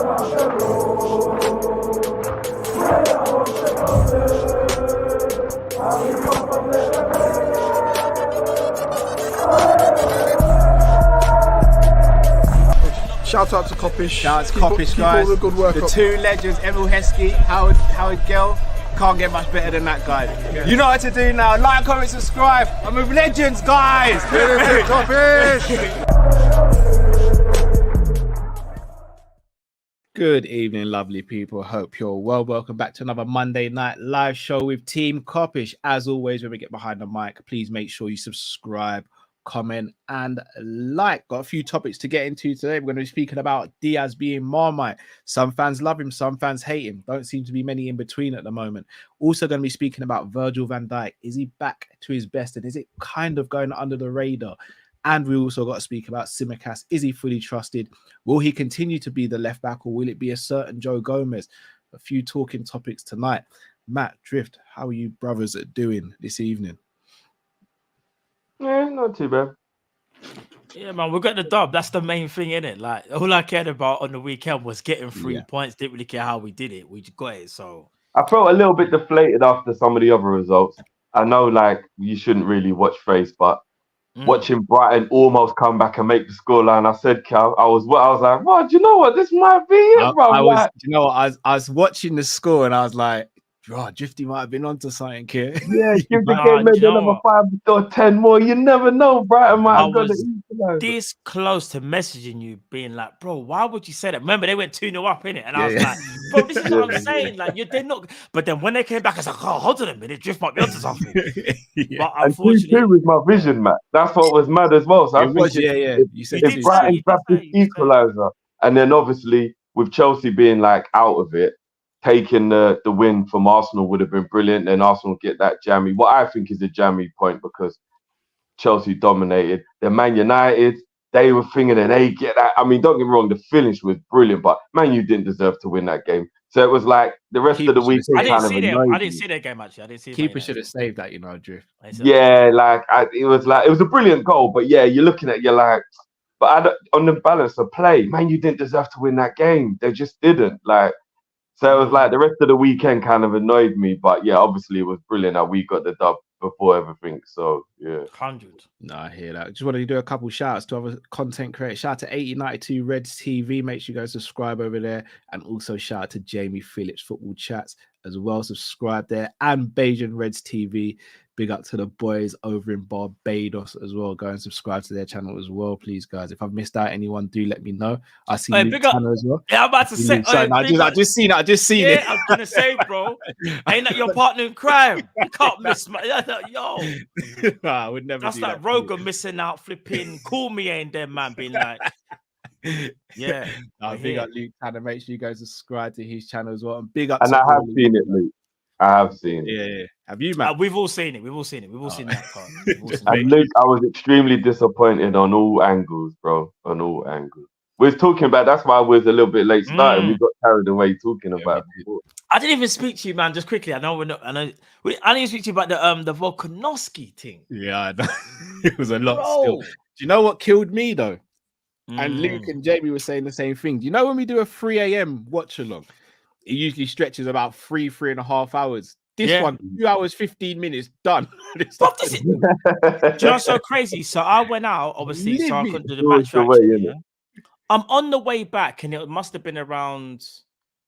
Shout out to Kopish. Shout out to Kopish, guys. All the good work the up. two legends, Emil Heskey, Howard Gill. Can't get much better than that, guys. Yeah. You know what to do now. Like, comment, subscribe. I'm with legends, guys. Kopish. Good evening, lovely people. Hope you're well. Welcome back to another Monday night live show with Team Kopish. As always, when we get behind the mic, please make sure you subscribe, comment, and like. Got a few topics to get into today. We're going to be speaking about Diaz being Marmite. Some fans love him, some fans hate him. Don't seem to be many in between at the moment. Also going to be speaking about Virgil van Dijk. Is he back to his best, and is it kind of going under the radar? And we also got to speak about Tsimikas. Is he fully trusted? Will he continue to be the left back, or will it be a certain Joe Gomez? A few talking topics tonight. Matt, Drift, how are you brothers doing this evening? Yeah, not too bad. Yeah, man, we got the dub. That's the main thing, innit? Like, all I cared about on the weekend was getting 3 points. Didn't really care how we did it. We just got it, so... I felt a little bit deflated after some of the other results. I know, like, you shouldn't really watch face, but watching Brighton almost come back and make the scoreline, I said, Cal, I was like, well, do you know what? This might be it, bro. I was watching the score and I was like, oh, Drifty might have been onto something here. Yeah, give the game maybe another 5 or 10 more. You never know, Brighton might have got the equalizer. This close to messaging you, being like, bro, why would you say that? Remember, they went 2-0 up, innit? And I was like, bro, this is what I'm saying. Like, they're not. But then when they came back, I was like, oh, hold on a minute, Drift might be onto something. But unfortunately, and 2-2 was my vision, Matt. That's what was mad as well. So I think You said if Brighton grabbed this equalizer, and then obviously with Chelsea being like out of it, taking the win from Arsenal would have been brilliant. Then Arsenal get that jammy. What I think is a jammy point, because Chelsea dominated. Then Man United, they were thinking that they get that. I mean, don't get me wrong, the finish was brilliant, but Man U didn't deserve to win that game. So it was like the rest of the week. I didn't see that game actually. I didn't see. Keeper should have saved that, Drift. Yeah, like it was a brilliant goal, but yeah, you're looking at you're like, but on the balance of play, Man U didn't deserve to win that game. They just didn't like. So it was like the rest of the weekend kind of annoyed me, but yeah, obviously it was brilliant that we got the dub before everything. So yeah, 100. No, I hear that. Just wanted to do a couple shouts to other content creators. Shout out to 8092 Reds TV. Make sure you guys subscribe over there, and also shout out to Jamie Phillips Football Chats as well. Subscribe there, and Bajan Reds TV. Big up to the boys over in Barbados as well. Go and subscribe to their channel as well, please, guys. If I've missed out anyone, do let me know. I see Luke's channel as well. Yeah, I'm about to say. I just seen it. I'm gonna say, bro, ain't that your partner in crime? You can't miss my yo. Nah, I would never. That's like Rogan missing out, flipping. Call me ain't there, man. Being like, yeah. Big up Luke Tanner. Make sure you guys subscribe to his channel as well. And big up. And I have seen it, Luke. I have seen it. Yeah. Have you, man? We've all seen it. We've all seen that part. And Luke, I was extremely disappointed on all angles, bro. On all angles. We was talking about, that's why I was a little bit late starting. We got carried away talking about it before. I didn't even speak to you, man. Just quickly, I didn't even speak to you about the Volkanovski thing. Yeah, I know. It was a lot still. Do you know what killed me though? And Luke and Jamie were saying the same thing. Do you know when we do a 3 a.m. watch along, it usually stretches about 3.5 hours. This one, 2 hours, 15 minutes, done. Do you know what's so crazy? So I went out, obviously, so I couldn't do the match. I'm on the way back, and it must have been around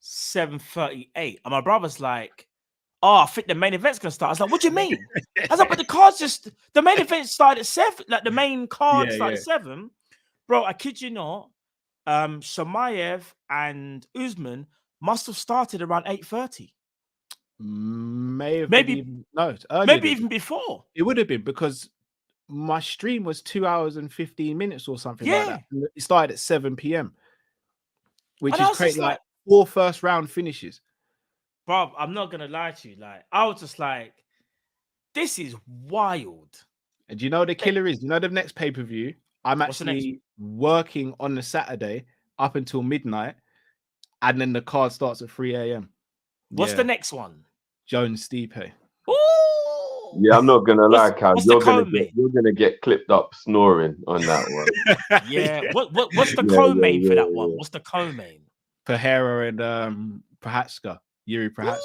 7:38. And my brother's like, oh, I think the main event's going to start. I was like, what do you mean? I was like, but the main event started at 7. Like, the main card started at 7. Bro, I kid you not, Shamayev and Usman must have started around 8:30. Maybe even before. It would have been, because my stream was 2 hours and 15 minutes or something like that. It started at 7 p.m, which is crazy. Like 4 first round finishes. Bro, I'm not gonna lie to you. Like, I was just like, this is wild. And do you know what the killer is? You know the next pay-per-view? I'm actually working on the Saturday up until midnight, and then the card starts at 3 a.m. What's the next one? Jones Stipe. Ooh! Yeah, I'm not gonna lie, Cam. You're gonna get clipped up snoring on that one. Yeah. What's the co-main for that one? What's the co-main? Pereira and Prohaska, Yuri Prohaska.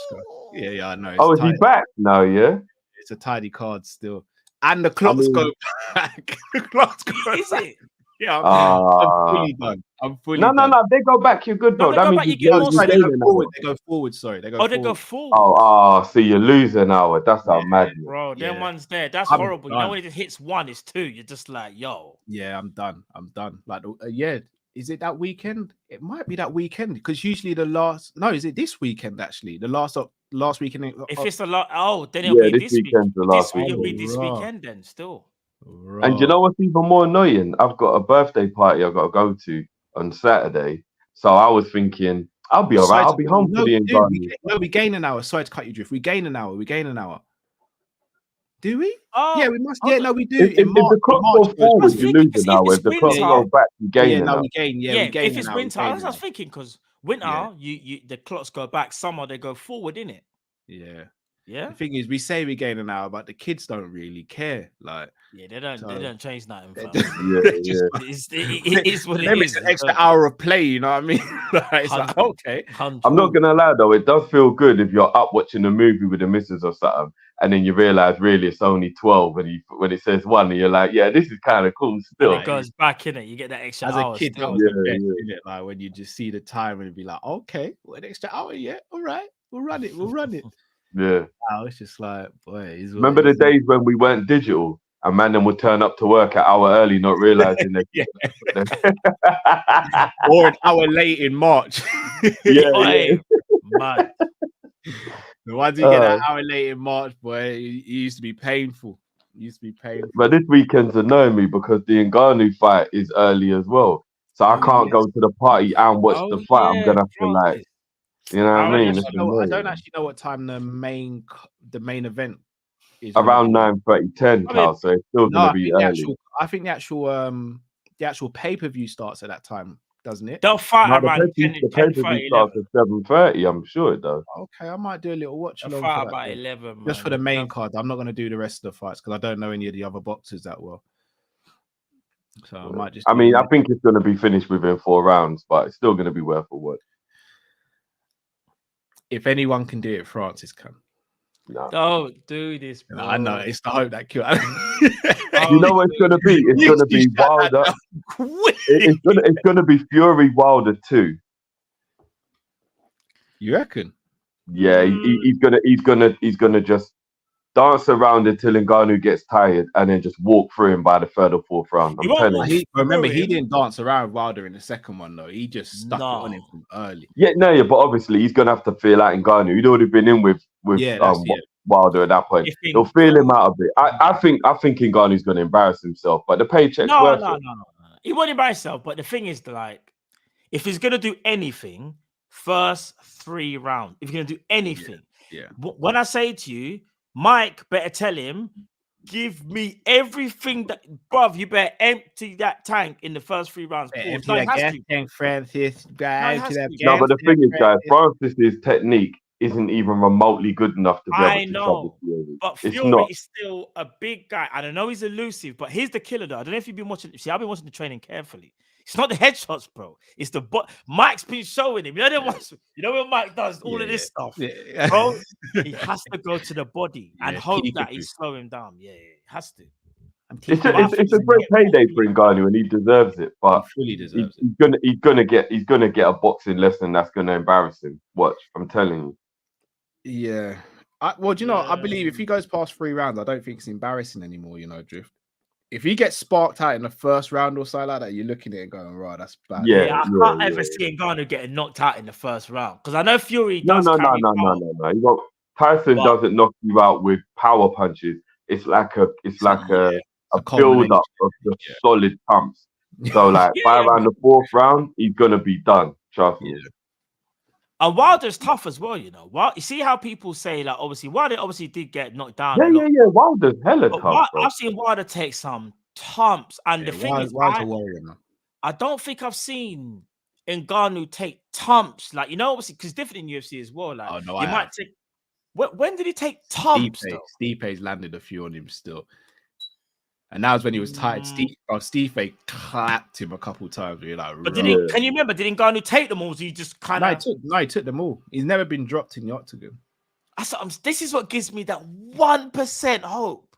Yeah, I know. Oh, is he back now? Yeah, it's a tidy card still, and the I clocks mean, go back. The clocks go Is back. it? Yeah, I'm fully done. No. They go back. You're good, bro. No, they that go means back, you you've get learned more your they game go in forward. hour. They go forward. Sorry, they go Oh, forward. they go forward. So you're losing hour. That's our madness. Bro, them Yeah. ones there. That's I'm horrible. You done. know when it hits one, it's two. You're just like, yo. Yeah, I'm done. Like, yeah. Is it that weekend? It might be that weekend because usually is it this weekend actually? The last weekend. If it's a lot, then it'll Yeah, be this this week. weekend's the last It'll be weekend. this weekend then. Still. And you know what's even more annoying? I've got a birthday party I've got to go to on Saturday. So I was thinking, I'll be all right. I'll be home for the Ngannou. We gain an hour. Sorry to cut you, Drift. We gain an hour. Do we? Oh, yeah, we must. Yeah, no, we do. If the clock goes forward, you lose an hour. If the clock goes back, you gain an hour. We gain. Yeah, we gain. If it's winter, I was thinking because winter, you the clocks go back. Summer, they go forward, innit? Yeah. Yeah. The thing is, we say we gain an hour, but the kids don't really care. Like, they don't change nothing. It is what it is. It's an extra hour of play. You know what I mean? It's like, okay. I'm not gonna lie though, it does feel good if you're up watching a movie with the missus or something, and then you realize really it's only 12, and when it says 1, and you're like, yeah, this is kind of cool. Still, and it goes back in it. You get that extra as hour. A kid, still. It? Like when you just see the time and be like, okay, an extra hour, yeah, all right, we'll run it. Yeah. Wow, it's just like, boy. Remember the days when we weren't digital and man them would turn up to work an hour early, not realizing that. Or an hour late in March. Man. The ones you get an hour late in March, boy, it used to be painful. But this weekend's annoying me because the Ngannou fight is early as well. So I can't go to the party and watch the fight. I'm gonna have to like, you know what I mean? I don't actually know what time the main event is. Around 9:30, 10, Carl. So it's still gonna be early. I think the actual pay-per-view starts at that time, doesn't it? They'll fight around 10, the pay-per-view starts at 7:30. I'm sure it does. Okay, I might do a little watch along fight for about that 11, just for the main card. I'm not going to do the rest of the fights because I don't know any of the other boxers that well. So I might just. I mean, I think it's going to be finished within 4 rounds, but it's still going to be worth a watch. If anyone can do it, Francis can. No. Don't do this, bro. I know it's the hope that kills. You know what it's going to be? It's going to be Wilder. It's going to be Fury Wilder 2. You reckon? Yeah, he's gonna just dance around until Ngannou gets tired, and then just walk through him by the 3rd or 4th round. I'm telling you. Remember, he didn't dance around Wilder in the second one though. He just stuck it on him from early. Yeah, but obviously he's gonna have to feel out Ngannou. He'd already been in with Wilder at that point. He'll feel him out a bit. I think Ngannou's gonna embarrass himself, but the paycheck's worth it. No. He won't embarrass himself, but the thing is, like, if he's gonna do anything, first 3 rounds. If you're gonna do anything, when I say to you, Mike, better tell him, give me everything that, bruv, you better empty that tank in the first 3 rounds. Empty that gas tank, Francis. No, but the thing is, guys, Francis's technique isn't even remotely good enough to be able to trouble Fury. But Fury is still a big guy. I don't know he's elusive, but he's the killer, though. I don't know if you've been watching. See, I've been watching the training carefully. It's not the headshots, bro. It's the Mike's been showing him. You know when Mike does all of this stuff, bro. He has to go to the body and hope that he slow him down. Yeah, he has to. It's a great payday for Ngannou, and he deserves it. But he fully deserves it. He's gonna get a boxing lesson that's gonna embarrass him. Watch, I'm telling you. Yeah. I believe if he goes past 3 rounds, I don't think it's embarrassing anymore. Drift. If he gets sparked out in the first round or something like that, you're looking at it going, right, that's bad. I can't ever see Ngannou getting knocked out in the first round because I know Fury does. No. Tyson doesn't knock you out with power punches. It's like a build up of the solid pumps. So by around the 4th round, he's gonna be done. Trust me. And Wilder's tough as well, you see how people say, like, obviously, Wilder did get knocked down. Yeah. Wilder's hella tough. I've seen Wilder take some thumps, and the thing is, I don't think I've seen Ngannou take thumps. Like, obviously, because different in UFC as well. Like, might take. When did he take thumps? Stipe's landed a few on him still. And that was when he was tired. Steve clapped him a couple times. You're like, but can you remember? Did Ngannou take them all? Or was he just kind of? No, he took them all. He's never been dropped in the octagon. This is what gives me that 1% hope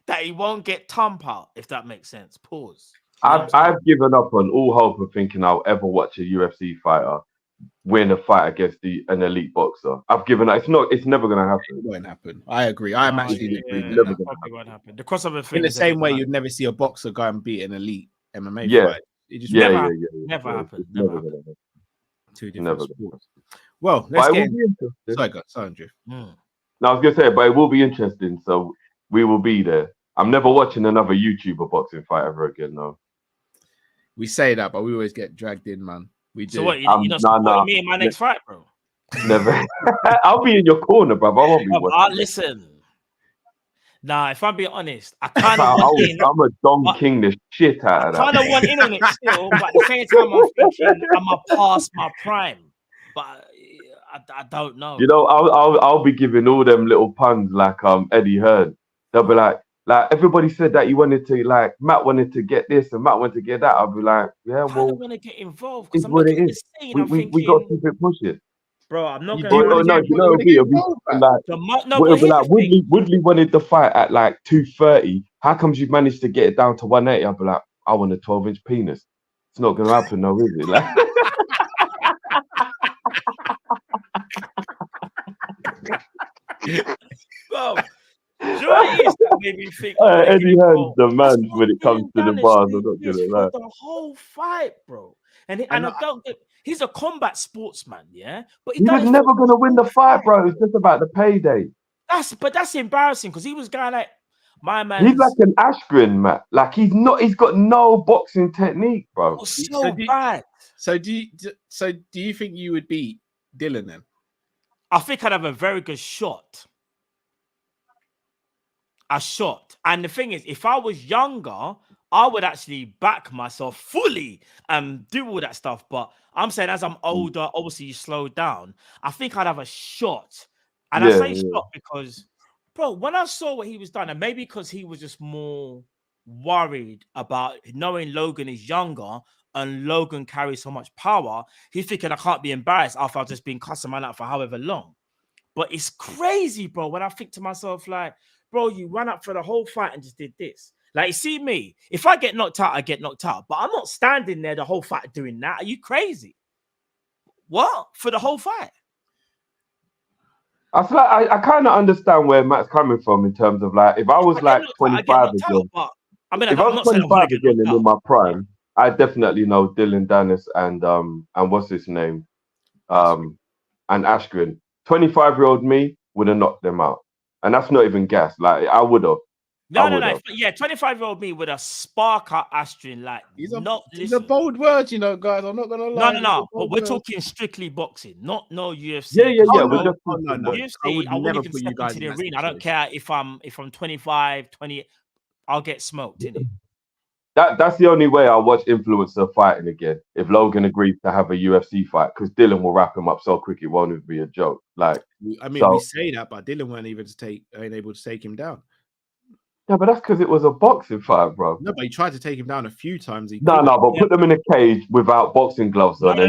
that he won't get thump out, if that makes sense. Pause. I've given up on all hope of thinking I'll ever watch a UFC fighter win a fight against an elite boxer. I've given up. It's never going to happen. It won't happen. I agree. I'm actually agreeing. It probably won't happen. The crossover thing. In the same way, you'd never see a boxer go and beat an elite MMA fight. It just never happened. Never happened. Two different sports. Well, let's get into it. Sorry, Andrew. No, I was going to say, but it will be interesting. So we will be there. I'm never watching another YouTuber boxing fight ever again, no. We say that, but we always get dragged in, man. We do. So what? You're not supporting me in my next fight, bro? Never. I'll be in your corner, bro. I won't be watching. Listen. Nah, if I'm being honest, I kind of want in. I'm a Don King the shit out of that. I kind of want in on it still, but at the same time, I'm thinking I'm past my prime. But I don't know. You know, I'll be giving all them little puns like Eddie Hearn. They'll be like everybody said that you wanted to, like, Matt wanted to get this and Matt wanted to get that. I'll be like, yeah, well, I want to get involved because I'm what looking it at is. this scene. We got to keep it pushing. Bro, I'm not going to. Woodley wanted the fight at like 230. How comes you've managed to get it down to 180? I'll be like, I want a 12-inch penis. It's not going to happen, no, is it? Like, bro, what it is that made me think? Eddie Hearn's the man when it comes to the bars. I'm not gonna lie. The whole fight, bro. And I don't get. He's a combat sportsman, yeah. But he was never gonna win the fight, bro. It's just about the payday. That's embarrassing because he was going like, my man. He's like an Askren, Matt. Like he's got no boxing technique, bro. So bad. So do you think you would beat Dylan then? I think I'd have a very good shot. And the thing is, if I was younger, I would actually back myself fully and do all that stuff. But I'm saying as I'm older, obviously you slow down. I think I'd have a shot. And I say shot because, bro, when I saw what he was doing, and maybe because he was just more worried about knowing Logan is younger and Logan carries so much power, he's thinking I can't be embarrassed after I've just been cussing man out for however long. But it's crazy, bro, when I think to myself, like, bro, you ran up for the whole fight and just did this. Like, you see me, if I get knocked out, I get knocked out. But I'm not standing there the whole fight doing that. Are you crazy? What? For the whole fight? I feel like I kind of understand where Matt's coming from in terms of, like, if I was like 25 again, if I was 25 again and in my prime, I definitely know Dylan Dennis and what's his name? And Askren. 25-year-old me would have knocked them out. And that's not even gas. Like, I would have. No. Yeah, 25-year-old me with a spark out Askren. Like, these are bold words, you know, guys. I'm not going to lie. No. But we're talking strictly boxing, no UFC. Yeah. UFC, I wouldn't even step into the arena. I don't care if I'm 25, 20. I'll get smoked, innit? That's the only way I'll watch influencer fighting again. If Logan agrees to have a UFC fight, because Dylan will wrap him up so quick it won't even be a joke. Like, I mean, we say that, but Dylan ain't able to take him down. Yeah, but that's because it was a boxing fight, bro. No, but he tried to take him down a few times. But put them in a cage without boxing gloves on. I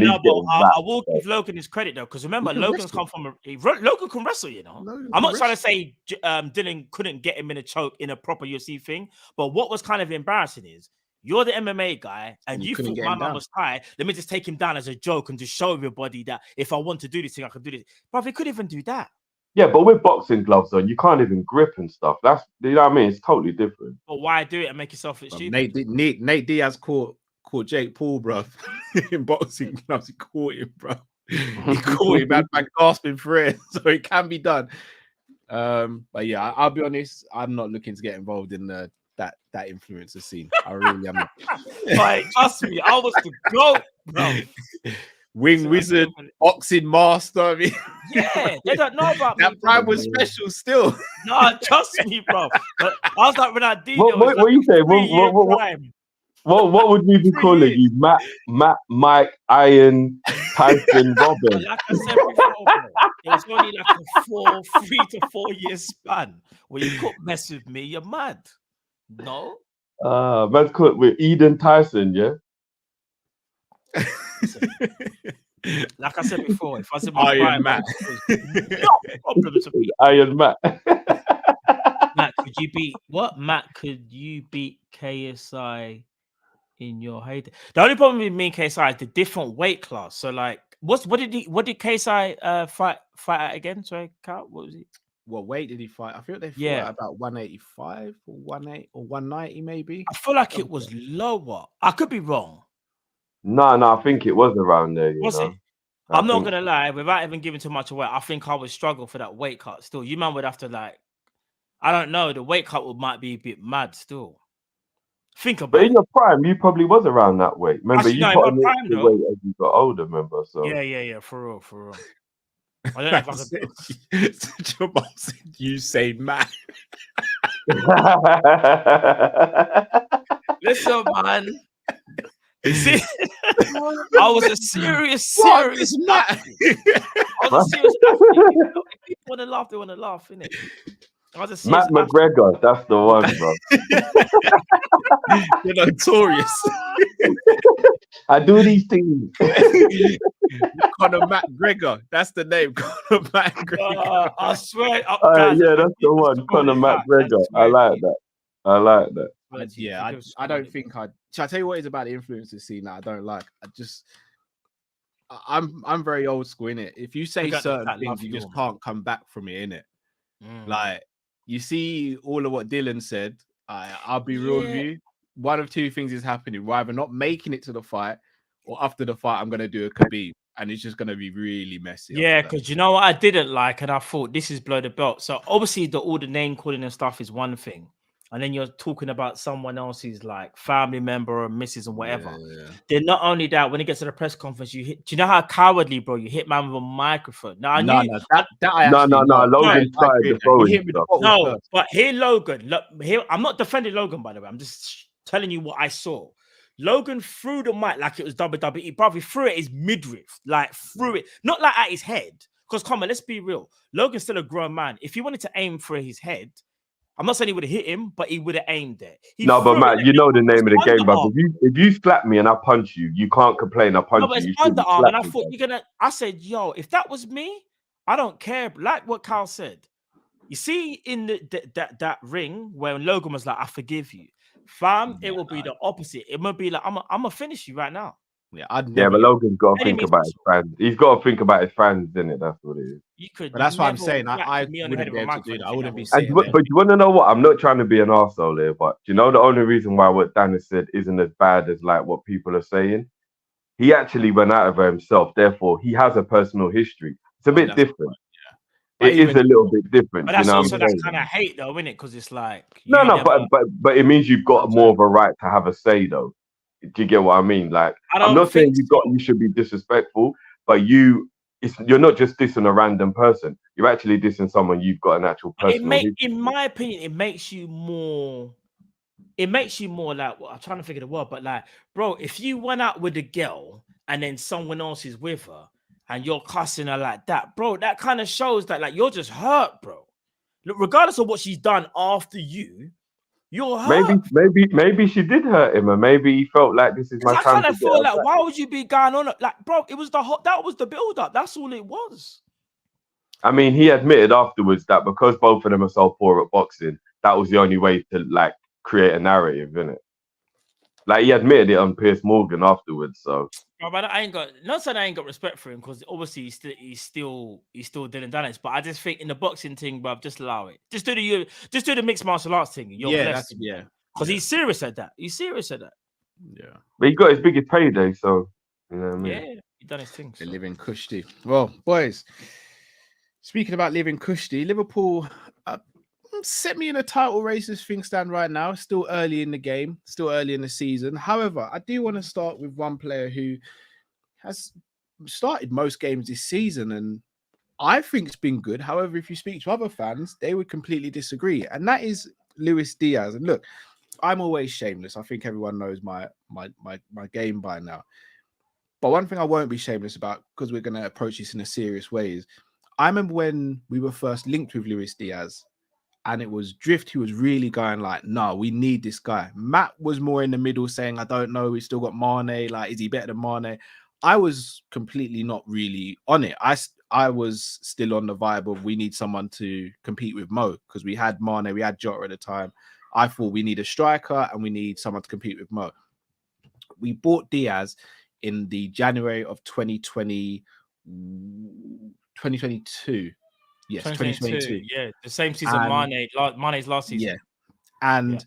will give Logan his credit though, because remember, Logan's come from Logan can wrestle, you know. I'm not trying to say Dylan couldn't get him in a choke in a proper UFC thing, but what was kind of embarrassing is you're the MMA guy and you thought my man was tired. Let me just take him down as a joke and just show everybody that if I want to do this thing, I can do this. But he couldn't even do that. Yeah, but with boxing gloves on, you can't even grip and stuff. That's, you know what I mean? It's totally different. But why do it and make yourself look stupid? Nate Diaz caught Jake Paul, bro, in boxing gloves. He caught him, bro. He caught him, man, gasping for it. So it can be done. But yeah, I'll be honest. I'm not looking to get involved in that influencer scene. I really am not. Like, trust me, I was the GOAT, bro. Wing wizard, boxing master. I mean, yeah, they don't know about that. Prime was special still. No, trust me, bro. But I was like Ronaldinho. What are you saying? What would we be calling you? Matt, Mike, Iron, Tyson, Robin. Like I said before, bro, it was only like a 3 to 4 year span where you couldn't mess with me. You're mad. No. Man's caught with Eden Tyson, yeah? Like I said before, if I was in my Iron prime, Matt. no problem to beat. Iron Matt. Matt, could you beat what? Matt, could you beat KSI in your heyday? The only problem with me and KSI is the different weight class. So, like, what did KSI fight at again? Sorry, Carl, what was it? What weight did he fight? I feel they fought at about 185 or 180 or 190, maybe. I feel like it was lower. I could be wrong. No, I think it was around there. Was it? I'm not gonna lie, without even giving too much away, I think I would struggle for that weight cut still. You man would have to, like, I don't know, the weight cut might be a bit mad still. Think about it. But in your prime, you probably was around that weight. Remember, Actually, you no, put in my on prime, the though. weight as you got older, remember? So Yeah, for real. I don't know if I could. Jamal said, you say Matt. Listen, man. See, I was a serious Matt. I was a serious athlete. If people want to laugh, they want to laugh, innit? I was a serious Matt McGregor, that's the one, bro. You're notorious. I do these things. Conor McGregor. That's the name. Conor McGregor. I swear. Guys, yeah, that's the one. Conor McGregor. I like that. I don't think shall I tell you what is about the influencer scene that I don't like? I'm very old school, innit? If you say certain things, you just can't come back from it, innit? Like, you see all of what Dylan said. I'll be real with you. One of two things is happening. We're either not making it to the fight, or after the fight, I'm gonna do a Khabib, and it's just gonna be really messy. Yeah, because you know what I didn't like, and I thought this is blow the belt. So obviously, all the name calling and stuff is one thing, and then you're talking about someone else's like family member or missus and whatever. Yeah. Then not only that, when it gets to the press conference, do you know how cowardly, bro? You hit man with a microphone. Now, No. Logan started the throwing stuff. No, but here, Logan. Look, here, I'm not defending Logan, by the way. I'm just telling you what I saw. Logan threw the mic like it was WWE, bro. He threw it his midriff, like threw it, not like at his head. Because come on, let's be real. Logan's still a grown man. If he wanted to aim for his head, I'm not saying he would have hit him, but he would have aimed it. No, but Matt, you know the name of the game, but if you slap me and I punch you, you can't complain. I punch you. No, but it's underarm, and I thought you're gonna. I said, yo, if that was me, I don't care. Like what Carl said. You see, in that ring where Logan was like, "I forgive you, fam," it will be the opposite. It will be like, "I'm gonna finish you right now." Yeah, but Logan's got to think about his fans. He's got to think about his fans, isn't it? That's what it is. You could, but that's what I'm saying. I wouldn't be able to do that. I wouldn't be saying that. But you want to know what? I'm not trying to be an arsehole here, but you know the only reason why what Dan has said isn't as bad as like what people are saying. He actually went out of himself. Therefore, he has a personal history. It's a bit different. It is a little bit different. But that's also that kind of hate, though, isn't it? Because it's like but it means you've got more of a right to have a say, though. Do you get what I mean? Like, I'm not saying you should be disrespectful, but you're not just dissing a random person. You're actually dissing someone you've got an actual person. In my opinion, it makes you more. It makes you more like, well, I'm trying to figure the word, but like, bro, if you went out with a girl and then someone else is with her, and you're cussing her like that, bro, that kind of shows that like you're just hurt, bro. Look, regardless of what she's done after you, you're hurt. Maybe she did hurt him, and maybe he felt like this is my time. I kind of feel like, why would you be going on? Like, bro, it was that was the build-up. That's all it was. I mean, he admitted afterwards that because both of them are so poor at boxing, that was the only way to like create a narrative, innit? Like he admitted it on Piers Morgan afterwards, so. But I ain't got respect for him because obviously he's still Dylan Dennis. But I just think in the boxing thing, bro, just allow it. Just do the mixed martial arts thing. Because he's serious at that. Yeah, but he got his biggest payday, so you know what I mean. Yeah, he done his thing. So. Living cushy. Well, boys, speaking about living cushy, Liverpool set me in a title race as things stand right now. Still early in the game, still early in the season. However, I do want to start with one player who has started most games this season and I think it's been good. However, if you speak to other fans, they would completely disagree. And that is Luis Diaz. And look, I'm always shameless. I think everyone knows my game by now. But one thing I won't be shameless about, because we're going to approach this in a serious way, is I remember when we were first linked with Luis Diaz. and it was Drift who was really going like, no, we need this guy. Matt was more in the middle saying, I don't know, we still got Mane, like, is he better than Mane? I was completely not really on it. I was still on the vibe of we need someone to compete with Mo, because we had Mane, we had Jota at the time. I thought we need a striker and we need someone to compete with Mo. We bought Diaz in the January of 2022. Yes, 2022. Yeah, the same season Mane's last season. Yeah. And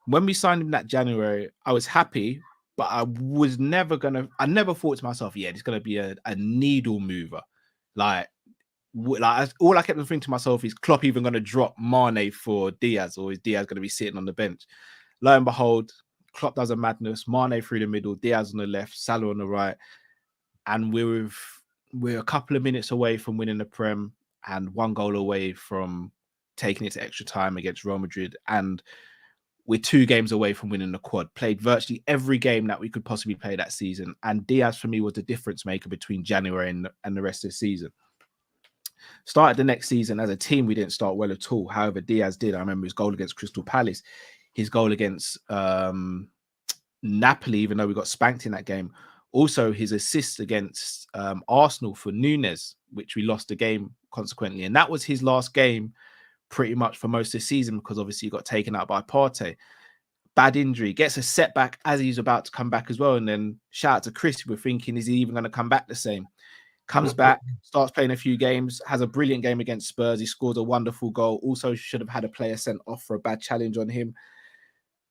when we signed him that January, I was happy, but I never thought to myself, yeah, it's going to be a needle mover. Like all I kept thinking to myself is, Klopp even going to drop Mane for Diaz, or is Diaz going to be sitting on the bench? Lo and behold, Klopp does a madness. Mane through the middle, Diaz on the left, Salah on the right, and we're a couple of minutes away from winning the Prem and 1 goal away from taking it to extra time against Real Madrid, and we're 2 games away from winning the quad. Played virtually every game that we could possibly play that season, and Diaz for me was the difference maker between January and the rest of the season. Started the next season as a team, we didn't start well at all. However, Diaz did. I remember his goal against Crystal Palace, his goal against Napoli, even though we got spanked in that game. Also, his assist against Arsenal for Núñez, which we lost the game consequently. And that was his last game pretty much for most of the season, because obviously he got taken out by Partey. Bad injury, gets a setback as he's about to come back as well. And then shout out to Chris, we're thinking, is he even going to come back the same? Comes back, starts playing a few games, has a brilliant game against Spurs. He scores a wonderful goal. Also should have had a player sent off for a bad challenge on him.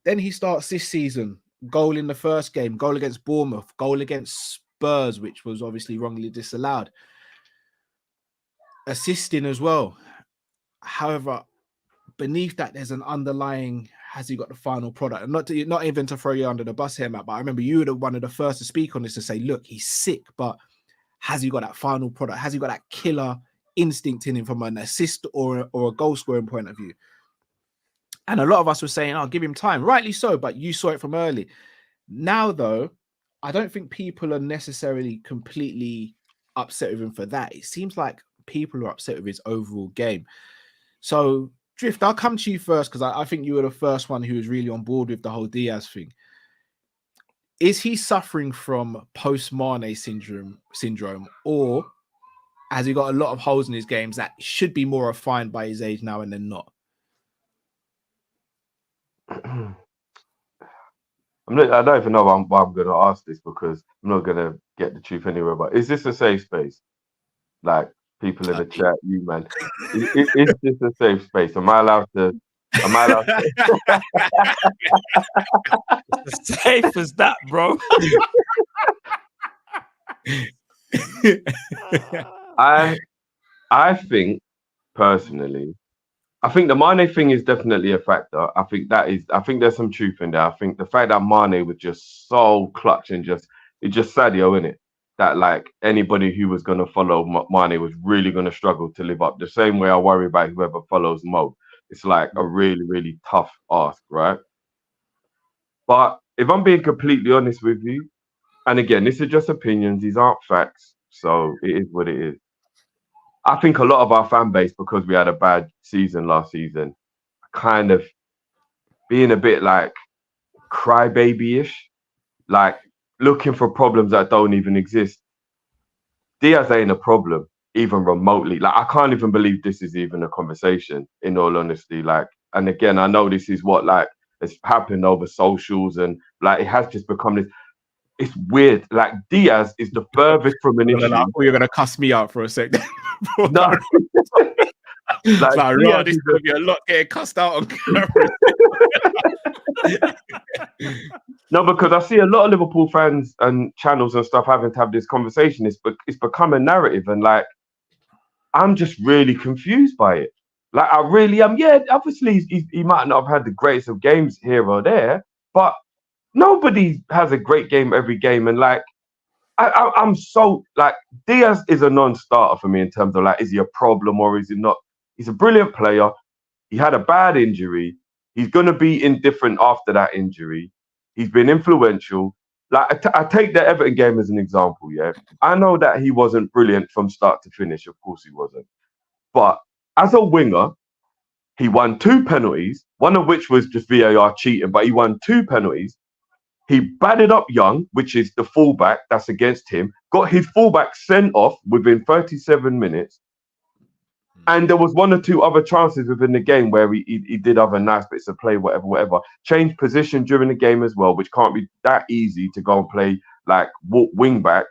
Then he starts this season, goal in the first game, goal against Bournemouth, goal against Spurs, which was obviously wrongly disallowed. Assisting as well. However, beneath that, there's an underlying, has he got the final product? And not even to throw you under the bus here, Matt, but I remember you were one of the first to speak on this, to say, look, he's sick, but has he got that final product? Has he got that killer instinct in him from an assist or a goal scoring point of view? And a lot of us were saying, I'll give him time. Rightly so, but you saw it from early. Now, though, I don't think people are necessarily completely upset with him for that. It seems like people are upset with his overall game. So, Drift, I'll come to you first, because I think you were the first one who was really on board with the whole Diaz thing. Is he suffering from post-Mane syndrome, or has he got a lot of holes in his games that should be more refined by his age now and then not? I don't even know why I'm going to ask this, because I'm not going to get the truth anywhere. But is this a safe space? Like, people in the chat, you man, is this a safe space? Am I allowed to? As safe as that, bro. I think personally, I think the Mane thing is definitely a factor. I think there's some truth in there. I think the fact that Mane was just so clutch and it's just Sadio, innit? That like anybody who was going to follow Mane was really going to struggle to live up. The same way I worry about whoever follows Mo. It's like a really, really tough ask, right? But if I'm being completely honest with you, and again, this is just opinions, these aren't facts, so it is what it is. I think a lot of our fan base, because we had a bad season last season, kind of being a bit like crybaby-ish, like looking for problems that don't even exist. Diaz ain't a problem, even remotely. Like, I can't even believe this is even a conversation, in all honesty. Like, and again, I know this is what like has happened over socials, and like it has just become this. It's weird. Like, Diaz is the furthest from an issue. I thought you were gonna cuss me out for a second. No. Like, this is gonna be a lot getting cussed out on camera. No, because I see a lot of Liverpool fans and channels and stuff having to have this conversation. It's become a narrative, and like, I'm just really confused by it. Like, I really am. Yeah, obviously he might not have had the greatest of games here or there, but nobody has a great game every game. And like, I'm so like, Diaz is a non-starter for me in terms of like, is he a problem or is he not? He's a brilliant player. He had a bad injury. He's going to be indifferent after that injury. He's been influential. Like, I take the Everton game as an example, yeah? I know that he wasn't brilliant from start to finish. Of course he wasn't. But as a winger, He won 2 penalties, one of which was just VAR cheating, but he won 2 penalties. He batted up Young, which is the fullback that's against him, got his fullback sent off within 37 minutes. And there was 1 or 2 other chances within the game where he did other nice bits of play, whatever. Changed position during the game as well, which can't be that easy to go and play like wing back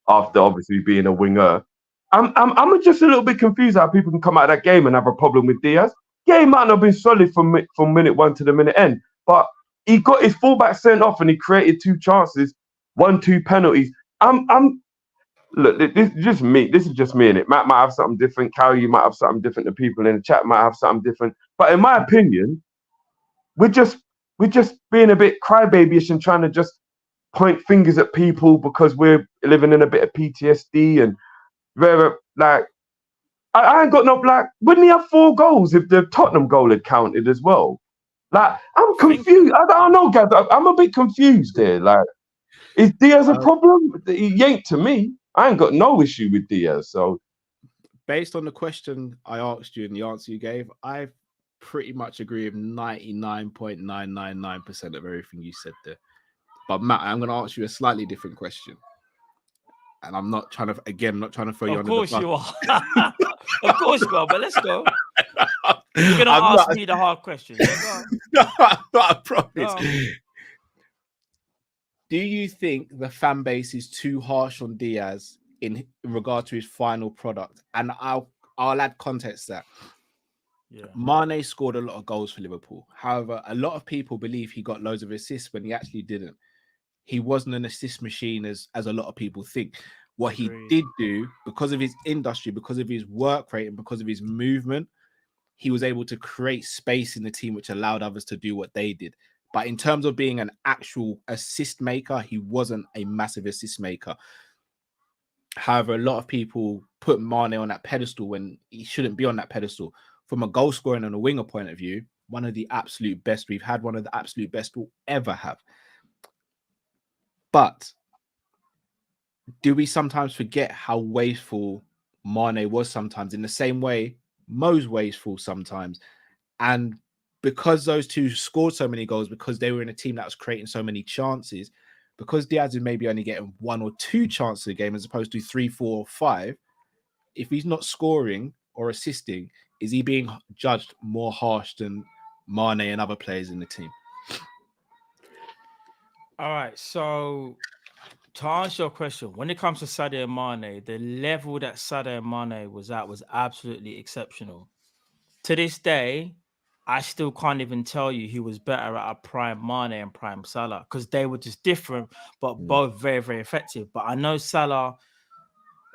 after obviously being a winger. I'm just a little bit confused how people can come out of that game and have a problem with Diaz. Yeah, he might not have been solid from minute 1 to the minute end, but he got his fullback sent off and he created 2 chances, 1, 2 penalties. Look, this is just me. This is just me, and it. Matt might have something different. Carol, you might have something different. The people in the chat might have something different. But in my opinion, we're just being a bit crybabyish and trying to just point fingers at people because we're living in a bit of PTSD and like I ain't got no black. Wouldn't he have 4 goals if the Tottenham goal had counted as well? Like I'm confused. I don't know, guys. I'm a bit confused here. Like, is Diaz a problem? He ain't to me. I ain't got no issue with Diaz. So, based on the question I asked you and the answer you gave, I pretty much agree with 99.999% of everything you said there. But Matt, I'm going to ask you a slightly different question, and I'm not trying to throw you under the bus. Of course you are. Of course you are. But let's go. You're going to ask me the hard question. No, I promise. No. Do you think the fan base is too harsh on Diaz in regard to his final product? And I'll add context to that. Yeah. Mane scored a lot of goals for Liverpool. However, a lot of people believe he got loads of assists when he actually didn't. He wasn't an assist machine as a lot of people think. What he did do, because of his industry, because of his work rate, and because of his movement, he was able to create space in the team, which allowed others to do what they did. But in terms of being an actual assist maker, he wasn't a massive assist maker. However, a lot of people put Mane on that pedestal when he shouldn't be on that pedestal. From a goal scoring and a winger point of view, one of the absolute best we've had, one of the absolute best we'll ever have. But do we sometimes forget how wasteful Mane was sometimes? In the same way, Mo's wasteful sometimes. And because those two scored so many goals, because they were in a team that was creating so many chances, because Diaz is maybe only getting 1 or 2 chances a game as opposed to 3, 4, or 5, if he's not scoring or assisting, is he being judged more harsh than Mane and other players in the team? All right, so to answer your question, when it comes to Sadio Mane, the level that Sadio Mane was at was absolutely exceptional. To this day, I still can't even tell you who was better at a prime Mane and prime Salah because they were just different, but both very, very effective. But I know Salah,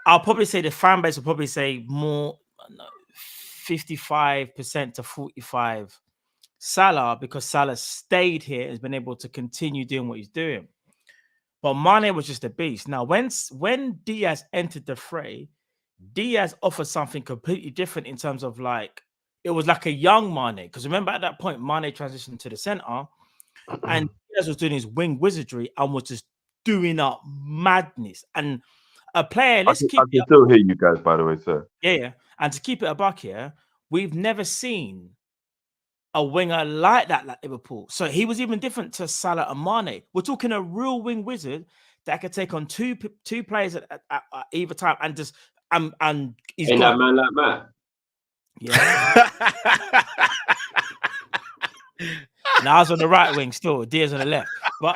I'll probably say the fan base will probably say more 55% to 45% Salah because Salah stayed here and has been able to continue doing what he's doing. But Mane was just a beast. Now, when Diaz entered the fray, Diaz offered something completely different in terms of like, it was like a young Mane. Because remember at that point, Mane transitioned to the center and Diaz was doing his wing wizardry and was just doing up madness. And a player, I can still hear you guys, by the way, sir. Yeah. And to keep it a buck here, we've never seen a winger like that at Liverpool. So he was even different to Salah and Mane. We're talking a real wing wizard that could take on two players at either time and just and he's ain't that man like Matt? Yeah. Now I was on the right wing still, Diaz on the left. But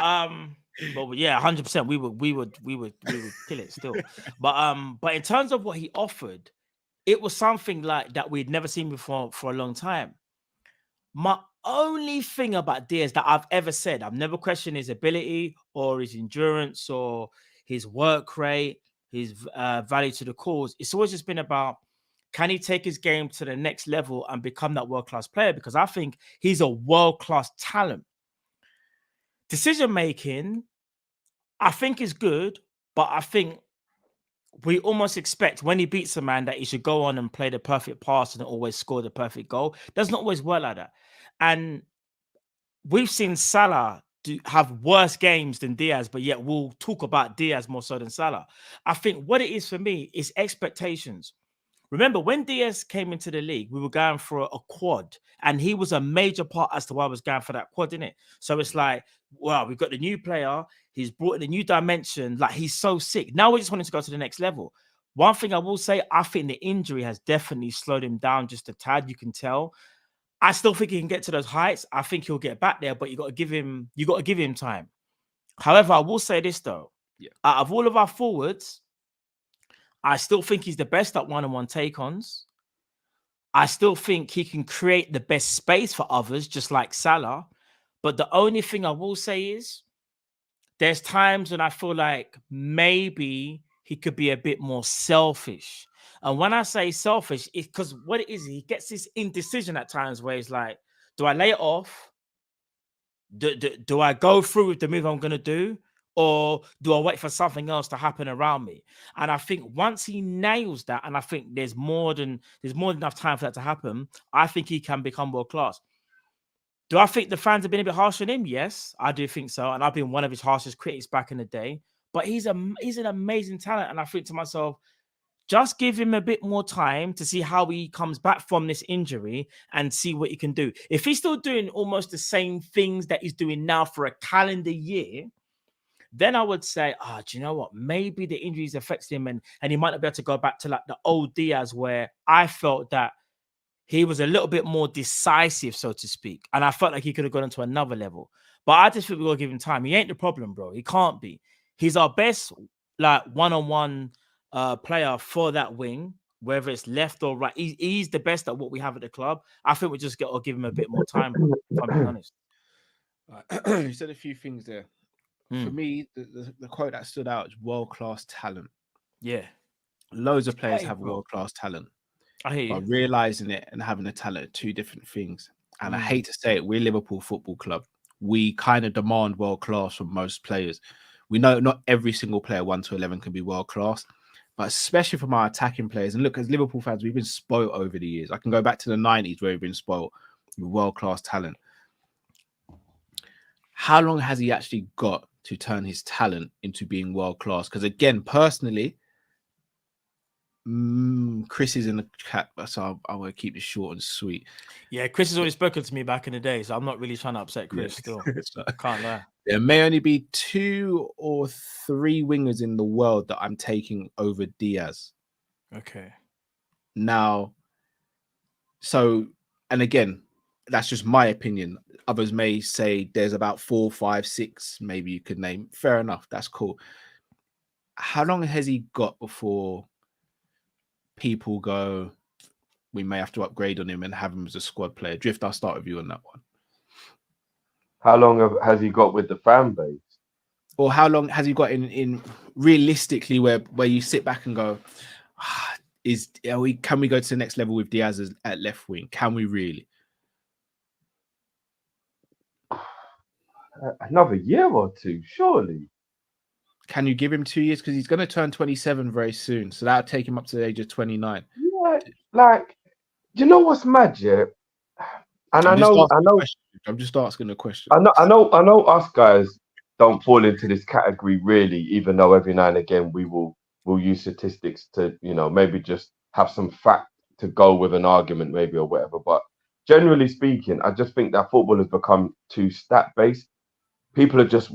yeah, 100% we would kill it still. But in terms of what he offered, it was something like that we'd never seen before for a long time. My only thing about Diaz that I've ever said, I've never questioned his ability or his endurance or his work rate, his value to the cause. It's always just been about, can he take his game to the next level and become that world-class player? Because I think he's a world-class talent. Decision-making, I think is good, but I think we almost expect when he beats a man that he should go on and play the perfect pass and always score the perfect goal. Doesn't always work like that. And we've seen Salah have worse games than Diaz, but yet we'll talk about Diaz more so than Salah. I think what it is for me is expectations. Remember, when Diaz came into the league, we were going for a quad, and he was a major part as to why I was going for that quad, innit? So it's like, wow, we've got the new player. He's brought in a new dimension. Like, he's so sick. Now we just want him to go to the next level. One thing I will say, I think the injury has definitely slowed him down just a tad. You can tell. I still think he can get to those heights. I think he'll get back there, but you got to give him time. However, I will say this though. Yeah. Out of all of our forwards, I still think he's the best at one-on-one take-ons. I still think he can create the best space for others, just like Salah. But the only thing I will say is there's times when I feel like maybe he could be a bit more selfish. And when I say selfish, it's because what it is, he gets this indecision at times where he's like, do I lay it off? Do I go through with the move I'm going to do? Or do I wait for something else to happen around me? And I think once he nails that, and I think there's more than enough time for that to happen, I think he can become world class. Do I think the fans have been a bit harsh on him? Yes, I do think so. And I've been one of his harshest critics back in the day. But he's an amazing talent. And I think to myself, just give him a bit more time to see how he comes back from this injury and see what he can do. If he's still doing almost the same things that he's doing now for a calendar year, then I would say, do you know what? Maybe the injuries affects him and he might not be able to go back to like the old Diaz where I felt that he was a little bit more decisive, so to speak. And I felt like he could have gone into another level. But I just think we're going to give him time. He ain't the problem, bro. He can't be. He's our best like one-on-one player for that wing, whether it's left or right. He's the best at what we have at the club. I think we just got to give him a bit more time, bro, if I'm being honest. You said a few things there. For me, the quote that stood out is world-class talent. Yeah. Loads of players have world-class talent. I hear you. But realising it and having a talent are two different things. And I hate to say it, we're Liverpool Football Club. We kind of demand world-class from most players. We know not every single player 1 to 11 can be world-class, but especially from our attacking players. And look, as Liverpool fans, we've been spoiled over the years. I can go back to the 90s where we've been spoiled with world-class talent. How long has he actually got to turn his talent into being world-class? Because again, personally, Chris is in the chat, so I will keep it short and sweet. Yeah, Chris has already spoken to me back in the day, so I'm not really trying to upset Chris still. I can't lie. There may only be 2 or 3 wingers in the world that I'm taking over Diaz. Okay. Now, so, and again, that's just my opinion. Others may say there's about 4, 5, 6, maybe you could name. Fair enough. That's cool. How long has he got before people go, we may have to upgrade on him and have him as a squad player? Drift, I'll start with you on that one. How long has he got with the fan base? Or how long has he got in realistically where you sit back and go, can we go to the next level with Diaz at left wing? Can we really? Another year or 2, surely. Can you give him 2 years? Because he's going to turn 27 very soon. So that'll take him up to the age of 29. Yeah, like, you know what's mad, yeah? And I know. I'm just asking a question. I know us guys don't fall into this category really, even though every now and again we'll use statistics to, maybe just have some fact to go with an argument maybe or whatever. But generally speaking, I just think that football has become too stat-based. People are just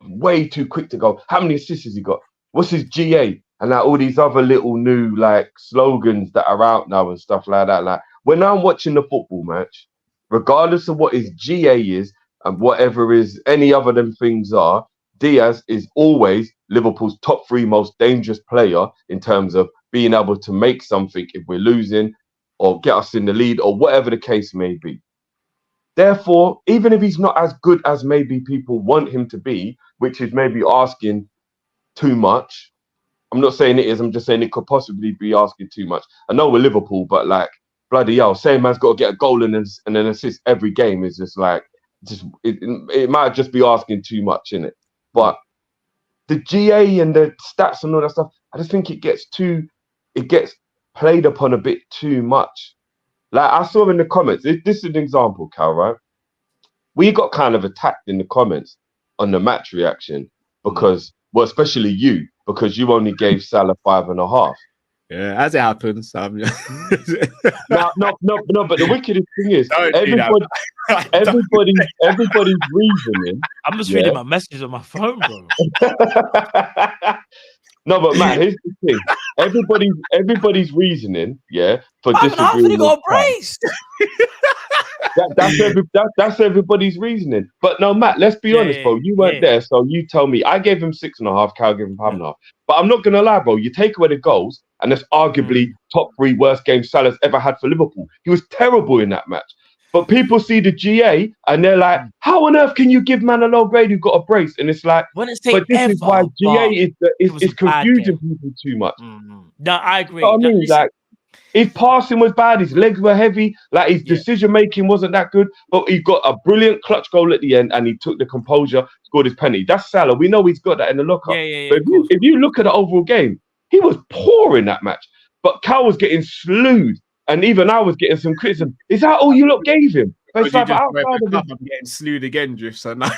way too quick to go, how many assists has he got? What's his GA? And like all these other little new like slogans that are out now and stuff like that. Like when I'm watching the football match, regardless of what his GA is and whatever is any other than things are, Diaz is always Liverpool's top 3 most dangerous player in terms of being able to make something if we're losing or get us in the lead or whatever the case may be. Therefore, even if he's not as good as maybe people want him to be, which is maybe asking too much, I'm not saying it is, I'm just saying it could possibly be asking too much. I know we're Liverpool, but like, bloody hell, same man's got to get a goal and an assist every game is just like, it might just be asking too much, innit? But the GA and the stats and all that stuff, I just think it gets played upon a bit too much. Like I saw in the comments, this is an example, Cal, right? We got kind of attacked in the comments on the match reaction because, well, especially you, because you only gave Salah 5.5. Yeah, as it happens. No. But the wickedest thing is, everybody's reasoning. I'm just reading my messages on my phone, bro. No, but Matt, here's the thing. Everybody's reasoning, for disagreeing. Got braced. That's everybody's reasoning. But no, Matt, let's be honest, bro. You weren't there, so you tell me. I gave him 6.5. Cal gave him 5.5. But I'm not gonna lie, bro. You take away the goals, and that's arguably top 3 worst games Salah's ever had for Liverpool. He was terrible in that match. But people see the GA and they're like, "How on earth can you give man a low grade who got a brace?" And it's like, but this is why GA is confusing people too much. No, I agree. You know what I mean, like, his passing was bad, his legs were heavy, like his decision making wasn't that good. But he got a brilliant clutch goal at the end, and he took the composure, scored his penalty. That's Salah. We know he's got that in the locker. But if you look at the overall game, he was poor in that match. But Cal was getting slewed. And even I was getting some criticism. Is that all you lot gave him? But it's like, outside of I'm getting slewed again, Drift. So now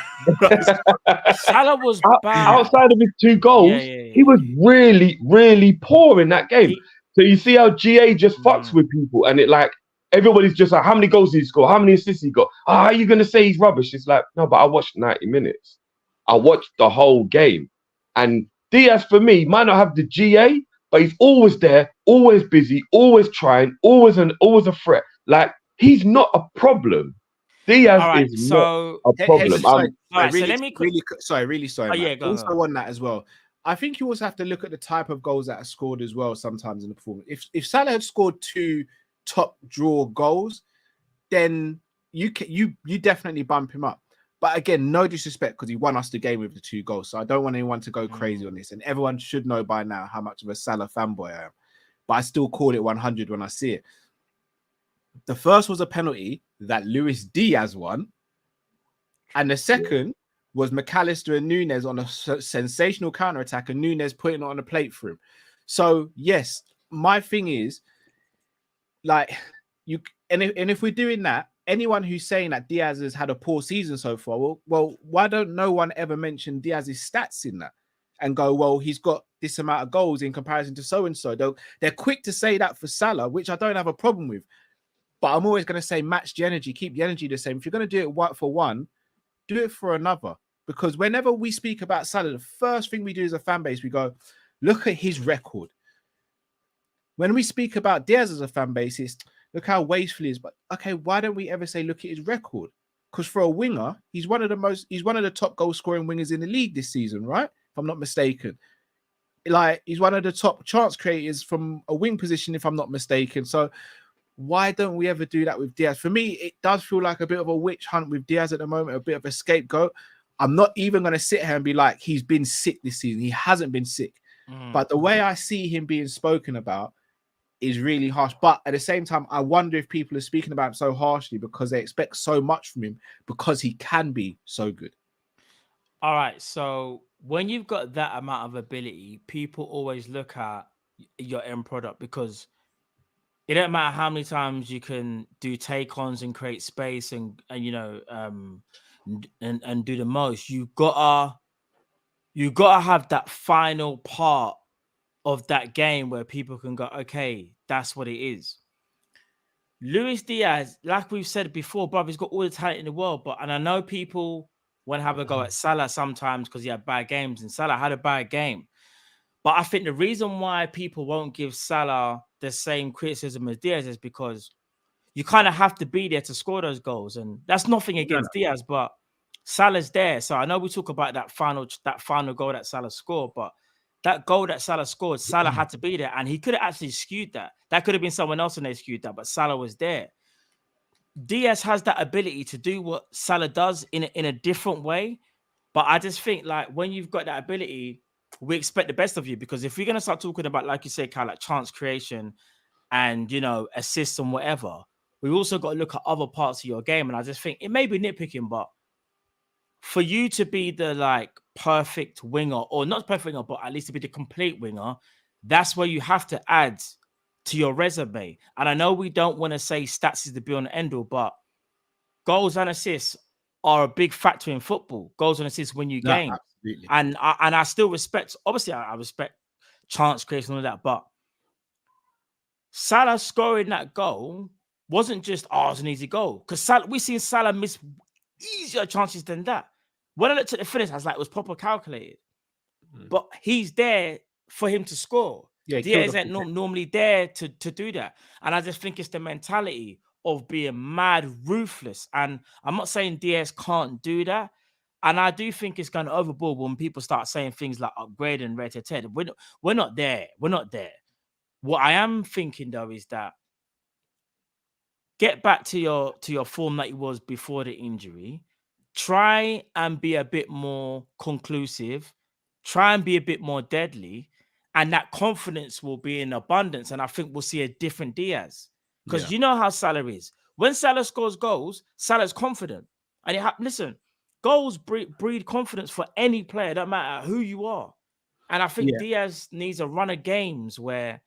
Salah was bad. Outside of his 2 goals, he was really, really poor in that game. So you see how GA just fucks with people, and it like everybody's just like, how many goals did he score? How many assists he got? How are you gonna say he's rubbish? It's like, no, but I watched 90 minutes. I watched the whole game, and Diaz for me might not have the GA. But he's always there, always busy, always trying, always a threat. Like, he's not a problem. Diaz is not a problem. Really sorry. Also on that as well. I think you also have to look at the type of goals that are scored as well sometimes in the performance. If Salah had scored 2 top draw goals, then you definitely bump him up. But again, no disrespect, because he won us the game with the 2 goals. So I don't want anyone to go crazy on this. And everyone should know by now how much of a Salah fanboy I am. But I still call it 100 when I see it. The first was a penalty that Luis Diaz won. And the second was McAllister and Núñez on a sensational counter-attack, and Núñez putting it on a plate for him. So, yes, my thing is, like, if we're doing that, anyone who's saying that Diaz has had a poor season so far, well, why don't no one ever mention Diaz's stats in that and go, well, he's got this amount of goals in comparison to so-and-so. They're quick to say that for Salah, which I don't have a problem with. But I'm always going to say match the energy, keep the energy the same. If you're going to do it for one, do it for another. Because whenever we speak about Salah, the first thing we do as a fan base, we go, look at his record. When we speak about Diaz as a fan base, it's look how wasteful he is. But okay, why don't we ever say look at his record? Because for a winger, he's one of the top goal scoring wingers in the league this season, right? If I'm not mistaken. Like, he's one of the top chance creators from a wing position, if I'm not mistaken. So why don't we ever do that with Diaz? For me, it does feel like a bit of a witch hunt with Diaz at the moment, a bit of a scapegoat. I'm not even going to sit here and be like, he's been sick this season. He hasn't been sick. But the way I see him being spoken about is really harsh. But at the same time, I wonder if people are speaking about him so harshly because they expect so much from him because he can be so good. All right. So when you've got that amount of ability, people always look at your end product, because it don't matter how many times you can do take-ons and create space and you know, and do the most. You gotta have that final part of that game where people can go, okay, that's what it is. Luis Diaz, like we've said before, brother, he's got all the talent in the world, and I know people want to have a go at Salah sometimes because he had bad games, and Salah had a bad game. But I think the reason why people won't give Salah the same criticism as Diaz is because you kind of have to be there to score those goals. And that's nothing against Diaz, but Salah's there. So I know we talk about that final goal that Salah scored, but that goal that Salah scored, Salah had to be there. And he could have actually skewed that. That could have been someone else and they skewed that, but Salah was there. Diaz has that ability to do what Salah does in a different way. But I just think, like, when you've got that ability, we expect the best of you, because if we're going to start talking about, like you say, Kyle, like chance creation and, you know, assists and whatever, we also got to look at other parts of your game. And I just think it may be nitpicking, but for you to be the like perfect winger, or not perfect winger, but at least to be the complete winger, that's where you have to add to your resume. And I know we don't want to say stats is the be on end all, but goals and assists are a big factor in football. Goals and assists win you games. And I still respect, obviously I respect chance creation and all that, but Salah scoring that goal wasn't just, it was an easy goal. Because we've seen Salah miss easier chances than that. When I looked at the finish, I was like, it was proper calculated. But he's there for him to score. Yeah, Diaz isn't normally there to do that. And I just think it's the mentality of being mad ruthless. And I'm not saying Diaz can't do that. And I do think it's going overboard when people start saying things like upgrade and red to we're not there. We're not there. What I am thinking though is that get back to your form that it was before the injury. Try and be a bit more conclusive. Try and be a bit more deadly. And that confidence will be in abundance. And I think we'll see a different Diaz. Because you know how Salah is. When Salah scores goals, Salah's confident. And listen, goals breed confidence for any player, no matter who you are. And I think Diaz needs a run of games where,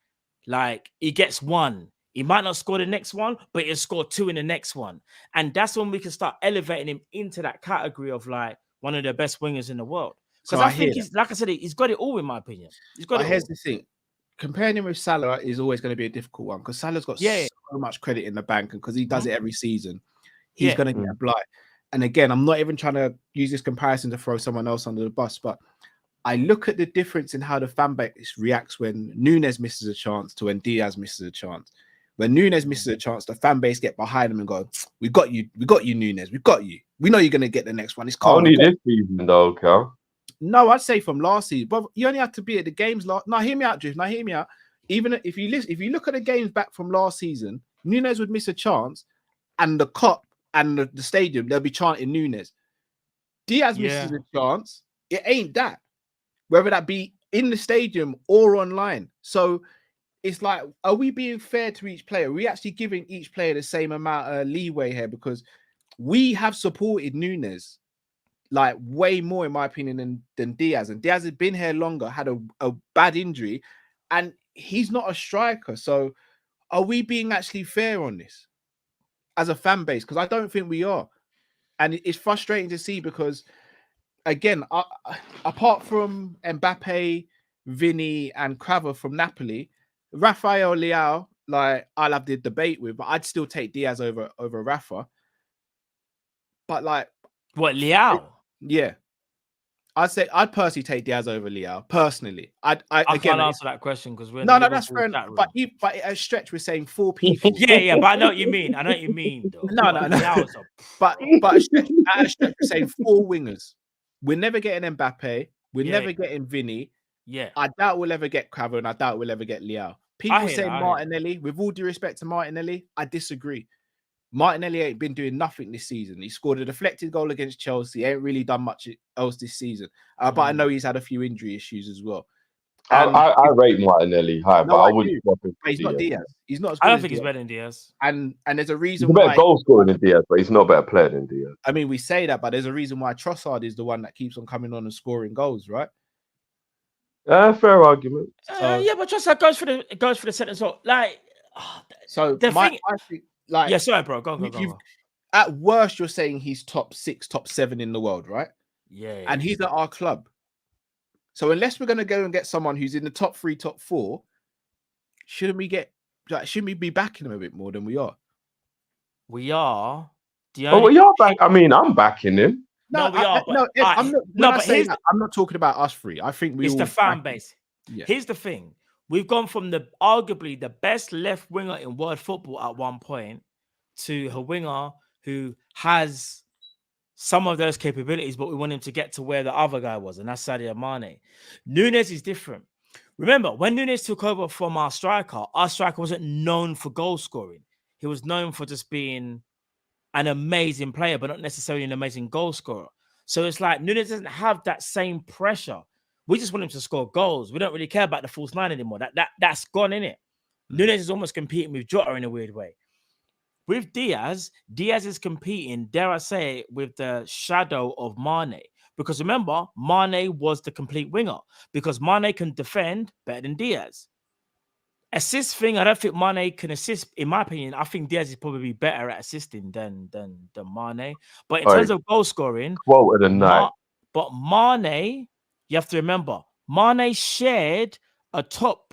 like, he gets one. He might not score the next one, but he'll score 2 in the next one. And that's when we can start elevating him into that category of, like, one of the best wingers in the world. Because I think like I said, he's got it all, in my opinion. He's got it all. Here's the thing. Comparing him with Salah is always going to be a difficult one because Salah's got so much credit in the bank, and because he does it every season, he's going to get a blight. And again, I'm not even trying to use this comparison to throw someone else under the bus, but I look at the difference in how the fan base reacts when Núñez misses a chance to when Diaz misses a chance. When Núñez misses a chance, the fan base get behind him and go, "We got you, Núñez, we got you. We know you're going to get the next one." It's calm. Only this season, though, Cal. No, I'd say from last season, but you only have to be at the games last. Now, hear me out, Drift. Now, hear me out. Even if you look at the games back from last season, Núñez would miss a chance, and the Kop and the stadium, they'll be chanting Núñez. Diaz misses a chance. It ain't that. Whether that be in the stadium or online. So it's like, are we being fair to each player? Are we actually giving each player the same amount of leeway here? Because we have supported Núñez like way more, in my opinion, than Diaz. And Diaz has been here longer, had a bad injury, and he's not a striker. So are we being actually fair on this as a fan base? Because I don't think we are. And it's frustrating to see because, again, apart from Mbappe, Vini, and Cravo from Napoli, Rafael Leao, like, I'll have the debate with, but I'd still take Diaz over Rafa. But like, what, Leao? Yeah, I'd personally take Diaz over Leao. Personally, I can't answer that question because we're no, that's fair enough. But at a stretch, we're saying 4 people. yeah, but I know what you mean. Though. No. But at a stretch, we're saying 4 wingers. We're never getting Mbappe. We're never getting Vini. Yeah, I doubt we'll ever get Cravo, and I doubt we'll ever get Leao. People say Martinelli. With all due respect to Martinelli, I disagree. Martinelli ain't been doing nothing this season. He scored a deflected goal against Chelsea. Ain't really done much else this season. But I know he's had a few injury issues as well. I rate Martinelli high, but I wouldn't swap him. He's not Diaz. He's not. I don't think he's better than Diaz. And there's a reason he's a better goal scorer than Diaz, but he's not a better player than Diaz. I mean, we say that, but there's a reason why Trossard is the one that keeps on coming on and scoring goals, right? Fair argument. Yeah, but Trossard goes for the sentence. So, like, so I think. Like, yeah, sorry, bro. Go. At worst, you're saying he's top 6, top 7 in the world, right? Yeah. And he's at our club. So unless we're going to go and get someone who's in the top 3, top 4, shouldn't we be backing him a bit more than we are? We are. We are back. I mean, I'm backing him. No, we are. I'm not talking about us 3. I think it's the fan base. Yeah. Here's the thing. We've gone from arguably the best left winger in world football at one point to a winger who has some of those capabilities, but we want him to get to where the other guy was, and that's Sadio Mane. Núñez is different. Remember, when Núñez took over from our striker wasn't known for goal scoring. He was known for just being an amazing player, but not necessarily an amazing goal scorer. So it's like Núñez doesn't have that same pressure. We just want him to score goals. We don't really care about the false 9 anymore. That's gone, innit? Núñez is almost competing with Jota in a weird way. With Diaz is competing, dare I say, with the shadow of Mane. Because remember, Mane was the complete winger. Because Mane can defend better than Diaz. Assist thing, I don't think Mane can assist. In my opinion, I think Diaz is probably better at assisting than Mane. But in terms of goal scoring, quote of the night. But Mane, you have to remember, Mane shared a top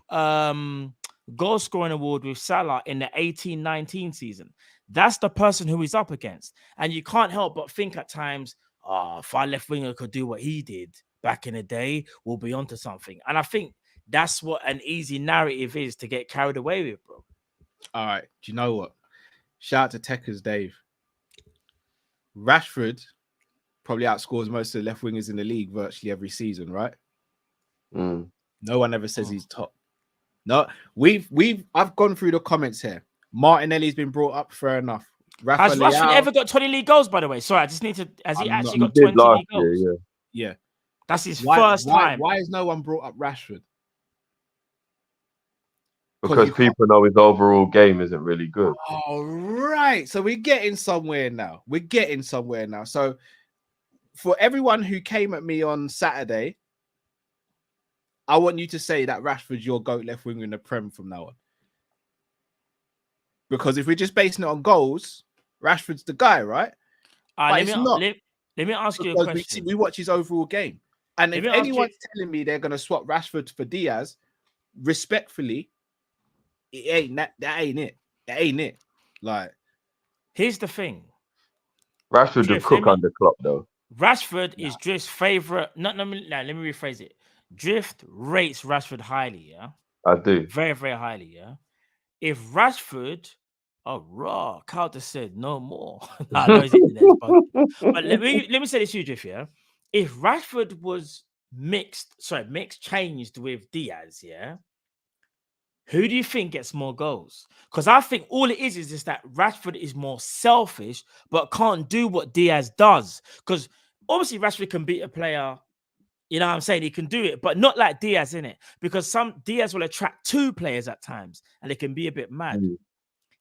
goal scoring award with Salah in the 18-19 season. That's the person who he's up against. And you can't help but think at times, if our left winger could do what he did back in the day, we'll be onto something. And I think that's what an easy narrative is to get carried away with, bro. All right. Do you know what? Shout out to Techers Dave. Rashford probably outscores most of the left wingers in the league virtually every season, right? Mm. No one ever says he's top. No, I've gone through the comments here. Martinelli's been brought up, fair enough. Has Rashford ever got 20 league goals, by the way? Sorry, I just need to. Has he actually got 20 league goals? Yeah. That's his first time. Why has no one brought up Rashford? Because people know his overall game isn't really good. All right. So we're getting somewhere now. So for everyone who came at me on Saturday, I want you to say that Rashford's your GOAT left winger in the Prem from now on. Because if we're just basing it on goals, Rashford's the guy, right? Let me ask you a question. We watch his overall game. And if anyone's telling me they're going to swap Rashford for Diaz, respectfully, that ain't it. Like, here's the thing. Rashford would cook under Klopp, though. Rashford is Drift's favorite. Let me rephrase it. Drift rates Rashford highly, yeah? I do. Very, very highly, yeah? If Rashford, Calder said no more. But let me say this to you, Drift, yeah? If Rashford was changed with Diaz, yeah? Who do you think gets more goals? Because I think all it is just that Rashford is more selfish, but can't do what Diaz does. Because obviously Rashford can beat a player. You know what I'm saying? He can do it, but not like Diaz, in it. Because Diaz will attract two players at times, and it can be a bit mad.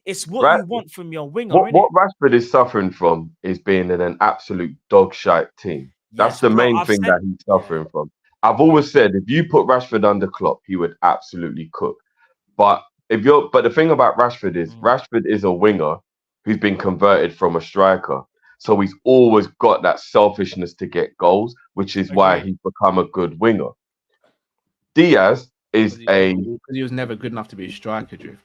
It's what you want from your winger. What Rashford is suffering from is being in an absolute dog shite team. That's the main thing that he's suffering from. I've always said if you put Rashford under Klopp, he would absolutely cook. But the thing about Rashford is a winger who's been converted from a striker. So he's always got that selfishness to get goals, which is why he's become a good winger. Diaz is because he was never good enough to be a striker, Drift.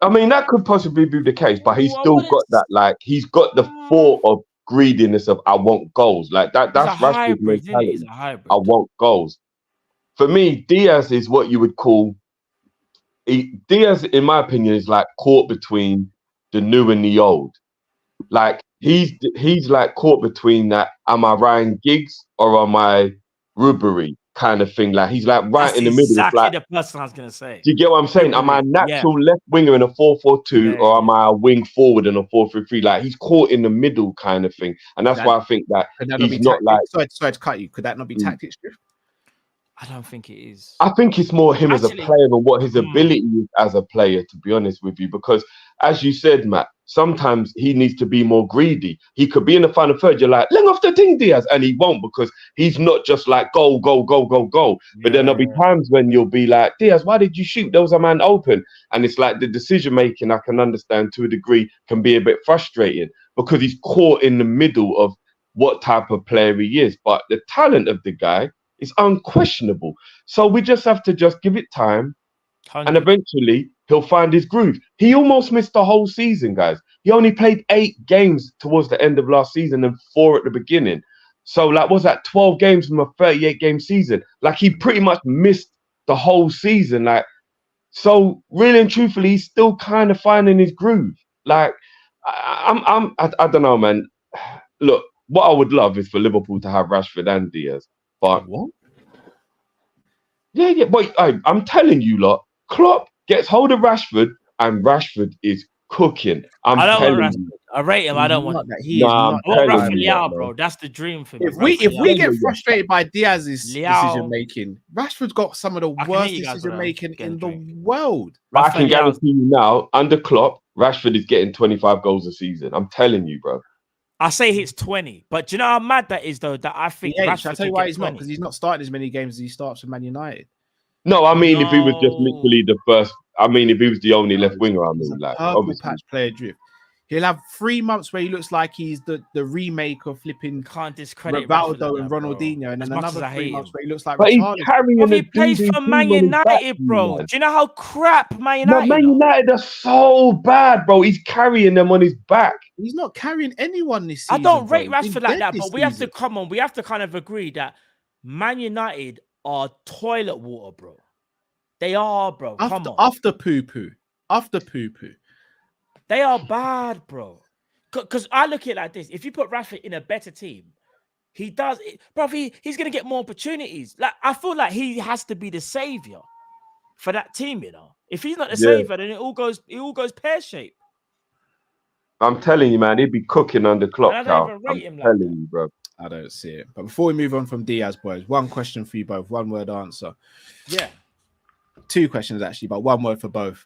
I mean, that could possibly be the case, but he's still got that, like, he's got the thought of greediness of I want goals. Like that's Rashford's mentality. I want goals. For me, Diaz is what you would call Diaz, in my opinion, is like caught between the new and the old. Like he's like caught between that. Am I Ryan Giggs or am I Rubery kind of thing? Like he's like right in the middle. Exactly like, the person I was gonna say. Do you get what I'm saying? Am I a natural left winger in a 4-4-2 or am I a wing forward in a 4-3-3? Like he's caught in the middle kind of thing, and that's why I think that he's not like. Sorry to cut you. Could that not be tactics, Drift? I don't think it is. I think it's more him as a player and what his ability is as a player, to be honest with you. Because as you said, Matt, sometimes he needs to be more greedy. He could be in the final third. You're like, let off the thing, Diaz. And he won't, because he's not just like goal, goal, goal, goal, goal. But then there'll be times when you'll be like, Diaz, why did you shoot? There was a man open. And it's like the decision making, I can understand to a degree, can be a bit frustrating because he's caught in the middle of what type of player he is. But the talent of the guy is unquestionable. So we just have to just give it time. And eventually he'll find his groove. He almost missed the whole season, guys. He only played 8 games towards the end of last season and 4 at the beginning. So like, was that 12 games from a 38 game season? Like he pretty much missed the whole season. Like, so really and truthfully, he's still kind of finding his groove. Like, I don't know, man. Look, what I would love is for Liverpool to have Rashford and Diaz. But what? Yeah, but I'm telling you, lot, Klopp gets hold of Rashford and Rashford is cooking. I rate him. I don't want that. He is not. I want Rafa Leao, bro. That's the dream for me. If we get frustrated by Diaz's decision making, Rashford's got some of the worst decision making in the world. I can guarantee you now, under Klopp, Rashford is getting 25 goals a season. I'm telling you, bro. I say hits 20, but do you know how mad that is, though? That I think Rashford I'll tell you why he's not, because he's not starting as many games as he starts for Man United. No, I mean, if he was just literally the first, I mean, if he was the only left winger, I mean, like, obviously. Patch player Drift. He'll have 3 months where he looks like he's the remake of flipping Can't discredit Rivaldo and bro. Ronaldinho, and As then much as another I 3 hate months him. where he looks like But he's retarded. carrying Bro, the he plays dude for who's Man on his back, United, bro. man. Do you know how crap Man No, United Man are? United are so bad, bro. He's carrying them on his back. He's not carrying anyone this season. I don't rate bro. He's Rashford been like dead that, this but we have to season. we have to kind of agree that Man United are toilet water, bro. They are, bro. Come on. After poo-poo. They are bad, bro. Because I look at it like this. If you put Rashford in a better team, he does it, bro. He's gonna get more opportunities. Like, I feel like he has to be the savior for that team, you know. If he's not the savior, then it all goes pear-shaped. I'm telling you, man, he'd be cooking under clock, And I don't Cal. even rate him like telling that. you, bro. I don't see it. But before we move on from Diaz, boys, one question for you both, one word answer. Yeah. 2 questions actually, but one word for both.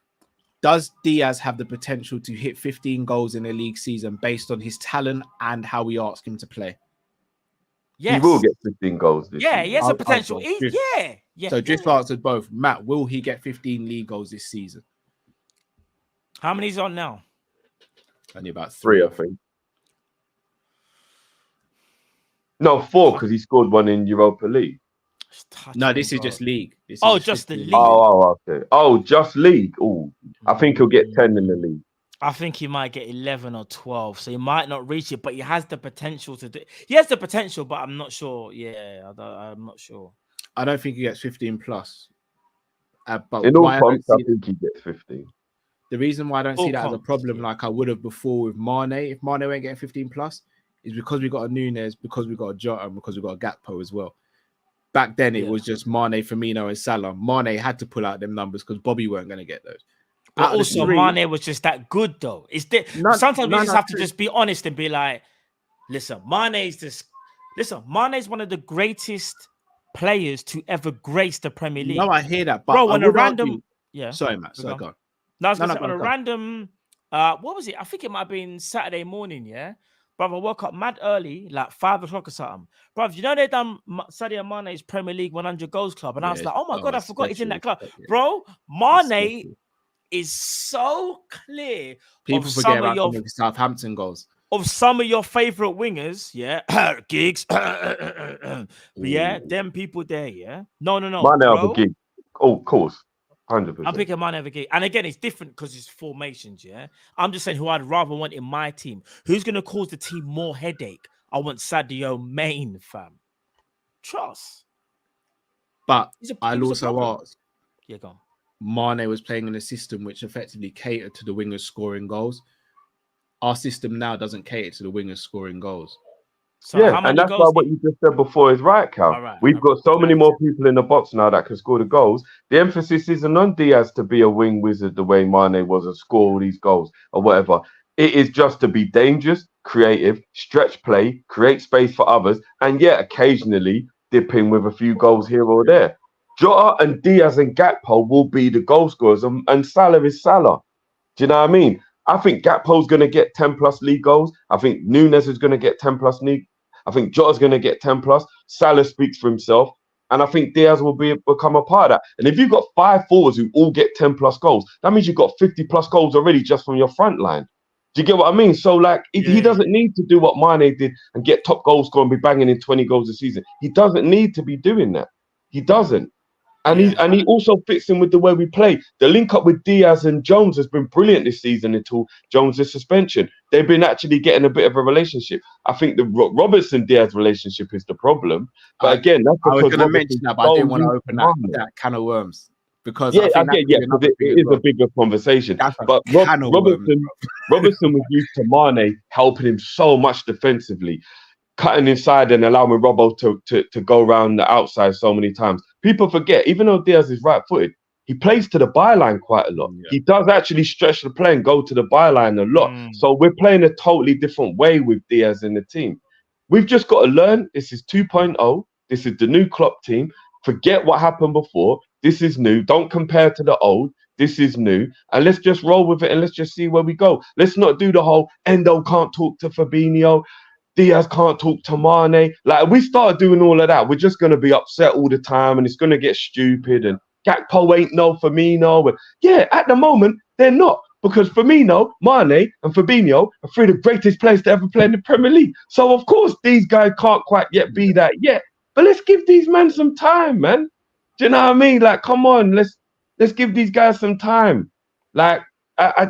Does Diaz have the potential to hit 15 goals in a league season based on his talent and how we ask him to play? Yes. He will get 15 goals this season. He has a potential. Yeah. So Drift answered both. Matt, will he get 15 league goals this season? How many's on now? Only about 3, I think. No, 4, because he scored 1 in Europa League. No, this is just league. Just the league. Okay. Oh, just league. Oh, I think he'll get 10 in the league. I think he might get 11 or 12, so he might not reach it, but he has the potential to do. He has the potential, but I'm not sure. Yeah, I'm not sure. I don't think he gets 15 plus. But in all comps, I think he gets 15. The reason why I don't see that as a problem, yeah, like I would have before with Mane, if Mane ain't getting 15 plus, is because we got a Nunes, because we got a Jota, and because we got a Gakpo as well. Back then, it was just Mane, Firmino, and Salah. Mane had to pull out them numbers because Bobby weren't going to get those. But also, Mane was just that good, though. Sometimes we just have to just be honest and be like, listen, Mane's one of the greatest players to ever grace the Premier League. No, I hear that, but bro, on a random, Sorry, Matt. Sorry, go on. No, I was on a random. What was it? I think it might have been Saturday morning. Yeah, bro. I woke up mad early, like 5 o'clock or something. Bro, you know they done Sadio Mane's Premier League 100 goals club, and I was like, oh my god, I forgot he's in that club, bro. Mane is so clear. People forget about the Southampton goals. Of some of your favorite wingers, yeah, gigs, but yeah, them people there, yeah. No, Mane have a gig. Oh, of course. 100%. I'm picking Mane over gig. And again, it's different because it's formations, yeah? I'm just saying who I'd rather want in my team. Who's going to cause the team more headache? I want Sadio Mane, fam. Trust. But I'll also ask. Yeah, go on. Mane was playing in a system which effectively catered to the wingers scoring goals. Our system now doesn't cater to the wingers scoring goals. So and that's why what you just said before is right, Cal. Right. We've got so many more people in the box now that can score the goals. The emphasis isn't on Diaz to be a wing wizard the way Mane was and score all these goals or whatever. It is just to be dangerous, creative, stretch play, create space for others, and occasionally dip in with a few goals here or there. Jota and Diaz and Gakpo will be the goal scorers, and Salah is Salah. Do you know what I mean? I think Gakpo's going to get 10 plus league goals. I think Nunes is going to get 10 plus league. I think Jota's going to get 10 plus. Salah speaks for himself. And I think Diaz will become a part of that. And if you've got 5 forwards who all get 10 plus goals, that means you've got 50 plus goals already just from your front line. Do you get what I mean? So, like, he doesn't need to do what Mane did and get top goal scorer and be banging in 20 goals a season. He doesn't need to be doing that. He doesn't. And he also fits in with the way we play. The link up with Diaz and Jones has been brilliant this season until Jones' suspension. They've been actually getting a bit of a relationship. I think the Robertson-Diaz relationship is the problem. But again, that's because I was going to mention that, but I didn't want to open that can of worms. Because I think it is a bigger conversation. But Robertson was used to Mane helping him so much defensively, cutting inside and allowing Robbo to go around the outside so many times. People forget, even though Diaz is right-footed, he plays to the byline quite a lot. Yeah. He does actually stretch the play and go to the byline a lot. So we're playing a totally different way with Diaz in the team. We've just got to learn. This is 2.0. This is the new Klopp team. Forget what happened before. This is new. Don't compare to the old. This is new. And let's just roll with it and let's just see where we go. Let's not do the whole Endo can't talk to Fabinho. Diaz can't talk to Mane. Like, we start doing all of that, we're just going to be upset all the time and it's going to get stupid. And Gakpo ain't no Firmino. And at the moment, they're not. Because Firmino, Mane, and Fabinho are three of the greatest players to ever play in the Premier League. So of course these guys can't quite yet be that yet. But let's give these men some time, man. Do you know what I mean? Like, come on, let's give these guys some time. Like, I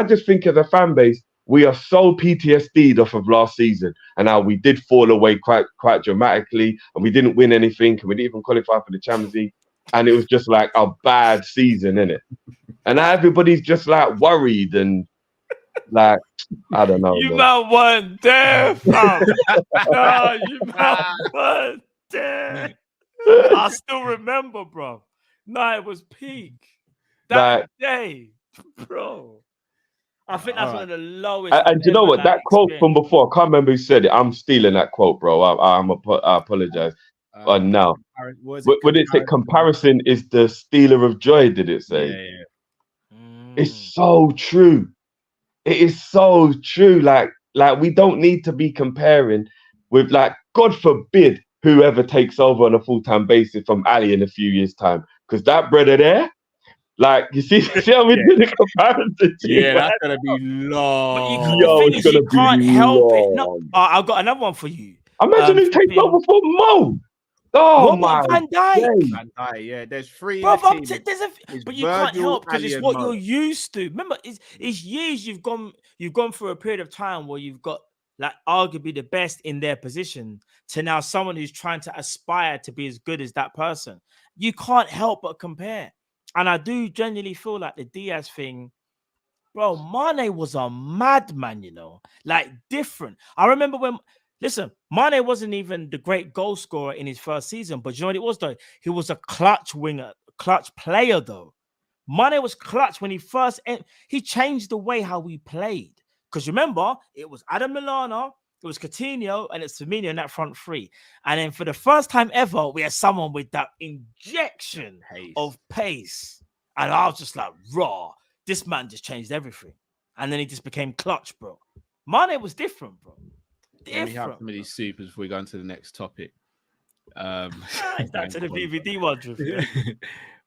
just think as a fan base, we are so PTSD'd off of last season and how we did fall away quite dramatically, and we didn't win anything, and we didn't even qualify for the Champions League, and it was just like a bad season, innit? And now everybody's just like worried and like, I don't know. You man weren't there, fam. No, you man weren't there. I still remember, bro. No, it was peak that day, bro. I think that's one of the lowest. And you know what? That quote from before, I can't remember who said it. I'm stealing that quote, bro. I apologize. But now, what did it say? Comparison is the stealer of joy, did it say? Yeah. It's so true. It is so true. Like we don't need to be comparing with, like, God forbid, whoever takes over on a full-time basis from Ali in a few years' time. Because that brother there, like, you see how we do the comparison? Yeah, that's going to be long. You can't help it. No, I've got another one for you. Imagine who takes over for Mo. Oh, my Van Dijk. Van Dijk, yeah. There's three. Bro, but you can't help because it's what you're used to. Remember, it's years you've gone through a period of time where you've got, like, arguably the best in their position to now someone who's trying to aspire to be as good as that person. You can't help but compare. And I do genuinely feel like the Diaz thing, bro, Mane was a madman, you know, like different. I remember when, listen, Mane wasn't even the great goal scorer in his first season, but you know what it was, though? He was a clutch winger, clutch player, though. Mane was clutch when he changed the way how we played. Because remember, it was Adam Lallana, it was Coutinho, and it's Firmino in that front three. And then for the first time ever, we had someone with that injection of pace. And I was just like, raw. This man just changed everything. And then he just became clutch, bro. Mane was different, bro. Let me have some of these supers before we go on to the next topic. Back to the VVD one,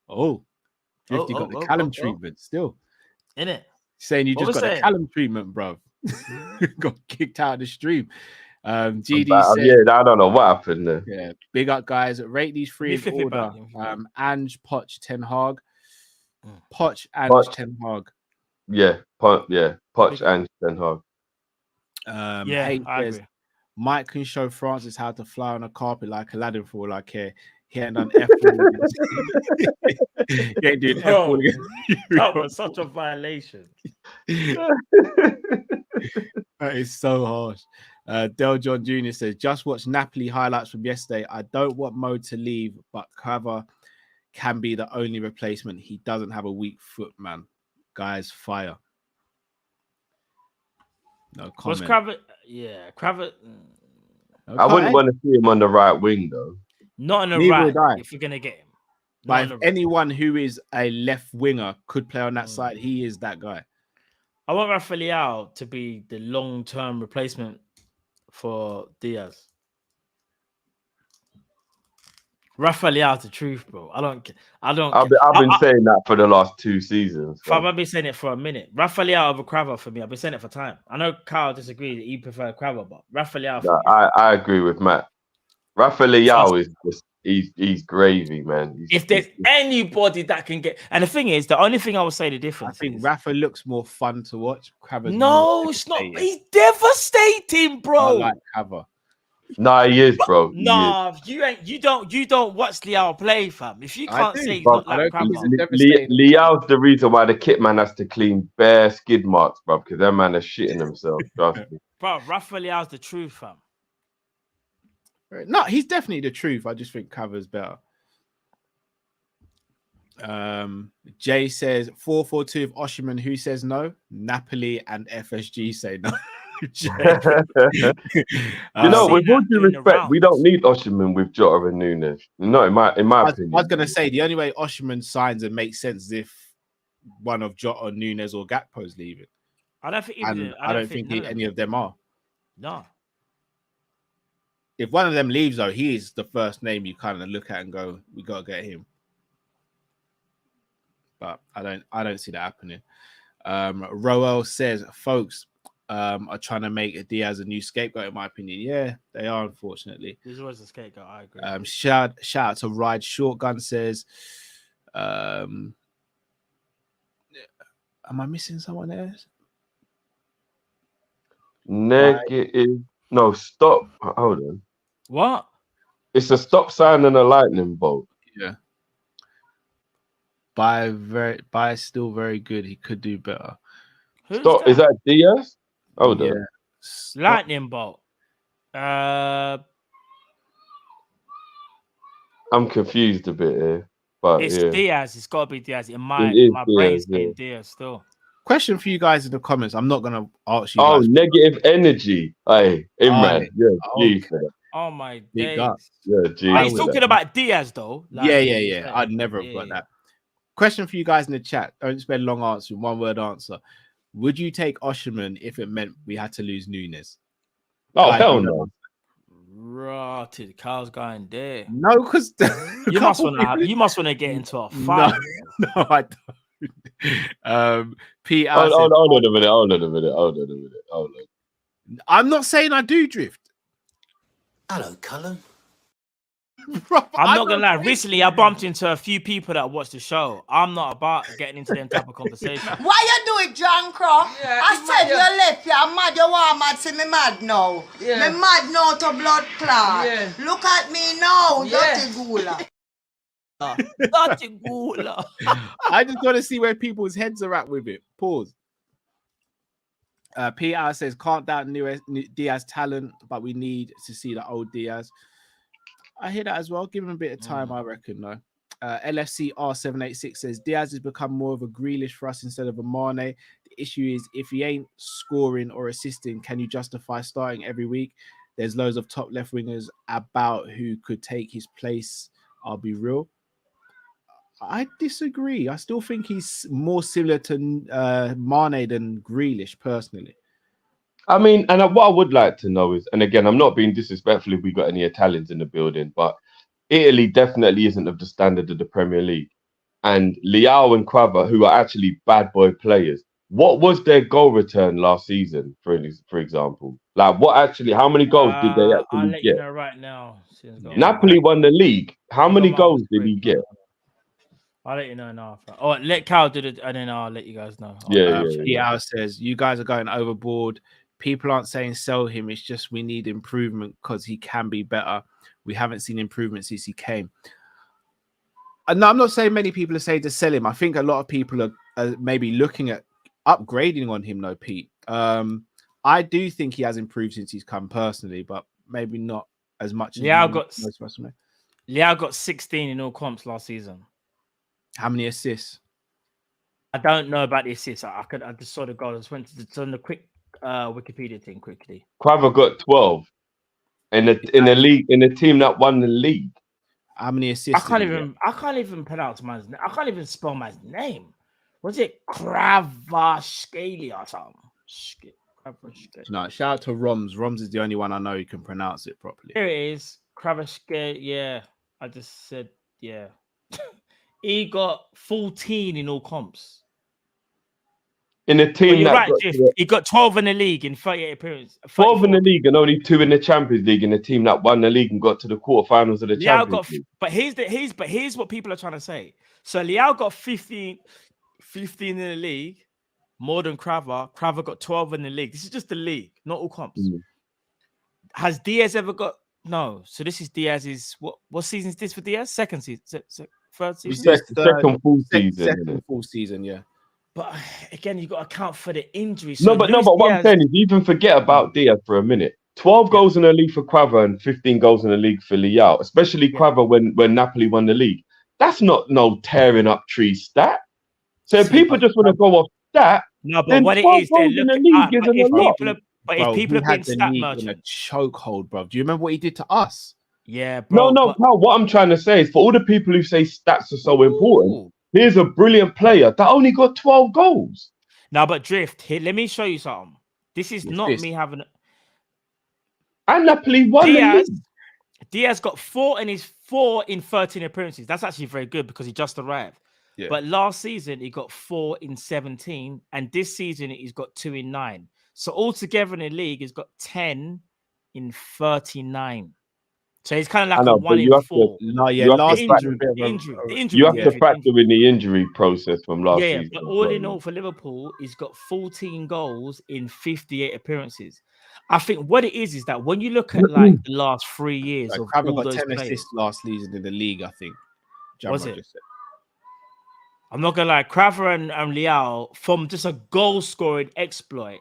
Oh, Drifty got the Callum treatment still. Innit? Saying you just got the Callum treatment, bro. Got kicked out of the stream. GD said, yeah, I don't know what happened there. Yeah, big up, guys. Rate these three in order. Ange, Poch, Ten Hag. Poch, Ange, Ten Hag. Yeah, Poch, Ange, Ten Hag. I agree. Mike can show Francis how to fly on a carpet like Aladdin for all I care. He ain't done F. He ain't doing F. That was such a violation. That is so harsh. Del John Jr. says, just watch Napoli highlights from yesterday. I don't want Mo to leave, but Crava can be the only replacement. He doesn't have a weak foot, man. Guys, fire. No comment. Was Crava? Yeah, Crava. I wouldn't want to see him on the right wing, though. Not on the right, if you're going to get him. But if anyone who is a left winger could play on that side, he is that guy. I want Rafael to be the long-term replacement for Diaz. Rafael's the truth, bro. I've been saying that for the last 2 seasons. So. I've been saying it for a minute. Rafael over Crava for me. I've been saying it for time. I know Kyle disagrees that he prefers Crava, but Rafael. I agree with Matt. Rafael is just he's gravy, man. If there's anybody that can get, and the thing is, the only thing I would say the difference. I think Rafa looks more fun to watch. Crava's it's not. He's devastating, bro. I like Crava. Nah, he is, bro. Nah, you don't watch Liao play, fam. If you can't say he's not like Crava. Liao's the reason why the kit man has to clean bare skid marks, bro, because that man is shitting himself. Trust me. Bro, Rafael's the truth, fam. No, he's definitely the truth. I just think Crava's better. Jay says 442 of Oshiman. Who says no? Napoli and FSG say no. You know, with all due respect, we don't need Oshiman with Jota and Nunes. No, in my opinion. I was gonna say the only way Oshiman signs and makes sense is if one of Jota, Nunes, or Gakpo's leaving. I don't think any of them are. No. If one of them leaves, though, he is the first name you kind of look at and go, "We gotta get him." but I don't see that happening. Roel says, folks are trying to make Diaz a new scapegoat, in my opinion. Yeah, they are, unfortunately. He's always a scapegoat, I agree. Shout out to Ride Shotgun says, am I missing someone else? Negative. No, stop. Hold on. What? It's a stop sign and a lightning bolt. Yeah. By still very good. He could do better. Stop. Is that Diaz? Hold on. Lightning bolt. I'm confused a bit here. But it's Diaz. It's got to be Diaz. My brain's saying Diaz still. Question for you guys in the comments. I'm not gonna ask you. Negative energy. Hey, Imran. Oh my days. Yeah, he's talking about Diaz though. Like, yeah. I'd never have got that. Question for you guys in the chat. Don't spend long answering. One word answer. Would you take Osherman if it meant we had to lose Nunes? Oh, hell no. Rotted. Carl's going there. No, because you must want to get into a fight. No, I don't. Pete, hold on a minute. I'm not saying I do drift. Hello, Cullen. I'm not gonna lie. Recently, I bumped into a few people that watched the show. I'm not about getting into them type of conversation. Why you do it, John Crow? I said you left. You're mad. You want mad? See me mad now. Me mad now to blood clot. Look at me now, dirty gula. Dirty gula. I just want to see where people's heads are at with it. Pause. Peter says, can't doubt Diaz talent, but we need to see the old Diaz. I hear that as well. Give him a bit of time, I reckon, though. LFC R786 says, Diaz has become more of a Grealish for us instead of a Mane. The issue is, if he ain't scoring or assisting, can you justify starting every week? There's loads of top left wingers about who could take his place. I'll be real. I disagree. I still think he's more similar to Mane than Grealish, personally. I mean, and what I would like to know is, and again, I'm not being disrespectful if we got any Italians in the building, but Italy definitely isn't of the standard of the Premier League. And Leao and Quava, who are actually bad boy players, what was their goal return last season, for example? Like, how many goals did they actually I'll let get? you know right now. Napoli won the league. How many goals did he get? I'll let you know now. Oh, let Cal do it, and then I'll let you guys know. Cal says, you guys are going overboard. People aren't saying sell him. It's just we need improvement because he can be better. We haven't seen improvement since he came. No, I'm not saying many people are saying to sell him. I think a lot of people are maybe looking at upgrading on him, though, Pete. I do think he has improved since he's come personally, but maybe not as much. Leao got 16 in all comps last season. How many assists? I don't know about the assists. I just saw the goal. I just went to the quick Wikipedia thing quickly. Quava got 12 in the league, in the team that won the league. How many assists? I can't even pronounce man's name. I can't even spell man's name. Was it Kravashkeli or something? No, shout out to Roms. Roms is the only one I know who can pronounce it properly. Here it is. Kravashkeli. Yeah, I just said yeah. He got 14 in all comps. In a team he got 12 in the league in 38 appearances. 12 in the league and only 2 in the Champions League, in a team that won the league and got to the quarterfinals of the Champions League. But here's what people are trying to say. So Leao got 15 in the league, more than Crava. Crava got 12 in the league. This is just the league, not all comps. Has Diaz ever got? No. So this is Diaz's. What season is this for Diaz? Second season. Third season? Second full season. Second full season, yeah. But again, you got to account for the injuries. So but what I'm saying is, even forget about Diaz for a minute. 12 goals in the league for Quava and 15 goals in the league for Leao, especially Quava when Napoli won the league. That's not no tearing up tree stat. So if people just want to go off that, no, but what it is, they're looking at. If people have been stat merchant, in a chokehold, bro. Do you remember what he did to us? Yeah, bro. No. What I'm trying to say is, for all the people who say stats are so important, here's a brilliant player that only got 12 goals. No, but Drift, here, let me show you something. This is not me having. And Napoli won the league. Diaz got 4 in 13 appearances. That's actually very good because he just arrived. Yeah. But last season, he got 4 in 17. And this season, he's got 2 in 9. So altogether in the league, he's got 10 in 39. So he's kind of like a 1 in 4. Last The you have to injury. factor in the injury process from last season. But all in all, for Liverpool, he's got 14 goals in 58 appearances. I think what it is that when you look at like the last 3 years of Crabbe all got those 10 players, assists last season in the league, I think. Was it? I'm not gonna lie, Crabbe and Leao from just a goal-scoring exploit.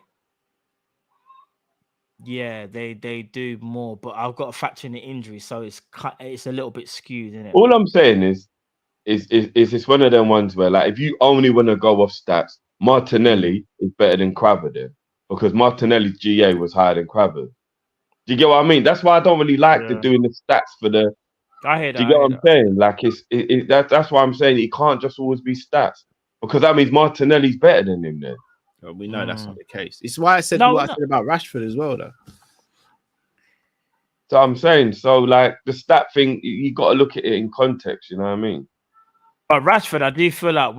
Yeah, they do more, but I've got to factor in the injury, so it's a little bit skewed, isn't it? All I'm saying is it's one of them ones where, like, if you only want to go off stats, Martinelli is better than Crabbe then, because Martinelli's GA was higher than Crabbe. Do you get what I mean? That's why I don't really like doing the stats for the. I hear that. Do you get what I'm saying? Like, that's why I'm saying it can't just always be stats, because that means Martinelli's better than him then. Well, we know that's not the case. It's why I said what I said about Rashford as well, though. So I'm saying, so like the stat thing, you got to look at it in context. You know what I mean? But Rashford, I do feel like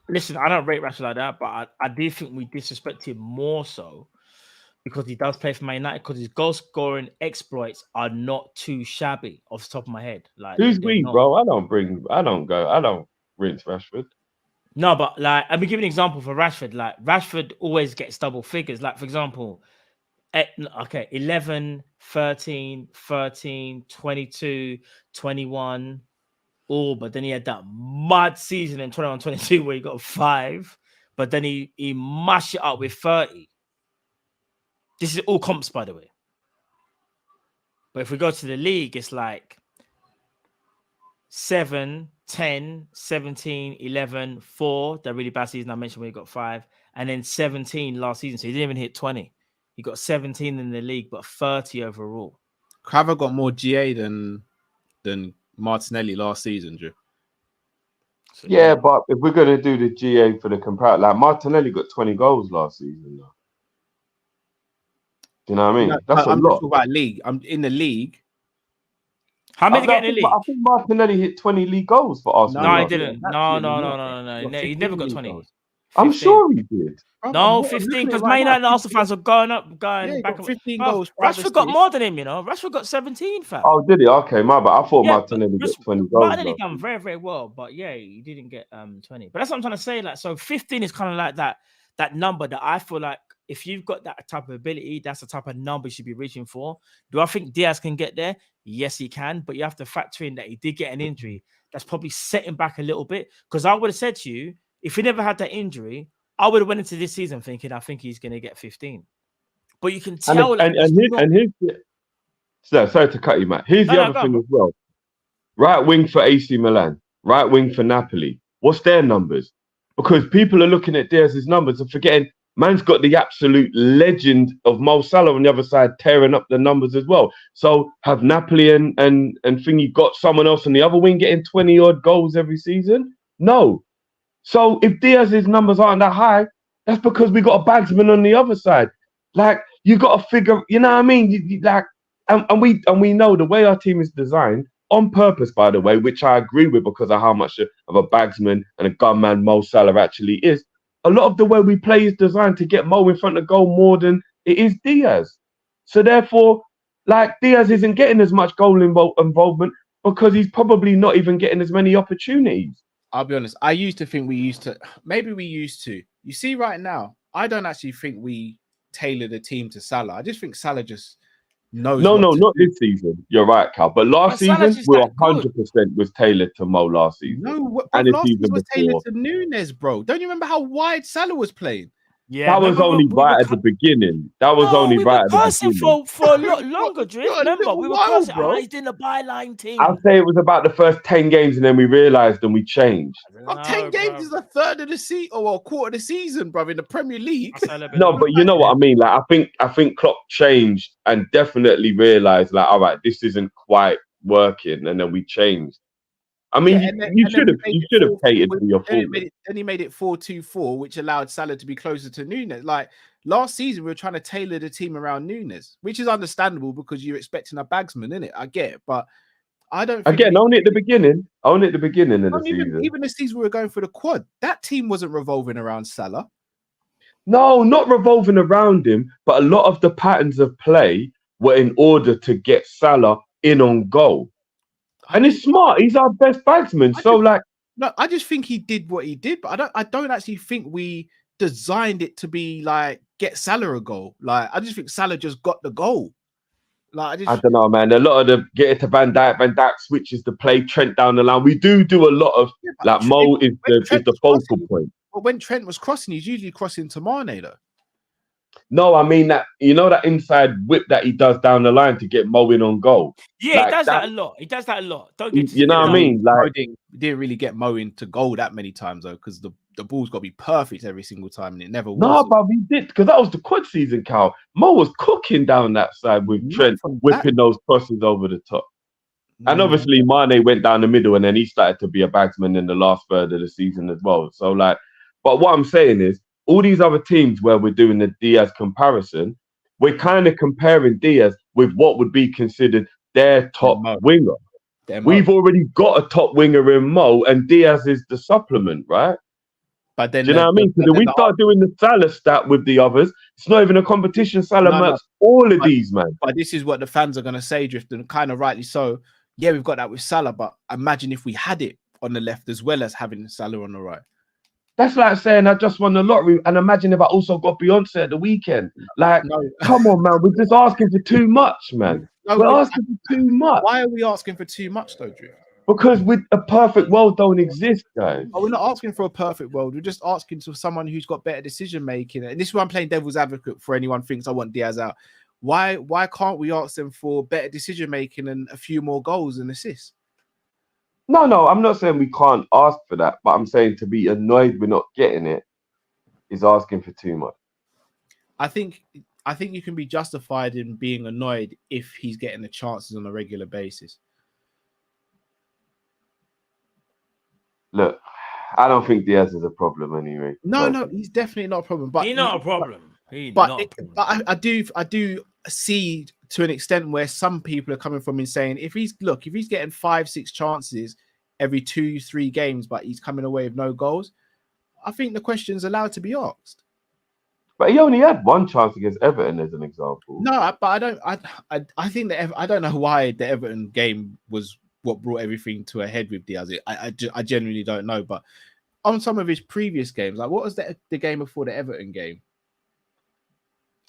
listen, I don't rate Rashford like that, but I do think we disrespect him more so because he does play for Man United, because his goal scoring exploits are not too shabby off the top of my head. Like, who's we, bro? I don't rinse Rashford. No, but like, let me give you an example for Rashford. Like, Rashford always gets double figures. Like, for example, 11, 13, 13, 22, 21. Oh, but then he had that mad season in 21, 22 where he got 5. But then he mashed it up with 30. This is all comps, by the way. But if we go to the league, it's like 7, 10, 17, 11, 4. That really bad season I mentioned where he got 5. And then 17 last season. So he didn't even hit 20. He got 17 in the league, but 30 overall. Crabbe got more GA than Martinelli last season, Drew. So, yeah, but if we're going to do the GA for the comparative, like Martinelli got 20 goals last season, though. Do you know what I mean? That's a lot. I'm talking about league. I'm in the league. How many get in the league? I think Martinelli hit 20 league goals for Arsenal. No, he didn't. No. He never got 20. Goals. I'm sure he did. No, 15, because Man United and Arsenal fans are going back. 15 goals. Rashford got more than him, you know. Rashford got 17, fam. Oh, did he? Okay, my bad. I thought Martinelli got 20 goals. Martinelli done very, very well, but yeah, he didn't get 20. But that's what I'm trying to say. Like, so 15 is kind of like that number that I feel like if you've got that type of ability, that's the type of number you should be reaching for. Do I think Diaz can get there? Yes, he can, but you have to factor in that he did get an injury. That's probably setting back a little bit. Because I would have said to you, if he never had that injury, I would have went into this season thinking, I think he's going to get 15. But you can tell. Sorry to cut you, Matt. Here's the other thing as well. Right wing for AC Milan, right wing for Napoli. What's their numbers? Because people are looking at Diaz's numbers and forgetting, man's got the absolute legend of Mo Salah on the other side tearing up the numbers as well. So have Napoli and Thingy got someone else on the other wing getting 20-odd goals every season? No. So if Diaz's numbers aren't that high, that's because we got a bagsman on the other side. Like, you got to figure, you know what I mean? And we know the way our team is designed, on purpose, by the way, which I agree with because of how much of a bagsman and a gunman Mo Salah actually is. A lot of the way we play is designed to get Mo in front of goal more than it is Diaz. So therefore, like, Diaz isn't getting as much goal involvement because he's probably not even getting as many opportunities. I'll be honest. I used to think maybe we used to. You see, right now, I don't actually think we tailor the team to Salah. I just think Salah just knows. No, not this season. You're right, Cal. But last season, we 100% was tailored to Mo last season. No, and last season was tailored to Nunes, bro. Don't you remember how wide Salah was playing? Yeah, that was only right at the beginning. That was only right at the beginning. For a lot longer, Drew. Remember, we were passing. He's in the byline team. I'll say it was about the first 10 games, and then we realised and we changed. 10 games is a third of the season or a quarter of the season, bro, in the Premier League. No, but you know what I mean. Like, I think Klopp changed and definitely realised, like, all right, this isn't quite working, and then we changed. I mean, you should have catered for your fullback. Then he made it 4-2-4, which allowed Salah to be closer to Nunes. Like, last season, we were trying to tailor the team around Nunes, which is understandable because you're expecting a bagsman, innit? I get it. But I don't think Again, only at the beginning. Only at the beginning of the season. Even the season we were going for the quad, that team wasn't revolving around Salah. No, not revolving around him, but a lot of the patterns of play were in order to get Salah in on goal. And it's smart. He's our best batsman. I just think he did what he did, but I don't actually think we designed it to be like get Salah a goal. Like I just think Salah just got the goal. Like I don't know, man. A lot of the get it to Van Dijk switches the play, Trent down the line. We do a lot of Mo is the focal point. But when Trent was crossing, he's usually crossing to Mane though. No, I mean that that inside whip that he does down the line to get Mo in on goal. Yeah, he does that a lot. He does that a lot. Don't get you know what I mean? Like didn't really get Mo into goal that many times though, because the ball's got to be perfect every single time, and it never was. No, but we did because that was the quad season, Cal. Mo was cooking down that side with Trent whipping those crosses over the top. And obviously Mane went down the middle, and then he started to be a batsman in the last third of the season as well. So but what I'm saying is, all these other teams where we're doing the Diaz comparison, we're kind of comparing Diaz with what would be considered their top winger. We've already got a top winger in Mo, and Diaz is the supplement, right? But then, do you know what I mean? So we start doing the Salah stat with the others. It's not even a competition. Salah marks all of these, man. But this is what the fans are going to say, Drift, and kind of rightly so. Yeah, we've got that with Salah, but imagine if we had it on the left as well as having Salah on the right. That's like saying I just won the lottery, and imagine if I also got Beyonce at the weekend. Like, come on, man, we're just asking for too much, man. We're asking for too much. Why are we asking for too much, though, Drew? Because with a perfect world don't exist, guys. Oh, we're not asking for a perfect world. We're just asking for someone who's got better decision making. And this is why I'm playing devil's advocate for anyone who thinks I want Diaz out. Why can't we ask them for better decision making and a few more goals and assists? No, I'm not saying we can't ask for that, but I'm saying to be annoyed we're not getting it is asking for too much. I think you can be justified in being annoyed if he's getting the chances on a regular basis. Look, I don't think Diaz is a problem anyway. No, he's definitely not a problem. But he's not a problem. But I do see to an extent where some people are coming from and saying if he's getting 5-6 chances every 2-3 games, but he's coming away with no goals, I think the question's allowed to be asked. But he only had one chance against Everton as an example. No, but I think that I don't know why the Everton game was what brought everything to a head with Diaz. I genuinely don't know. But on some of his previous games, like what was the game before the Everton game?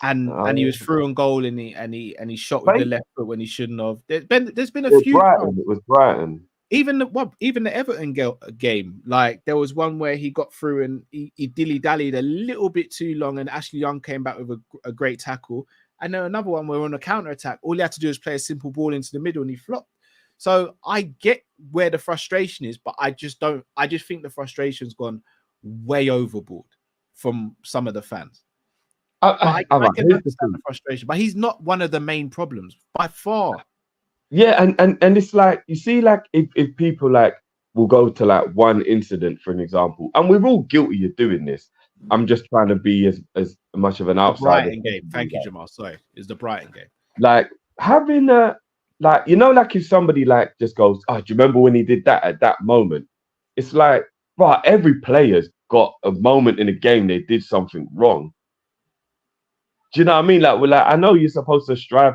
And he was through on goal and he shot with the left foot when he shouldn't have. There's been a few. It was Brighton. Even the Everton game, like there was one where he got through and he dilly-dallied a little bit too long, and Ashley Young came back with a great tackle. And then another one where on a counter attack, all he had to do was play a simple ball into the middle and he flopped. So I get where the frustration is, but I just think the frustration's gone way overboard from some of the fans. I can understand the frustration, but he's not one of the main problems by far. Yeah, and it's like you see, like if people like will go to like one incident for an example, and we're all guilty of doing this. I'm just trying to be as much of an outsider. Brighton game. Thank you, Jamal. Sorry, it's the Brighton game. Like having like if somebody like just goes, oh, do you remember when he did that at that moment? It's like, right, every player's got a moment in a game they did something wrong. Do you know what I mean? Like, I know you're supposed to strive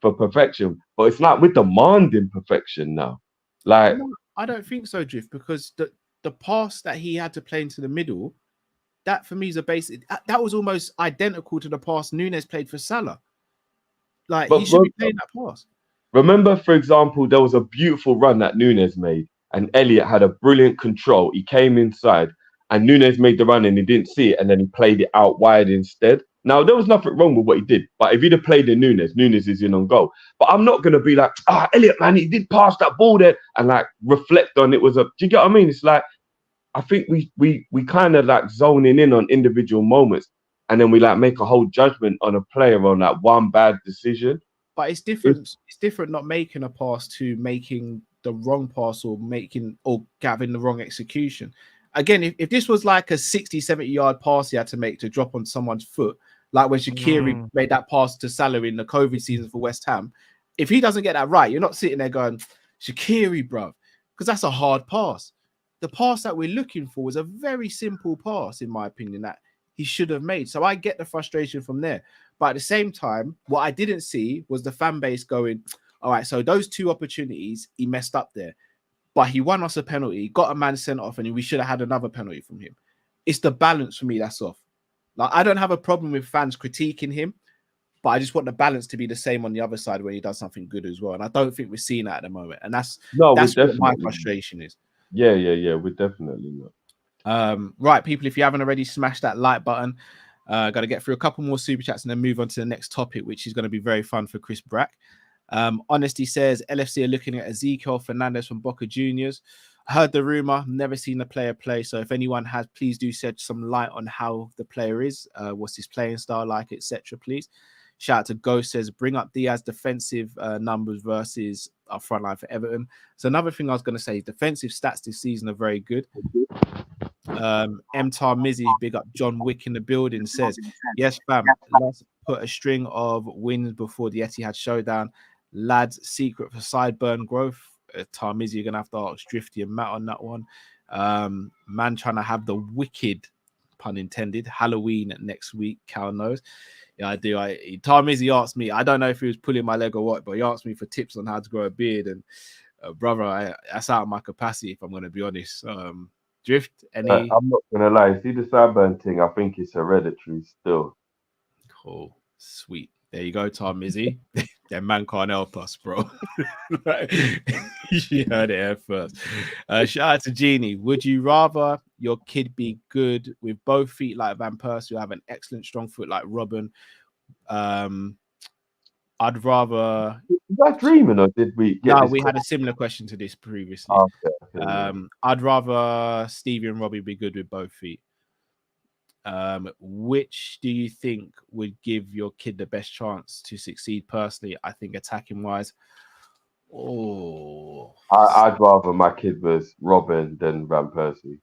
for perfection, but it's like we're demanding perfection now. Like, no, I don't think so, Drift, because the pass that he had to play into the middle, that for me is a basic. That was almost identical to the pass Nunes played for Salah. Like he should be playing that pass. Remember, for example, there was a beautiful run that Nunes made, and Elliott had a brilliant control. He came inside, and Nunes made the run, and he didn't see it, and then he played it out wide instead. Now, there was nothing wrong with what he did, but if he'd have played in Nunes is in on goal. But I'm not going to be like, Elliott, man, he did pass that ball there, and like reflect on it was a. Do you get what I mean? It's like, I think we kind of like zoning in on individual moments, and then we like make a whole judgment on a player on that one bad decision. But it's different. It's different not making a pass to making the wrong pass or having the wrong execution. Again, if this was like a 60, 70 yard pass he had to make to drop on someone's foot, like when Shaqiri made that pass to Salah in the COVID season for West Ham, if he doesn't get that right, you're not sitting there going, Shaqiri, bruv, because that's a hard pass. The pass that we're looking for was a very simple pass, in my opinion, that he should have made. So I get the frustration from there. But at the same time, what I didn't see was the fan base going, all right, so those 2 opportunities, he messed up there. But he won us a penalty, got a man sent off, and we should have had another penalty from him. It's the balance for me that's off. Like, I don't have a problem with fans critiquing him, but I just want the balance to be the same on the other side when he does something good as well. And I don't think we're seeing that at the moment. And that's what my frustration is. Yeah. We're definitely not. Right, people, if you haven't already, smash that like button. Got to get through a couple more super chats and then move on to the next topic, which is going to be very fun for Chris Brack. Honesty says LFC are looking at Ezekiel Fernandez from Boca Juniors. Heard the rumor, never seen the player play. So if anyone has, please do shed some light on how the player is, what's his playing style like, etc. Please. Shout out to Ghost says bring up Diaz defensive numbers versus our front line for Everton. So another thing I was going to say, defensive stats this season are very good. Mtar Mizzy, big up John Wick in the building, says yes, fam. Let's put a string of wins before the Etihad showdown. Lads, secret for sideburn growth. Tarmizi, you're gonna have to ask Drifty and Matt on that one. Man trying to have the wicked, pun intended, Halloween next week. Cal knows. Yeah, I do. Tarmizi asked me. I don't know if he was pulling my leg or what, but he asked me for tips on how to grow a beard. And brother, that's out of my capacity if I'm gonna be honest. Drift, any? I'm not gonna lie. See the sideburn thing. I think it's hereditary still. Cool, sweet. There you go, Tom Izzy. That man can't help us, bro. You heard it here first. Shout out to Jeannie. Would you rather your kid be good with both feet like Van Persie or have an excellent strong foot like Robin? I'd rather. Is that dreaming or did we? No, we had a similar question to this previously. Okay. I'd rather Stevie and Robbie be good with both feet. Which do you think would give your kid the best chance to succeed? Personally, I think attacking wise. I'd rather my kid was Robin than Van Persie.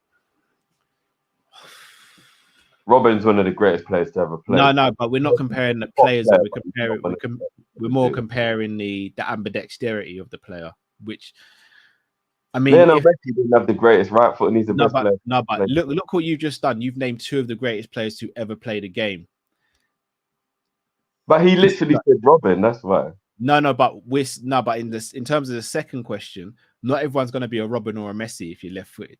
Robin's one of the greatest players to ever play. No, but we're not comparing the players. We're more comparing the ambidexterity of the player, which. I mean, Lionel Messi didn't have the greatest right foot, and he's the best player. No, but look what you've just done. You've named 2 of the greatest players to ever play the game. But he literally said Robin. That's why. But in terms of the second question, not everyone's going to be a Robin or a Messi if you're left-footed.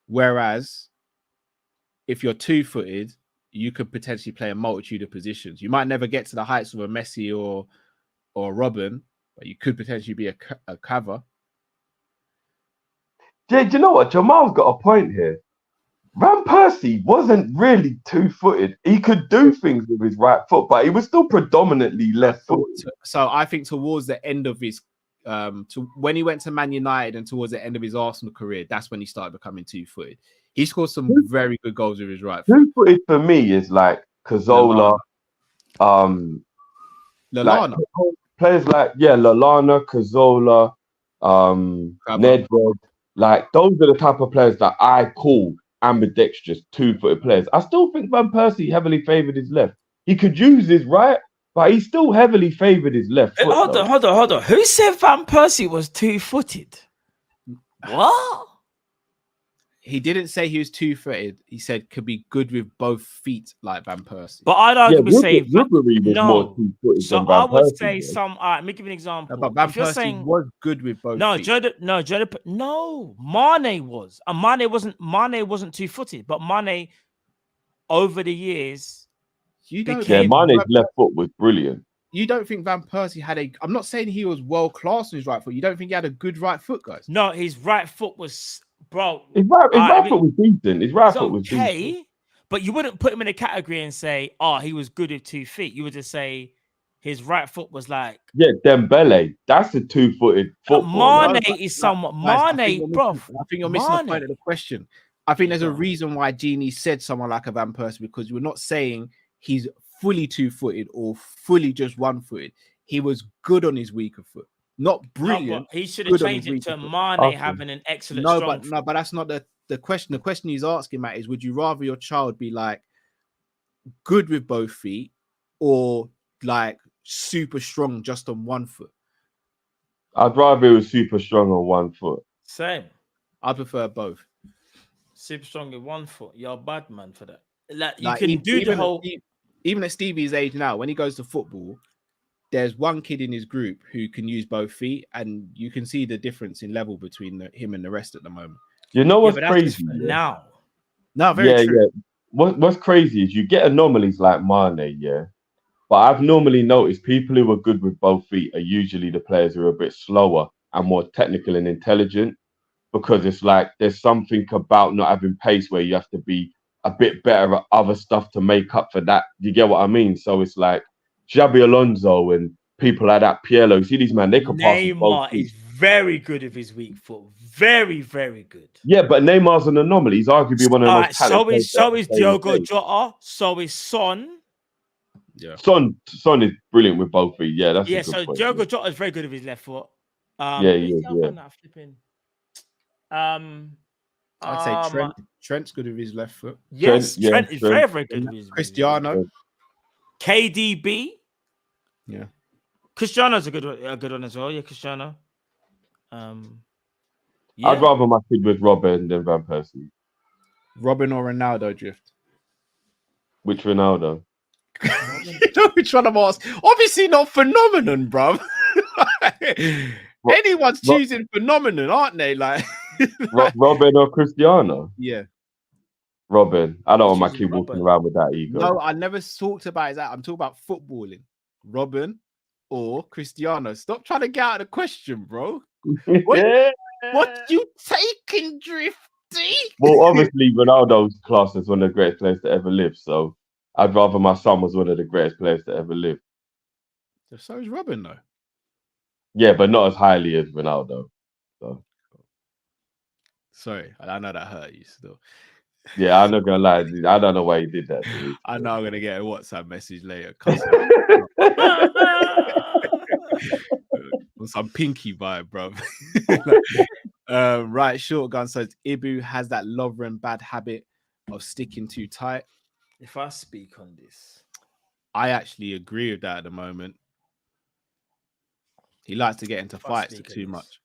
Whereas, if you're 2-footed, you could potentially play a multitude of positions. You might never get to the heights of a Messi or a Robin, but you could potentially be a cover. Yeah, do you know what? Jamal's got a point here. Van Persie wasn't really 2-footed. He could do things with his right foot, but he was still predominantly left-footed. So I think towards the end of his, when he went to Man United and towards the end of his Arsenal career, that's when he started becoming 2-footed. He scored some very good goals with his right foot. 2-footed for me is like Cazorla, Lallana. Like, players like Lallana, Cazorla, Nedved. Like, those are the type of players that I call ambidextrous 2-footed players. I still think Van Persie heavily favoured his left. He could use his right, but he still heavily favoured his left foot. Hold on. Who said Van Persie was 2-footed? What? He didn't say he was 2-footed. He said could be good with both feet like Van Persie. But I'd argue say more 2-footed so than Van I would Persie, say though. some. Let me give you an example. But Van if you're Persie saying was good with both feet. Mane was. And Mane wasn't 2-footed, but Mane over the years. Mane's left foot was brilliant. You don't think Van Persie had a? I'm not saying he was world class on his right foot. You don't think he had a good right foot, guys? No, his right foot was, bro. His right foot was decent. His right foot was decent. But you wouldn't put him in a category and say, "Oh, he was good with 2 feet." You would just say his right foot was like. Yeah, Dembele. That's a 2-footed footballer. Mane is somewhat. Mane, bro. I think you're missing the point of the question. I think there's a reason why Genie said someone like a Van Persie, because we're not saying he's fully 2-footed or fully just 1-footed. He was good on his weaker foot. Not brilliant. He should have changed it to Mane having an excellent strong foot. But that's not the question. The question he's asking, Matt, is would you rather your child be like good with both feet or like super strong just on 1 foot? I'd rather he was super strong on one foot. Same. I prefer both. Super strong in one foot. You're a bad man for that. Like you Like, can do the whole. Even at Stevie's age now, when he goes to football, there's one kid in his group who can use both feet, and you can see the difference in level between him and the rest at the moment. You know what's but that's crazy? just for now. No, very true. Yeah. What's crazy is you get anomalies like Mane, yeah. But I've normally noticed people who are good with both feet are usually the players who are a bit slower and more technical and intelligent, because it's like there's something about not having pace where you have to be a bit better at other stuff to make up for that. You get what I mean? So it's like Xabi Alonso and people like that, Pirlo. You see these men, they can pass with both Neymar feet. is very good with his weak foot. Very, very good. Yeah, but Neymar's an anomaly. He's arguably one of the most talented. So is Diogo Jota. So is Son. Yeah. Son is brilliant with both feet. Yeah, that's a good so point. Diogo Jota is very good with his left foot. Yeah. I'd say Trent's good with his left foot. Yes, Trent is very, very good with his Cristiano. KDB. Yeah. Cristiano's a good one as well. Yeah, Cristiano. I'd rather my kid with Robin than Van Persie. Robin or Ronaldo drift? Which Ronaldo? You know which one I'm asking? Obviously not phenomenon, bro. Anyone's choosing phenomenon, aren't they? Like Robin or Cristiano? Yeah. Robin. I don't want my kid walking around with that ego. No, I never talked about that. I'm talking about footballing. Robin or Cristiano. Stop trying to get out of the question, bro. What you taking, Drifty? Well, obviously, Ronaldo's classed as one of the greatest players to ever live. So I'd rather my son was one of the greatest players to ever live. So is Robin, though. Yeah, but not as highly as Ronaldo. So. Sorry, I know that hurt you still. Yeah, I'm not gonna lie. I don't know why he did that. I know I'm gonna get a WhatsApp message later. Some pinky vibe, bro. Right, Shotgun says Ibu has that Lovren bad habit of sticking too tight. If I speak on this, I actually agree with that at the moment. He likes to get into fights too much.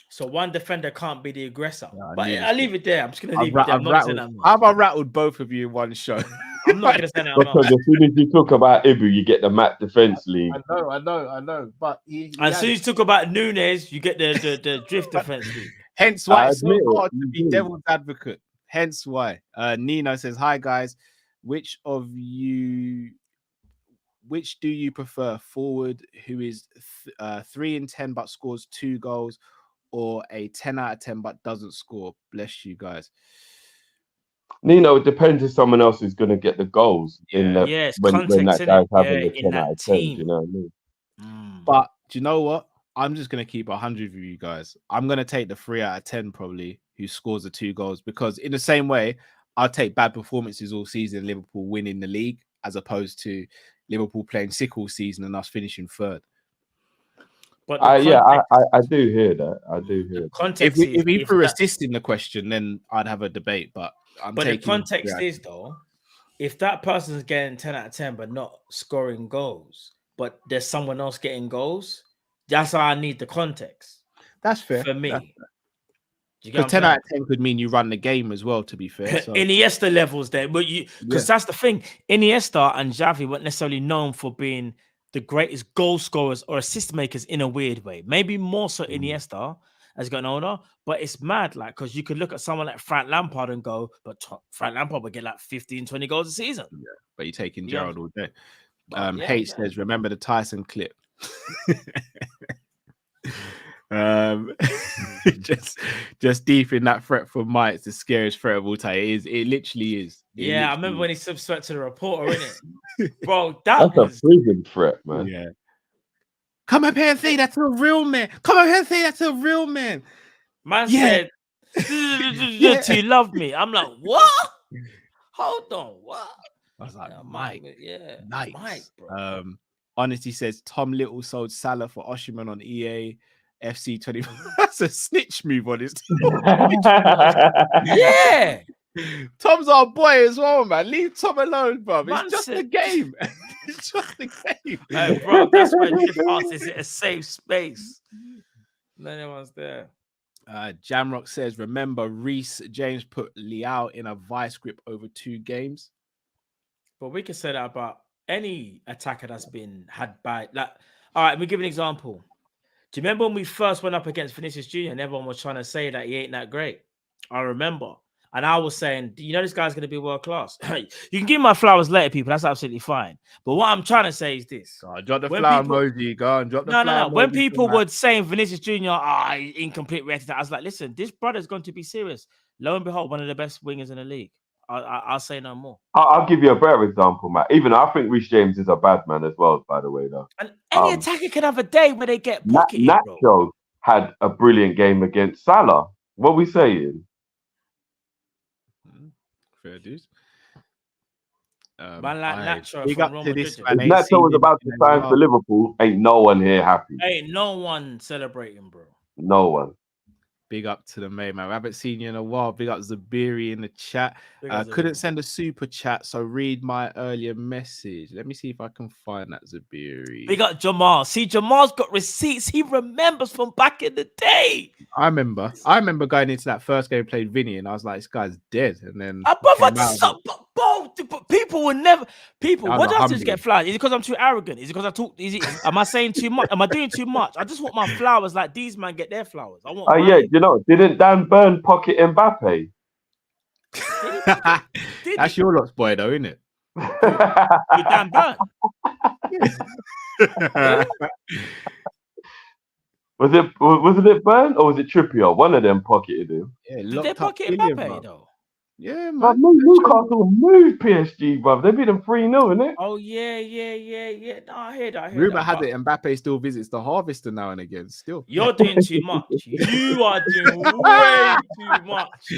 So one defender can't be the aggressor. But I'll leave it there. I'm just going to leave it there. I've rattled both of you in one show. I'm not going to say that. Because as soon as you talk about Ibu, you get the Mat Defense League. I know. But as soon as you talk about Nunes, you get the Drift Defense League. Hence why it's so hard to be devil's advocate. Hence why. Nino says, "Hi guys, which do you prefer? Forward who is 3 in 10 but scores 2 goals, or a 10 out of 10 but doesn't score? Bless you guys." Nino, it depends if someone else is going to get the goals when that guy's having a 10 out of 10. You know what I mean? But do you know what? I'm just going to keep 100 with you guys. I'm going to take the 3 out of 10 probably who scores the 2 goals, because in the same way, I'll take bad performances all season, Liverpool winning the league, as opposed to Liverpool playing sick all season and us finishing 3rd. But I do hear that. I do hear that. If we threw assist in the question, then I'd have a debate. But the context is, though, if that person's getting 10 out of 10 but not scoring goals, but there's someone else getting goals, that's how I need the context. That's fair for me. Because 10 out of 10 could mean you run the game as well, to be fair. So. Iniesta levels there, but because that's the thing. Iniesta and Xavi weren't necessarily known for being the greatest goal scorers or assist makers in a weird way. Maybe more so Iniesta has gotten older, but it's mad, like, because you could look at someone like Frank Lampard and go, but Frank Lampard would get like 15, 20 goals a season. Yeah, but you're taking Gerrard all day. H says, remember the Tyson clip. just deep in that threat from Mike. It's the scariest threat of all time. It literally is. I remember when he subscribed to the reporter, innit? Bro, that's a prison threat, man. Yeah. Come up here and say that's a real man. Come up here and say that's a real man. Man said, you love me. I'm like, what? Hold on, what? I was like, Mike. Yeah, nice. Mike, bro. Honesty says Tom Little sold Salah for Oshiman on EA FC 24. That's a snitch move on his team. Yeah. Tom's our boy as well, man. Leave Tom alone, bro. It's Man just said- a game. It's just a game. Hey, bro, that's when Jeff asks, is it a safe space? No one's there. Jamrock says, remember Reece James put Liao in a vice grip over 2 games. But we can say that about any attacker that's been had by like. All right, let me give an example. Do you remember when we first went up against Vinicius Jr. and everyone was trying to say that he ain't that great? I remember. And I was saying, you know, this guy's going to be world class. You can give my flowers later, people. That's absolutely fine. But what I'm trying to say is this. Drop the flower emoji. Go on, drop the flower emoji. When people were saying Vinicius Jr., incomplete reacted, I was like, listen, this brother's going to be serious. Lo and behold, one of the best wingers in the league. I'll say no more. I'll give you a better example, Matt. Even I think Reece James is a bad man as well, by the way, though. And any attacker can have a day where they get pocketed, Nacho had a brilliant game against Salah. What are we saying? Fair dues. Man like Nacho big from up Roma to this If man. Nacho was about to sign for Liverpool, ain't no one here happy. Ain't no one celebrating, bro. No one. Big up to the main man. We haven't seen you in a while. Big up Zabiri in the chat. Couldn't send a super chat, so read my earlier message. Let me see if I can find that, Zabiri. Big up Jamal. See, Jamal's got receipts. He remembers from back in the day. I remember going into that first game, played Vinny, and I was like, this guy's dead. And then people will never. People, what do I have to get flowers? Is it because I'm too arrogant? Is it because I talk? Am I saying too much? Am I doing too much? I just want my flowers like these man get their flowers. I want. Yeah, you know, didn't Dan Burn pocket Mbappe? That's your lot's boy, though, isn't it? You Dan Burn. Wasn't it Burn or was it Trippier? One of them pocketed him. Yeah, did they pocket Mbappe though? Yeah, man. Newcastle moved PSG, bro. They beat them 3-0, innit? Oh yeah. No, I hear that. Rumor has it Mbappe still visits the Harvester now and again. Still, you're doing too much. You are doing way too much.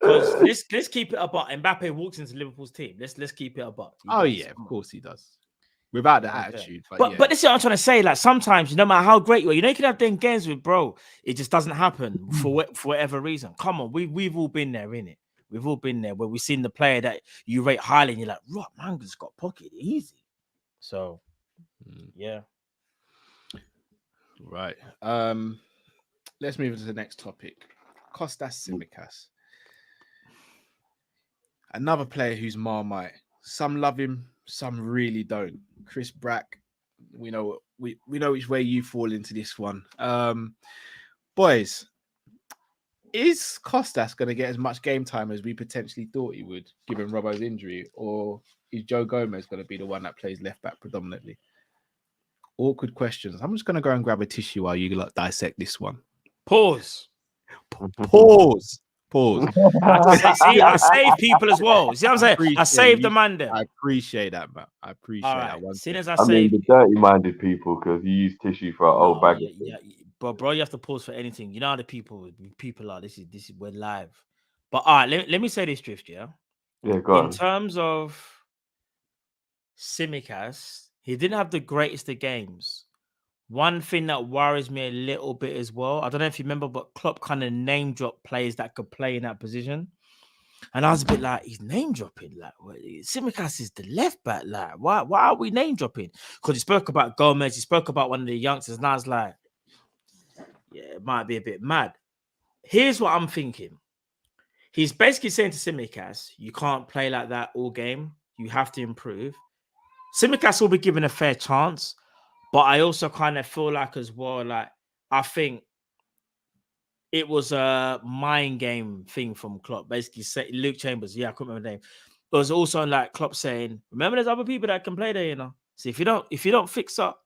Because let's keep it about. Mbappe walks into Liverpool's team. Let's keep it about. Oh yeah, of course he does. Without the attitude, but this is what I'm trying to say. Like sometimes, no matter how great you are, you can have them games with bro. It just doesn't happen for whatever reason. Come on, we've all been there, innit? We've all been there where we've seen the player that you rate highly, and you're like, right, man, just got pocket easy. So, yeah. Right. Let's move on to the next topic. Kostas Tsimikas. Another player who's Marmite. Some love him, some really don't. Chris Brack, we know which way you fall into this one. Boys, is Kostas going to get as much game time as we potentially thought he would, given Robbo's injury, or is Joe Gomez going to be the one that plays left back predominantly? Awkward questions. I'm just going to go and grab a tissue while you dissect this one. Pause. I save people as well. See what I'm saying? I saved the man there. I appreciate that, man. I appreciate that one. I mean, the dirty-minded people, because you use tissue for an old bag. Yeah. Bro, you have to pause for anything. You know how the people are. This is we're live. But all right, let me say this, Drift. Yeah, go on. In terms of Tsimikas, he didn't have the greatest of games. One thing that worries me a little bit as well, I don't know if you remember, but Klopp kind of name drop players that could play in that position. And I was a bit like, he's name dropping. Like, Tsimikas is the left back. Like, why are we name dropping? Because he spoke about Gomez, he spoke about one of the youngsters, and I was like, yeah, it might be a bit mad. Here's what I'm thinking. He's basically saying to Tsimikas, you can't play like that all game. You have to improve. Tsimikas will be given a fair chance. But I also kind of feel like as well, like, I think it was a mind game thing from Klopp. Basically, Luke Chambers, I couldn't remember the name. It was also like Klopp saying, remember there's other people that can play there, you know. So if you don't fix up,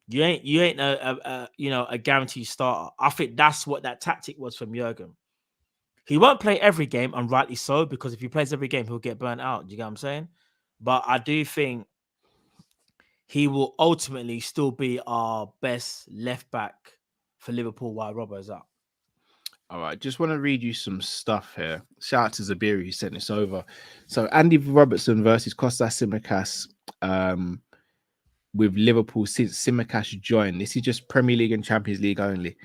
you ain't a guaranteed starter. I think that's what that tactic was from Jurgen. He won't play every game, and rightly so, because if he plays every game, he'll get burnt out. Do you get what I'm saying? But I do think he will ultimately still be our best left back for Liverpool while Robbo's out. All right, just want to read you some stuff here. Shout out to Zabiri who sent this over. So Andy Robertson versus Kostas Tsimikas with Liverpool since Tsimikas joined. This is just Premier League and Champions League only.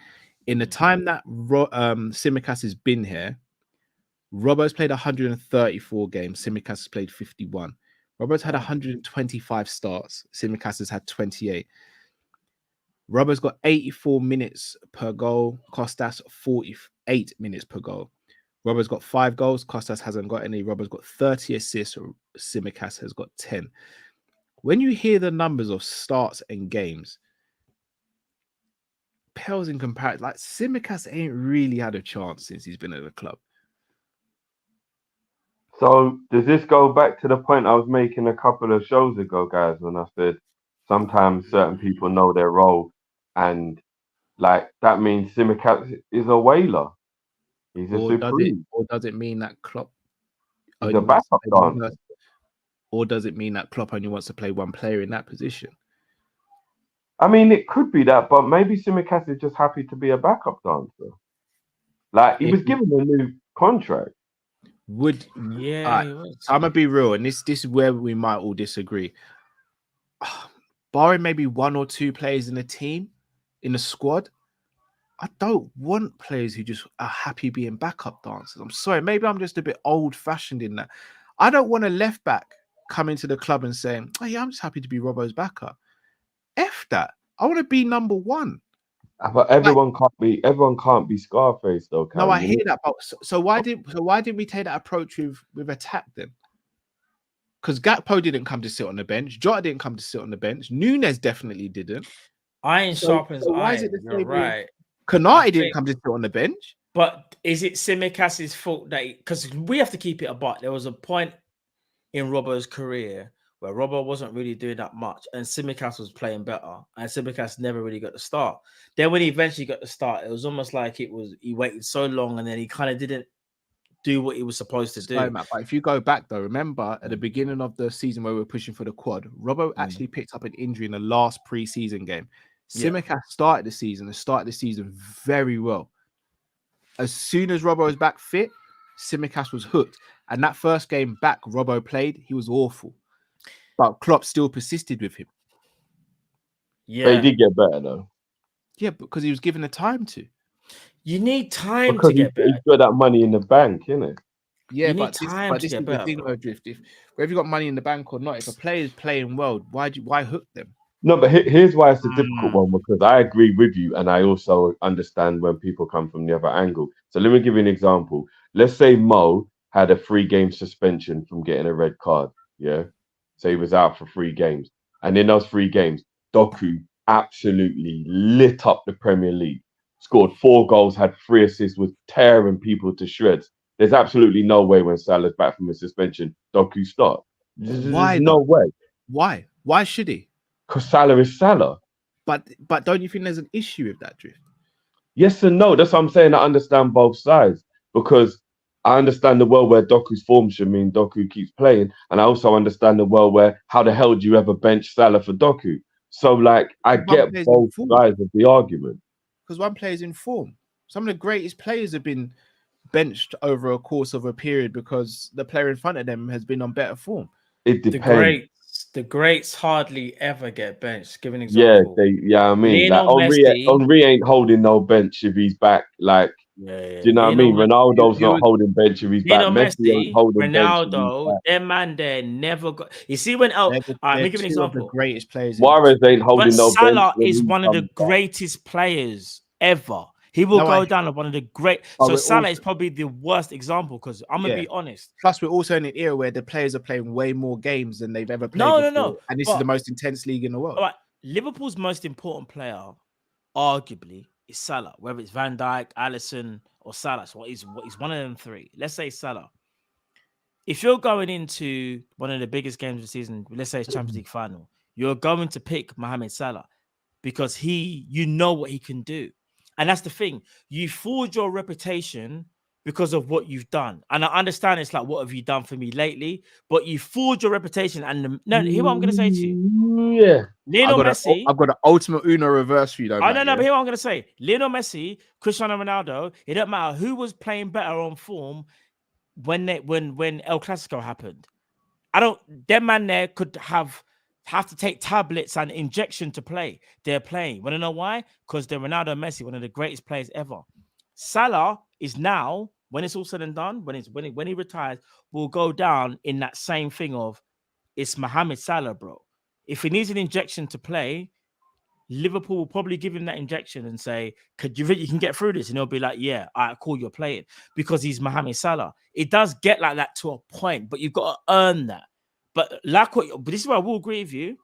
In the time that Tsimikas has been here, Robbo's played 134 games. Tsimikas has played 51. Robbo's had 125 starts. Tsimikas has had 28. Robbo's got 84 minutes per goal. Kostas 48 minutes per goal. Robbo's got 5 goals. Kostas hasn't got any. Robbo's got 30 assists. Tsimikas has got 10. When you hear the numbers of starts and games, pales in comparison. Like Tsimikas ain't really had a chance since he's been at the club. So does this go back to the point I was making a couple of shows ago, guys, when I said sometimes certain people know their role, and like that means Tsimikas is a whaler. He's a supreme. Does it mean that Klopp He's a backup dancer? Or does it mean that Klopp only wants to play one player in that position? I mean, it could be that, but maybe Tsimikas is just happy to be a backup dancer. Like he was given a new contract. I'm gonna be real, and this is where we might all disagree. Barring maybe 1 or 2 players in the team, in the squad, I don't want players who just are happy being backup dancers. I'm sorry, maybe I'm just a bit old-fashioned in that. I don't want a left back coming to the club and saying, "Oh yeah, I'm just happy to be Robbo's backup." F that. I want to be number 1. But everyone can't be Scarface though. No, I hear that. But so why didn't we take that approach with attack then? Because Gakpo didn't come to sit on the bench. Jota didn't come to sit on the bench. Nunes definitely didn't. Iron sharpens iron. Why is it the same? Right. Konate didn't come to sit on the bench. But is it Tsimikas' fault that because we have to keep it apart? There was a point in Robbo's career where Robbo wasn't really doing that much, and Tsimikas was playing better, and Tsimikas never really got the start. Then when he eventually got the start, it was almost like he waited so long, and then he kind of didn't do what he was supposed to do. But if you go back though, remember at the beginning of the season where we were pushing for the quad, Robbo actually picked up an injury in the last pre-season game. Tsimikas started the season very well. As soon as Robbo was back fit, Tsimikas was hooked. And that first game back Robbo played, he was awful. But Klopp still persisted with him. Yeah. But he did get better though. Yeah, because he was given the time to. You need time to get better. He's got that money in the bank, innit? Yeah, but this is the thing, Drift. Whether you got money in the bank or not, if a player is playing well, why hook them? No, but here's why it's a difficult one, because I agree with you, and I also understand when people come from the other angle. So let me give you an example. Let's say Mo had a 3-game suspension from getting a red card. Yeah, so he was out for 3 games, and in those 3 games, Doku absolutely lit up the Premier League. Scored 4 goals, had 3 assists, was tearing people to shreds. There's absolutely no way when Salah's back from a suspension, Doku starts. Why? No way. Why? Why should he? Because Salah is Salah. But don't you think there's an issue with that, Drift? Yes and no. That's what I'm saying. I understand both sides, because I understand the world where Doku's form should mean Doku keeps playing, and I also understand the world where how the hell do you ever bench Salah for Doku? So like I get both sides of the argument. Because one player's in form. Some of the greatest players have been benched over a course of a period because the player in front of them has been on better form. It depends. The greats hardly ever get benched. Give an example. I mean, like, Henry ain't holding no bench if he's back. Like, do you know what I mean? Ronaldo's not holding bench if he's back. Messi ain't holding Ronaldo, their man there never got. You see when let me give an example. The greatest players. Suarez ain't holding no bench. Salah is one of the greatest players ever. He will go down as one of the great. So Salah is probably the worst example, because I'm gonna be honest. Plus, we're also in an era where the players are playing way more games than they've ever played. No. And this is the most intense league in the world. All right, Liverpool's most important player, arguably, is Salah. Whether it's Van Dijk, Alisson, or Salah, so he's one of them 3. Let's say Salah. If you're going into one of the biggest games of the season, let's say it's Champions League final, you're going to pick Mohamed Salah because you know what he can do. And that's the thing. You forge your reputation because of what you've done. And I understand it's like, what have you done for me lately? But you forge your reputation. And hear what I'm going to say to you. Yeah. Lionel Messi. I've got an ultimate Uno reverse for you, though. I don't know, but hear what I'm going to say. Lionel Messi, Cristiano Ronaldo, it don't matter who was playing better on form when El Clasico happened. Them man there could have to take tablets and injection to play. They're playing. Want to know why? Because they're Ronaldo and Messi, one of the greatest players ever. Salah is now when it's all said and done, when he retires, will go down in that same thing of it's Mohamed Salah, bro. If he needs an injection to play, Liverpool will probably give him that injection and say, "Could you think you can get through this?" And he'll be like, "Yeah, I call you're playing," because he's Mohamed Salah. It does get like that to a point, but you've got to earn that. But this is where I will agree with you.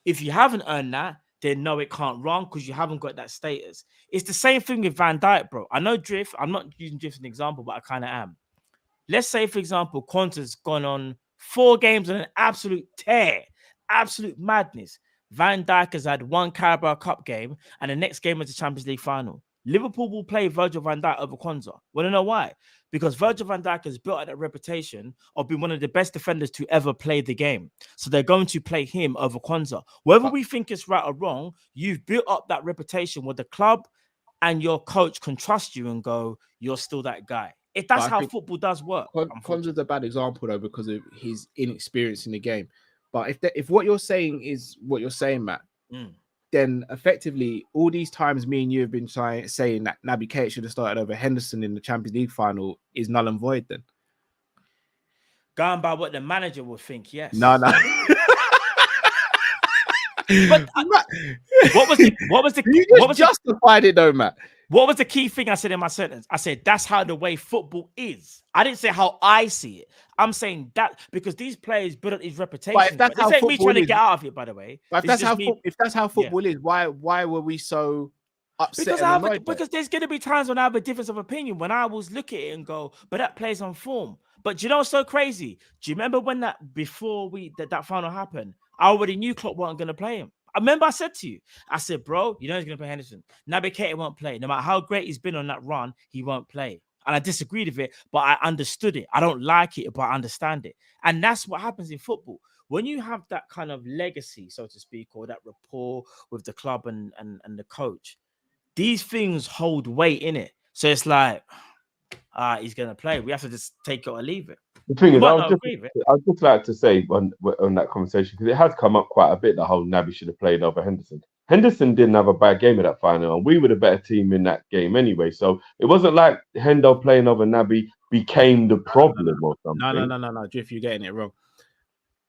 If you haven't earned that, then no, it can't run because you haven't got that status. It's the same thing with Van Dijk, bro. I know Drift. I'm not using Drift as an example, but I kind of am. Let's say, for example, Quanta's gone on 4 games on an absolute tear, absolute madness. Van Dijk has had 1 Carabao Cup game, and the next game is the Champions League final. Liverpool will play Virgil van Dijk over Quanta. Want to know why? Because Virgil van Dijk has built up that reputation of being one of the best defenders to ever play the game. So they're going to play him over Quanta. Whether we think it's right or wrong, you've built up that reputation where the club and your coach can trust you and go, you're still that guy. If that's how football does work. Quanta's a bad example, though, because of his inexperience in the game. But if what you're saying is what you're saying, Matt, then effectively all these times me and you have been saying that Naby Keita should have started over Henderson in the Champions League final is null and void then. Going by what the manager would think, yes. No. But what was the you justified it though, Matt? What was the key thing I said in my sentence? I said that's how the way football is. I didn't say how I see it. I'm saying that because these players build up his reputation. But if that's how this ain't me trying is, to get out of it, by the way. But if that's how football is, why were we so upset? Because there's going to be times when I have a difference of opinion. When I was look at it and go, but that player's on form. But do you know what's so crazy? Do you remember when that final happened? I already knew Klopp wasn't going to play him. I remember I said to you, I said, bro, you know he's going to play Henderson. Naby Keita won't play. No matter how great he's been on that run, he won't play. And I disagreed with it, but I understood it. I don't like it, but I understand it. And that's what happens in football. When you have that kind of legacy, so to speak, or that rapport with the club and the coach, these things hold weight in it. So it's like, he's going to play. We have to just take it or leave it. The thing is, I'd just like to say on that conversation, because it has come up quite a bit, the whole Naby should have played over Henderson. Henderson didn't have a bad game in that final, and we were the better team in that game anyway. So it wasn't like Hendo playing over Naby became the problem or something. No, Drift, you're getting it wrong.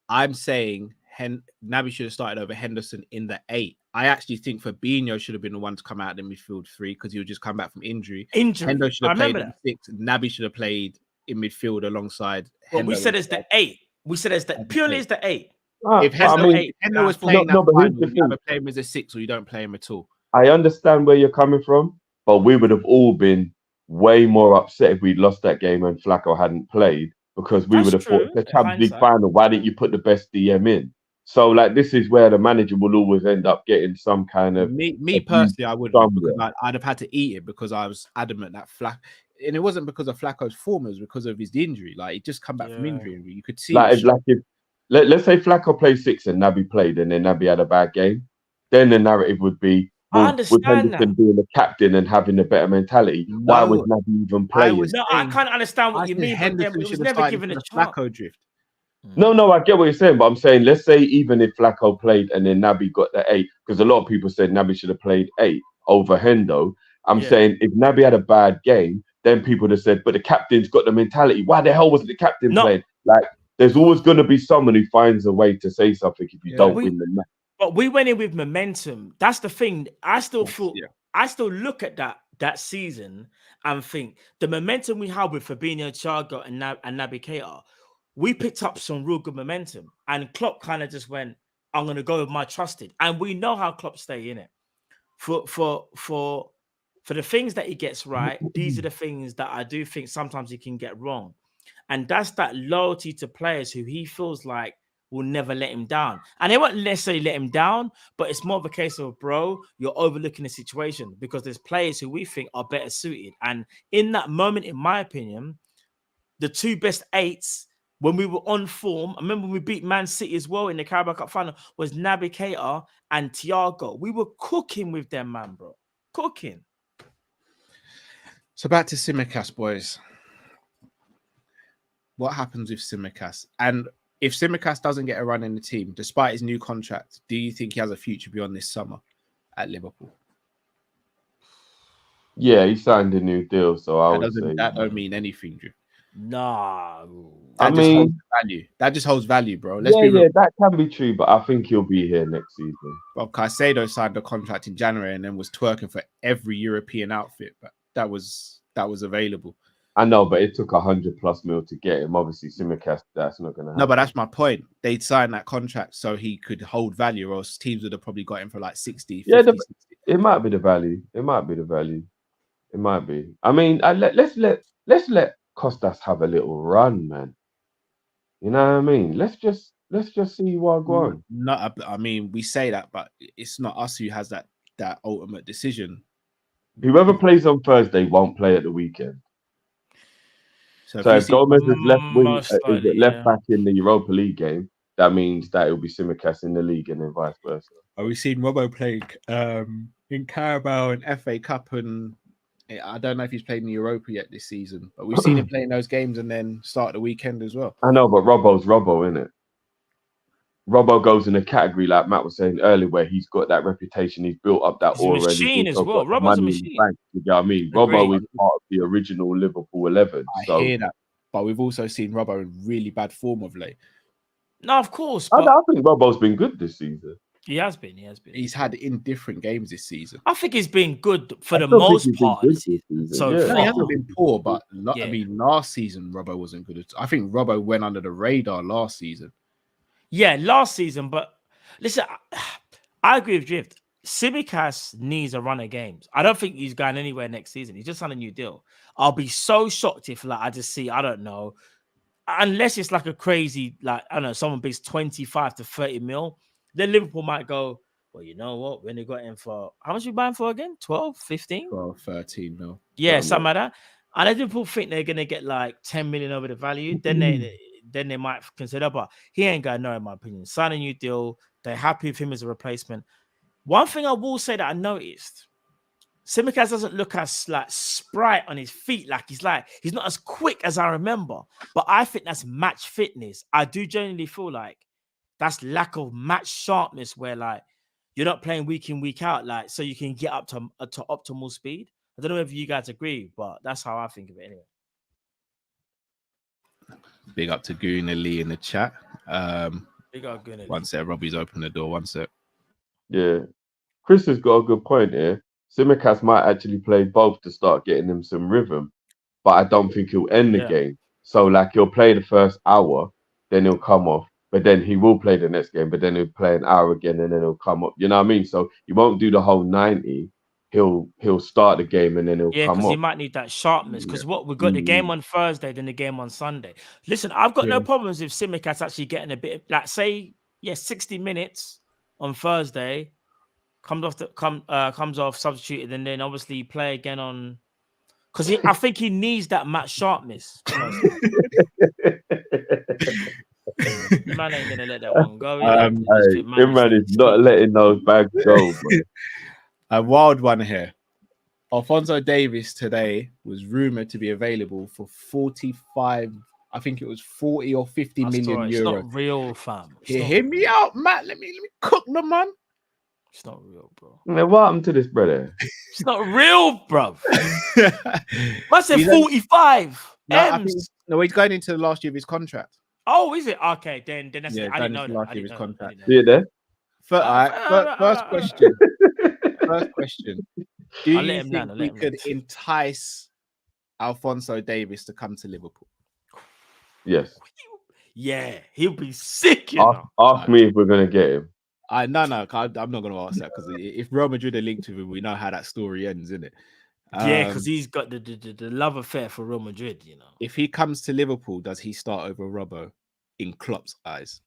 I'm saying Naby should have started over Henderson in the 8. I actually think Fabinho should have been the one to come out in the midfield 3 because he would just come back from injury. Hendo should have played in 6. Naby should have played in midfield alongside. Well, we said it's the 8. We said it's the purely is the 8. If Hendo was playing that final, you either play him as a 6 or you don't play him at all. I understand where you're coming from, but we would have all been way more upset if we'd lost that game and Flacco hadn't played, because we would have thought the Champions League final, why didn't you put the best DM in? So like this is where the manager will always end up getting some kind of me personally, I would because I'd have had to eat it because I was adamant that Flacco. And it wasn't because of Flacco's form; it was because of his injury. Like he just come back from injury. You could see. Let's say Flacco played 6 and Naby played, and then Naby had a bad game. Then the narrative would be, I understand that being the captain and having a better mentality. No, why was Naby even playing? I can't understand what you mean. Henderson was never given a chance. Flacco drift. No, I get what you're saying, but I'm saying let's say even if Flacco played and then Naby got the 8, because a lot of people said Naby should have played 8 over Hendo. I'm saying if Naby had a bad game, then people would have said, but the captain's got the mentality. Why the hell wasn't the captain playing? Like, there's always going to be someone who finds a way to say something if you don't win the match. But we went in with momentum. That's the thing. I still look at that season and think the momentum we had with Fabinho, Thiago, and Naby Keita, we picked up some real good momentum. And Klopp kind of just went, I'm going to go with my trusted. And we know how Klopp stay in it. For the things that he gets right, these are the things that I do think sometimes he can get wrong. And that's that loyalty to players who he feels like will never let him down. And they won't necessarily let him down, but it's more of a case of, bro, you're overlooking the situation because there's players who we think are better suited. And in that moment, in my opinion, the 2 best 8s, when we were on form, I remember when we beat Man City as well in the Carabao Cup final, was Naby Keita and Thiago. We were cooking with them, man, bro. Cooking. So back to Tsimikas, boys. What happens with Tsimikas? And if Tsimikas doesn't get a run in the team, despite his new contract, do you think he has a future beyond this summer at Liverpool? Yeah, he signed a new deal, so I would say that don't mean anything, Drew. Nah. That just holds value. That just holds value, bro. Let's be real. Yeah, that can be true, but I think he'll be here next season. Well, Caicedo signed a contract in January and then was twerking for every European outfit, but that was available. I know, but it took 100+ mil to get him. Obviously, Tsimikas, that's not going to happen. No, but that's my point. They'd signed that contract so he could hold value, or else teams would have probably got him for like 60, 50, yeah, 60. It might be the value. It might be the value. It might be. I mean, let's let Costas have a little run, man. You know what I mean? Let's just see what goes on. No, I mean, we say that, but it's not us who has that ultimate decision. Whoever plays on Thursday won't play at the weekend. So if Gomez is left back in the Europa League game, that means that it'll be Tsimikas in the league and then vice versa. We've seen Robbo play in Carabao and FA Cup, and I don't know if he's played in the Europa yet this season, but we've seen him playing those games and then start the weekend as well. I know, but Robbo's Robbo, isn't it? Robbo goes in a category like Matt was saying earlier, where he's got that reputation, he's built up that aura. He's a machine as well. Robbo's a machine. You know what I mean? Robbo is part of the original Liverpool 11. I hear that, but we've also seen Robbo in really bad form of late. No, of course. I think Robbo's been good this season. He has been. He's had indifferent games this season. I think he's been good for the most part. So he hasn't been poor, but I mean, last season Robbo wasn't good. I think Robbo went under the radar last season. Yeah, last season. But listen, I agree with Drift. Tsimikas needs a run of games. I don't think he's going anywhere next season. He's just on a new deal. I'll be so shocked if I just see, I don't know, unless it's like a crazy, I don't know, someone bids 25 to 30 mil. Then Liverpool might go, well, you know what? When they got him for, how much we buying for again? 12, 15? 12, 13 mil. Yeah, something like that. And if Liverpool think they're going to get like 10 million over the value, then they might consider, but he ain't going nowhere, in my opinion. Sign a new deal. They're happy with him as a replacement. One thing I will say that I noticed, Tsimikas doesn't look as sprite on his feet. He's not as quick as I remember. But I think that's match fitness. I do genuinely feel like that's lack of match sharpness, where you're not playing week in, week out, so you can get up to optimal speed. I don't know if you guys agree, but that's how I think of it anyway. Big up to Goona Lee in the chat. Big up Goona Lee. One sec, Robbie's opened the door. One sec. Yeah. Chris has got a good point here. Tsimikas might actually play both to start getting him some rhythm, but I don't think he'll end the game. So he'll play the first hour, then he'll come off, but then he will play the next game, but then he'll play an hour again and then he'll come up. You know what I mean? So he won't do the whole 90. He'll start the game and then he'll come because off. he might need that sharpness. Because we've got the game on Thursday, then the game on Sunday. Listen, I've got no problems if Tsimikas actually getting a bit, 60 minutes on Thursday, comes off substituted, and then obviously play again on. Because I think he needs that match sharpness. Man ain't gonna let that one go. Man is not letting those bags go. A wild one here. Alphonso Davies today was rumored to be available for 45. I think it was 40 or 50 million euros. It's not real, fam. Hear me out, Matt. Let me cook the man. It's not real, bro. Man, what happened to this brother? It's not real, bro. I said 45. No, he's going into the last year of his contract. Oh, is it? Okay, then that's I didn't know that. Last year of his contract. See it there? First question. First question. Do you think we could entice Alphonso Davies to come to Liverpool? Yes. Yeah, he'll be sick. Ask me if we're going to get him. No, I'm not going to ask that, because if Real Madrid are linked with him, we know how that story ends, isn't it? Yeah, because he's got the love affair for Real Madrid, you know. If he comes to Liverpool, does he start over Robbo in Klopp's eyes?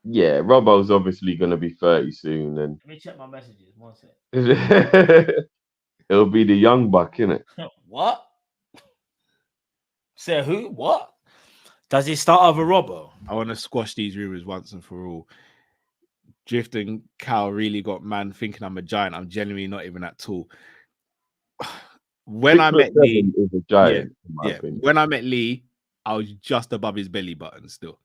Yeah, Robbo's obviously going to be 30 soon. And let me check my messages. 1 sec. It'll be the young buck, innit? What? Say who? What? Does he start over Robbo? I want to squash these rumors once and for all. Drift and Cal really got man thinking I'm a giant. I'm genuinely not even that tall. When I met Lee, is a giant, in my opinion. When I met Lee, I was just above his belly button still.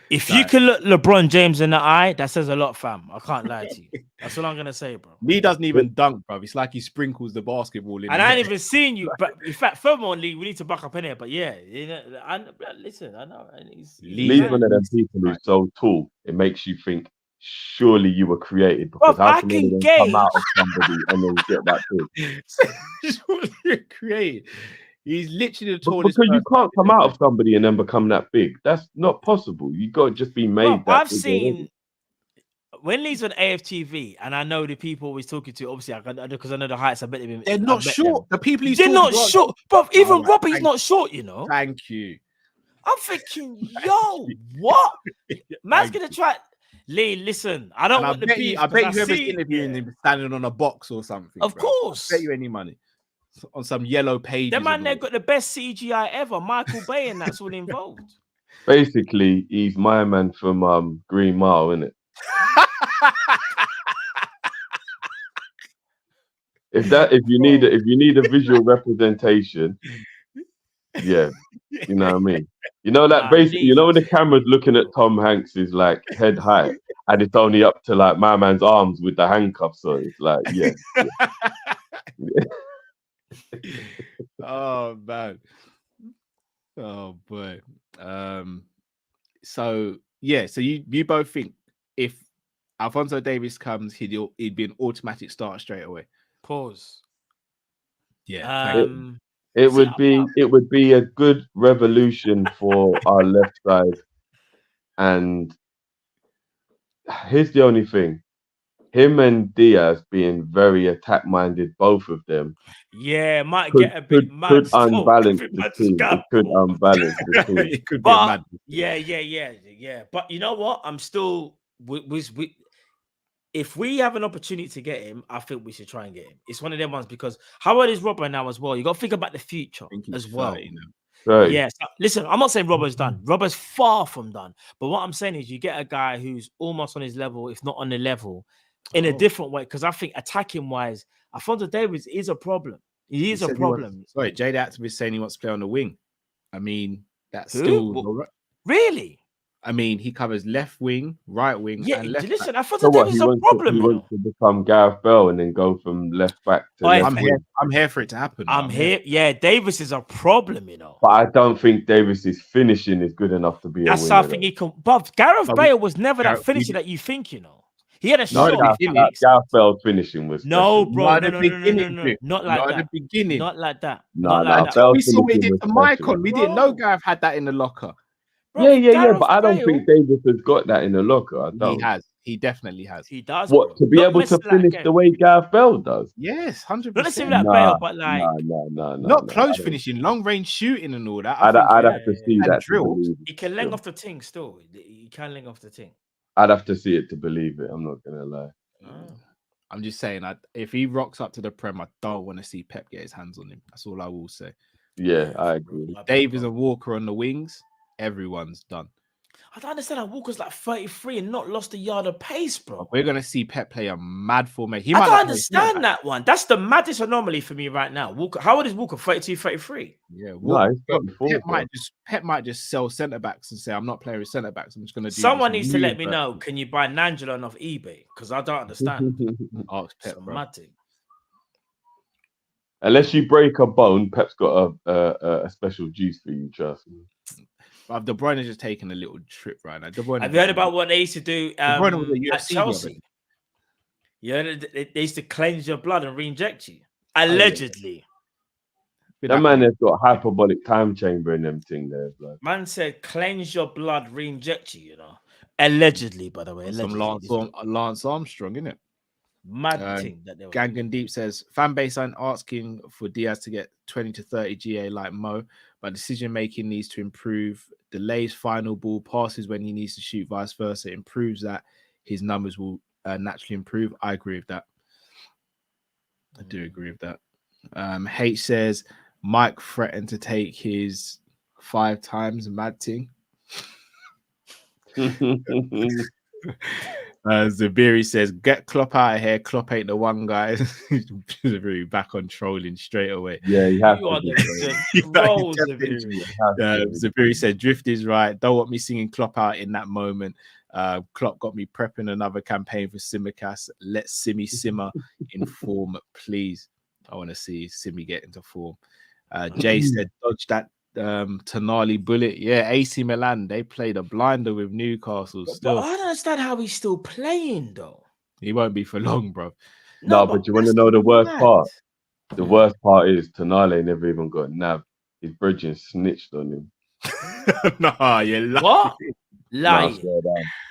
If you can look LeBron James in the eye, that says a lot, fam. I can't lie to you. That's all I'm gonna say, bro. Lee doesn't even dunk, bro. It's like he sprinkles the basketball in. And I ain't even seen you. But in fact, furthermore, Lee, we need to back up in here. But yeah, listen, I know. Lee's one of them people who's so tall, it makes you think, surely you were created, because how can anyone come out of somebody and then get that big? Surely you're created. He's literally the tallest. Because you can't come out of somebody and then become that big. That's not possible. You got to just be made that I've big seen already. when Lee's on AFTV, and I know the people always talking to, obviously, because I know the heights. I bet they're not short. The people he's they're not short, but even Robbie's not short. You know. Thank you. I'm thinking, yo, what? Man's gonna try. Lee, listen, I don't want the beef. I bet you ever interviewing him standing on a box or something. Of course. I bet you any money. On some yellow page. The man there got the best CGI ever, Michael Bay, and that's all involved. Basically, he's my man from Green Mile, isn't it? if you need a visual representation, yeah, you know what I mean. You know that basically, you know when the camera's looking at Tom Hanks's like head height, and it's only up to like my man's arms with the handcuffs, so it's like, yeah. Oh man. Oh boy. So yeah, so you both think if Alphonso Davies comes, he'd be an automatic start straight away. Pause. Yeah. It would be a good revolution for our left side. And here's the only thing. Him and Diaz being very attack-minded, both of them. Yeah, might get a bit mad. Could unbalance the team. It could unbalance the team. It could be mad. Yeah. But you know what? I'm still if we have an opportunity to get him, I think we should try and get him. It's one of them ones because how old is Robert now as well? You got to think about the future as well. 30, you know? Right. Yes. Listen, I'm not saying Robert's done. Robert's far from done. But what I'm saying is you get a guy who's almost on his level, if not on the level, in a different way. Because I think attacking wise, Alphonso Davies is a problem. He is a problem. Sorry, Jade Activist saying he wants to play on the wing. I mean, that's still really. I mean, he covers left wing, right wing, and left. Listen, Alphonso Davies is a problem. He wants to become Gareth Bale and then go from left back to left. I'm here for it to happen. I'm here. Yeah, Davies is a problem, you know. But I don't think Davis's finishing is good enough to be a winner. That's something he can. But Gareth Bale was never that finisher that you think, you know. He had a shot. Gareth Bale's finishing was no, bro. No. Not like that. At the beginning. Not like that. We saw what he did to Michael. We didn't know Gareth had that in the locker. Bro, yeah. But I don't think Davis has got that in the locker. He has. He definitely has. He does. What, to be able to finish the way Gareth Bale does? Yes, 100%. Not necessarily like Bale, but like not close finishing, long range shooting and all that. I'd have to see that. He can leng off the ting still. He can leng off the ting. I'd have to see it to believe it. I'm not gonna lie. I'm just saying, if he rocks up to the Prem, I don't want to see Pep get his hands on him. That's all I will say. Yeah, I agree. Davies and Walker on the wings, everyone's done. I don't understand how Walker's like 33 and not lost a yard of pace, bro. We're gonna see Pep play a mad formation. I don't understand that one. That's the maddest anomaly for me right now. Walker, how old is Walker? 32, 33. Yeah, Pep might just sell centre backs and say, "I'm not playing with centre backs. I'm just gonna do." Someone needs to let me know. Can you buy Nangelo off eBay? Because I don't understand. Ask Pep, bro. Unless you break a bone, Pep's got a special juice for you, trust me. De Bruyne is just taking a little trip right now. Have you heard about what they used to do at Chelsea? Yeah, they used to cleanse your blood and re-inject you. Allegedly. That man has got hyperbolic time chamber in them thing there, blood. Man said cleanse your blood, re-inject you, you know. Allegedly, by the way. Some Lance Armstrong, isn't it? Mad thing that they were Gangan Deep says Fanbase aren't asking for Diaz to get 20 to 30 GA like Mo, but decision making needs to improve. Delays final ball passes when he needs to shoot, vice versa. Improves that, his numbers will naturally improve. I agree with that. I do agree with that. H says Mike threatened to take his 5 times mad thing. Zabiri says, "Get Klopp out of here. Klopp ain't the one guy." Zabiri back on trolling straight away. Yeah, you have You are to. the trolls, Zabiri said, "Drift is right. Don't want me singing Klopp out in that moment." Klopp got me prepping another campaign for Tsimikas. Let Simi simmer in form, please. I want to see Simi get into form. Jay said, "Dodge that Tonali bullet." Yeah, AC Milan, they played a blinder with Newcastle. Still, but I don't understand how he's still playing though. he won't be for long, bro. No, but you want to know the worst part? The worst part is Tonali never even got nabbed. His bridging snitched on him. Nah, you're lying. What? Lying.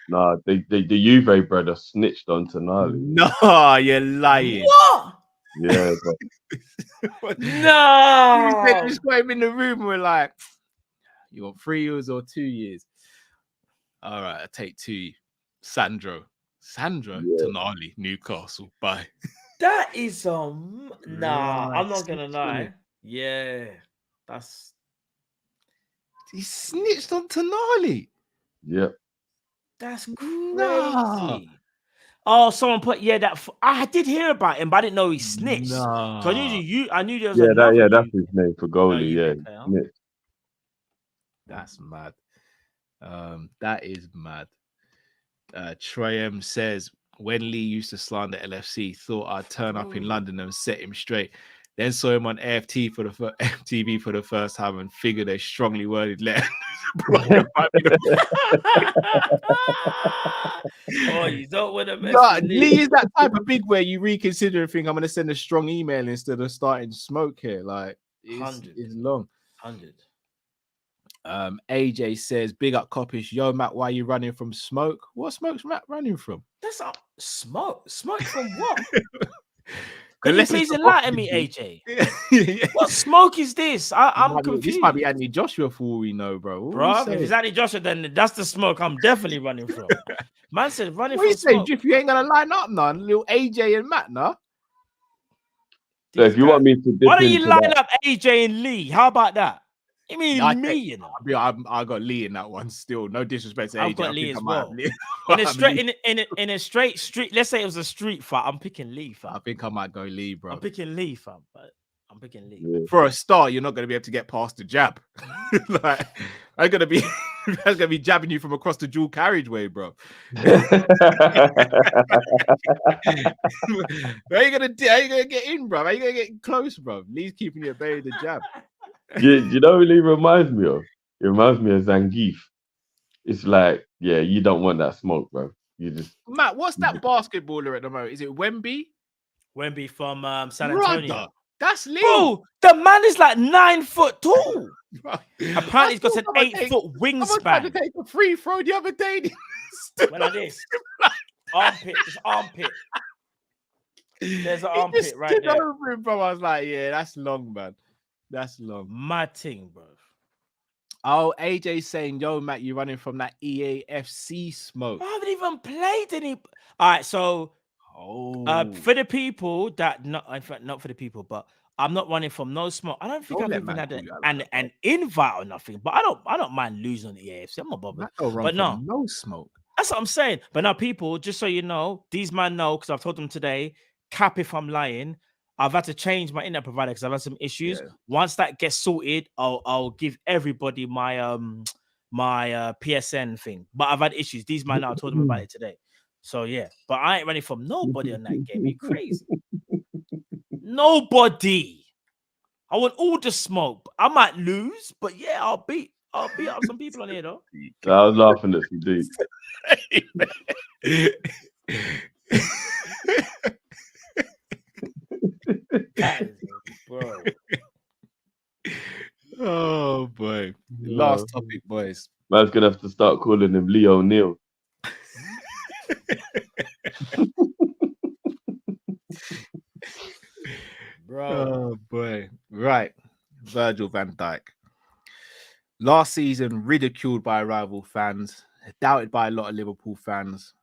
Nah, the Juve brother snitched on Tonali. Nah, you're lying. What? Yeah, but No. We just got him in the room. And we're like, "You want 3 years or 2 years?" All right, I take 2. Sandro, Tonali, Newcastle. Bye. That is nah. Right, I'm not gonna lie. Yeah, he snitched on Tonali. Yep. That's crazy. Nah. Oh, someone put that. I did hear about him, but I didn't know he snitched. Nah. So I knew there was that's his name for goalie. Yeah, snitched. That's mad. That is mad. Troy M says, when Lee used to slander LFC, thought I'd turn up in London and set him straight. Then saw him on AFT for the FTV for the first time and figured a strongly worded letter. Oh, you don't want to mess with Lee is that type of big where you reconsider and think I'm going to send a strong email instead of starting smoke here. Like, it's long. 100. AJ says, "Big up Kopish. Yo, Matt, why are you running from smoke? What smoke's Matt running from? That's smoke. Smoke from what? Can you please enlighten me, AJ? What smoke is this? I'm confused. This might be Anthony Joshua for all we know, bro. Bro, if it's Anthony Joshua, then that's the smoke I'm definitely running from. Man said running from smoke. If you ain't gonna line up none, little AJ and Matt, nah. So if you want me to, why don't you line up AJ and Lee? How about that? You mean me, you know? I got Lee in that one still. No disrespect to AJ. I've got Lee as well. In a straight street, let's say it was a street fight, I'm picking Lee, fam. I think I might go Lee, bro. I'm picking Lee, fam. But I'm picking Lee. Yeah. For a start, you're not gonna be able to get past the jab. Like, I'm gonna be jabbing you from across the dual carriageway, bro. How you gonna get in, bro? How you gonna get close, bro? Lee's keeping you at bay with the jab. You know what he reminds me of? It reminds me of Zangief. It's like, yeah, you don't want that smoke, bro. You just Matt, what's that basketballer at the moment? Is it Wemby? Wemby from San Antonio. Brother, that's Lee. Bro, the man is like 9 foot tall. Apparently, he's got an 8-foot wingspan. I tried to take a free throw the other day. When like this, armpit, just armpit. There's an armpit right there. Over him, bro. I was like, yeah, that's long, man. That's long. Mad thing, bro. Oh, AJ saying, yo, Matt, you're running from that EAFC smoke. I haven't even played any. All right, so for the people that not for the people, but I'm not running from no smoke. I don't think I've even had an invite or nothing, but I don't mind losing on the EAFC. I'm not bothered. But no smoke. That's what I'm saying. But now, people, just so you know, these man know, because I've told them today, cap if I'm lying. I've had to change my internet provider because I've had some issues. Yeah. Once that gets sorted, I'll give everybody my my PSN thing. But I've had issues. These man, I told them about it today. So yeah, but I ain't running from nobody on that game. You crazy? Nobody. I want all the smoke. I might lose, but yeah, I'll beat up some people on here though. I was laughing at some dude. Bro. Oh boy. Last topic, boys. Man's gonna have to start calling him Leo Neal. Bro. Oh boy. Right. Virgil van Dijk. Last season, ridiculed by rival fans, doubted by a lot of Liverpool fans.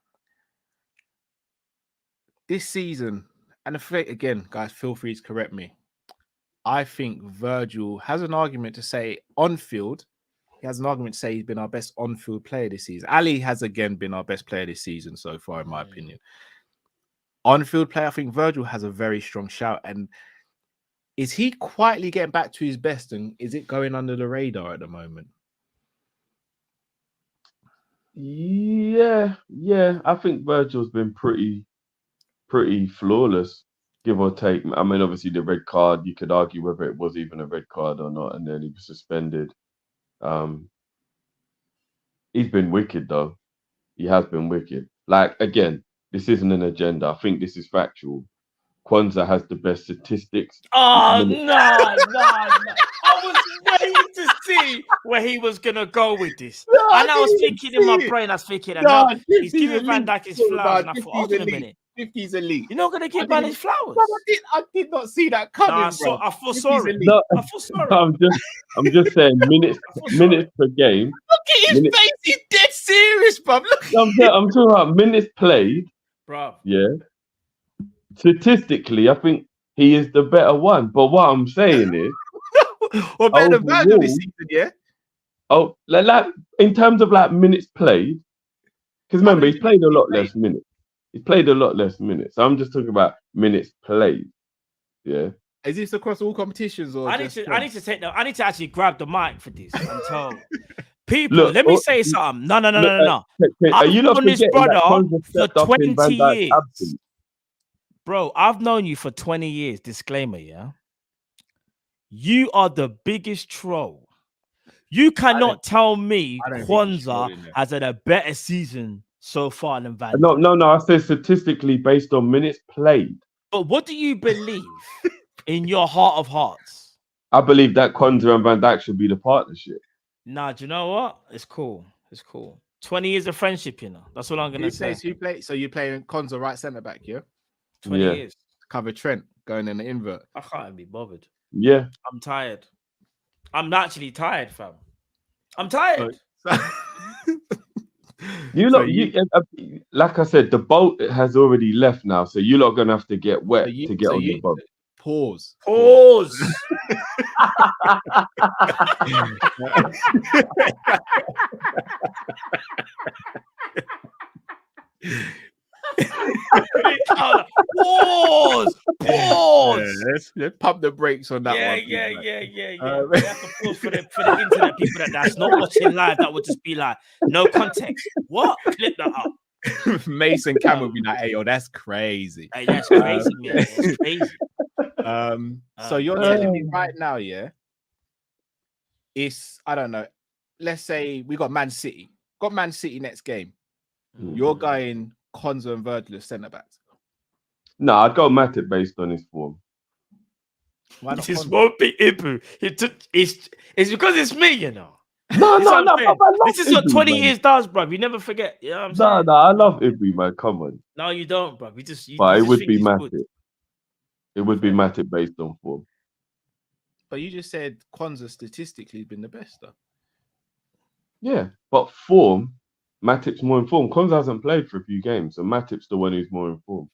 This season, and again, guys, feel free to correct me. I think Virgil has an argument to say on field, he has an argument to say he's been our best on-field player this season. Ali has again been our best player this season so far, in my opinion. On-field player, I think Virgil has a very strong shout. And is he quietly getting back to his best, and is it going under the radar at the moment? Yeah. I think Virgil's been pretty flawless, give or take. I mean, obviously the red card, you could argue whether it was even a red card or not, and then he was suspended. He's been wicked though. He has been wicked. Like, again, this isn't an agenda. I think this is factual. Kwanzaa has the best statistics. Oh, no. I was waiting to see where he was going to go with this. And I was thinking in my brain, he's giving Van Dijk his flowers. And I thought, hold on a minute. 50's elite. You're not going to give Van his flowers? I did not see that coming, I feel sorry. No, I feel sorry. I'm just saying minutes per game. Look at his face. He's dead serious, bro. I'm talking about minutes played. Bro. Yeah. Statistically, I think he is the better one. But what I'm saying is, or better than Virgil this season, yeah. Oh, like in terms of like minutes played, because remember he's played a lot less minutes. He's played a lot less minutes. So I'm just talking about minutes played. Yeah. Is this across all competitions, or I need to actually grab the mic for this and tell people. Look, let me say something. No. Are you not known this brother for 20 years. Absence? Bro, I've known you for 20 years. Disclaimer, yeah? You are the biggest troll. You cannot tell me Kwanzaa has had a better season so far than Van Dijk. No. I said statistically based on minutes played. But what do you believe in your heart of hearts? I believe that Kwanzaa and Van Dijk should be the partnership. Nah, do you know what? It's cool. 20 years of friendship, you know. That's what I'm going to say. So you're playing Kwanzaa right centre back, yeah? 20 years. Cover Trent going in the invert. I can't be bothered. Yeah. I'm tired. I'm actually tired, fam. I'm tired. Like I said, the boat has already left now, so you're not gonna have to get wet to get on the boat. Pause. Pause. Let's pump the brakes on that one. Yeah. We have to pause for the internet people that's not watching live. That would just be like, no context. What? Clip that up. Mason Cam would be like, "Hey, yo, that's crazy." Hey, that's crazy, man. That's crazy. So you're telling me right now, yeah? It's, I don't know. Let's say we got Man City. Got Man City next game. You're going Kwanzaa and Virgil as centre backs. No, I'd go Matip based on his form. This won't be Ibu. It's because it's me, you know. No. This is what 20 years does, bro. You never forget. You know what I'm saying? No, I love Ibu, man. Come on. No, you don't, bro. But it would be Matip. It would be Matip based on form. But you just said Kwanzaa statistically has been the best, though. Yeah, but form, Matip's more informed. Kwanzaa hasn't played for a few games, so Matip's the one who's more informed.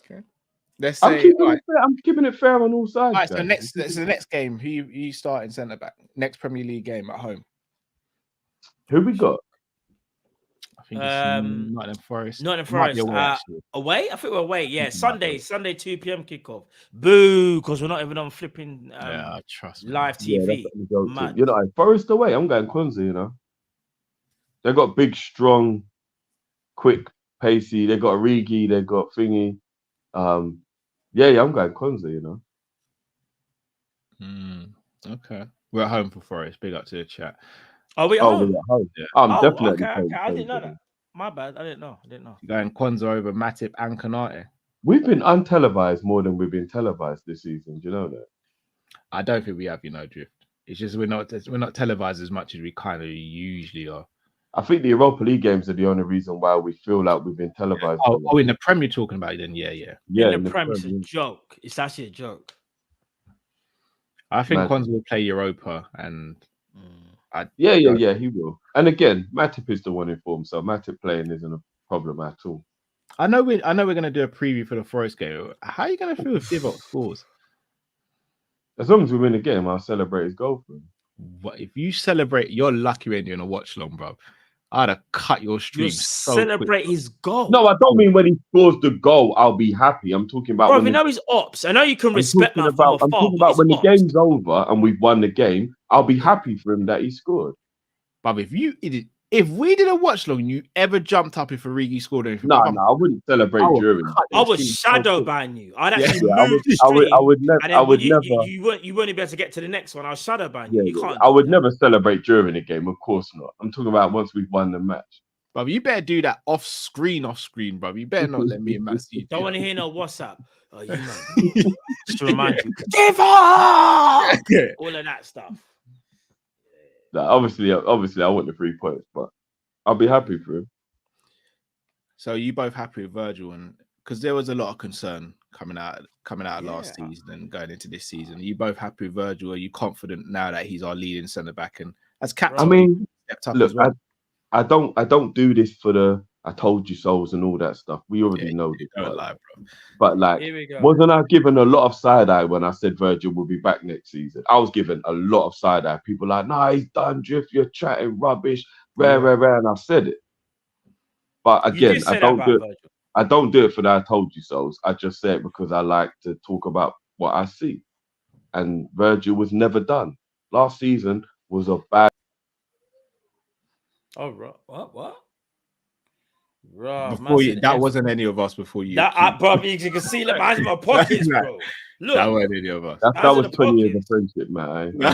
Okay. Let's say I'm keeping it fair on all sides. All right, so the next game, who you start in centre back? Next Premier League game at home. Who we got? I think it's Nottingham Forest. Away? I think we're away. Yeah, Sunday 2 p.m. kickoff. Boo, because we're not even on flipping trust me. live TV. Yeah, you're not Forest away. I'm going Kwanzaa, you know. They've got big, strong, quick, pacey. They've got Origi. They've got Thingy. I'm going Kwanzaa, you know. Okay. We're at home for Forest. Big up to the chat. Are we at home? We're at home. Yeah. I'm definitely. Okay. I didn't know that. My bad. I didn't know. You're going Kwanzaa over Matip and Konate. We've been untelevised more than we've been televised this season. Do you know that? I don't think we have, Drift. It's just we're not televised as much as we kind of usually are. I think the Europa League games are the only reason why we feel like we've been televised. Oh, in the Premier you're talking about it then, yeah. In the Premier, it's a joke. It's actually a joke. I think Kwanzaa will play Europa and he will. And again, Matip is the one in form, so Matip playing isn't a problem at all. I know we're going to do a preview for the Forest game. How are you going to feel if Divock scores? As long as we win the game, I'll celebrate his goal for him. What if you celebrate? You're lucky when you're in a watch long, bro. I'd have cut your stream. You celebrate his goal. No, I don't mean when he scores the goal, I'll be happy. I'm talking about. Bro, you know his ops. I know you can respect that from afar. I'm talking about when the game's over and we've won the game. I'll be happy for him that he scored. But if we did a watch long, you ever jumped up if Origi scored anything? No, I wouldn't celebrate during. I would shadow ban you. I'd actually move the I stream. would never. You wouldn't be able to get to the next one. I'll shadow ban you. You can't. I would never celebrate during the game. Of course not. I'm talking about once we've won the match. Bro, you better do that off screen, bro. You better not let me and Matt see. Don't want to hear no WhatsApp. Oh, you know. Just to remind you. Give up! All of that stuff. Like, obviously, I want the 3 points, but I'll be happy for him. So you both happy with Virgil, and because there was a lot of concern coming out last season and going into this season. Are you both happy with Virgil? Are you confident now that he's our leading centre back and as captain? I mean, stepped up look, as well? I don't do this for the I told you souls and all that stuff. We already know this. But like, wasn't I given a lot of side eye when I said Virgil will be back next season? I was given a lot of side eye. People like, nah, he's done, Drift, you're chatting rubbish, rare, and I said it. But again, I don't do it for the I told you souls. I just say it because I like to talk about what I see. And Virgil was never done. Last season was a bad. Oh, what? That wasn't any of us before you. Bro, you can see the hands in my pockets, bro. Look, that wasn't any of us. That was 20 years of friendship, man. My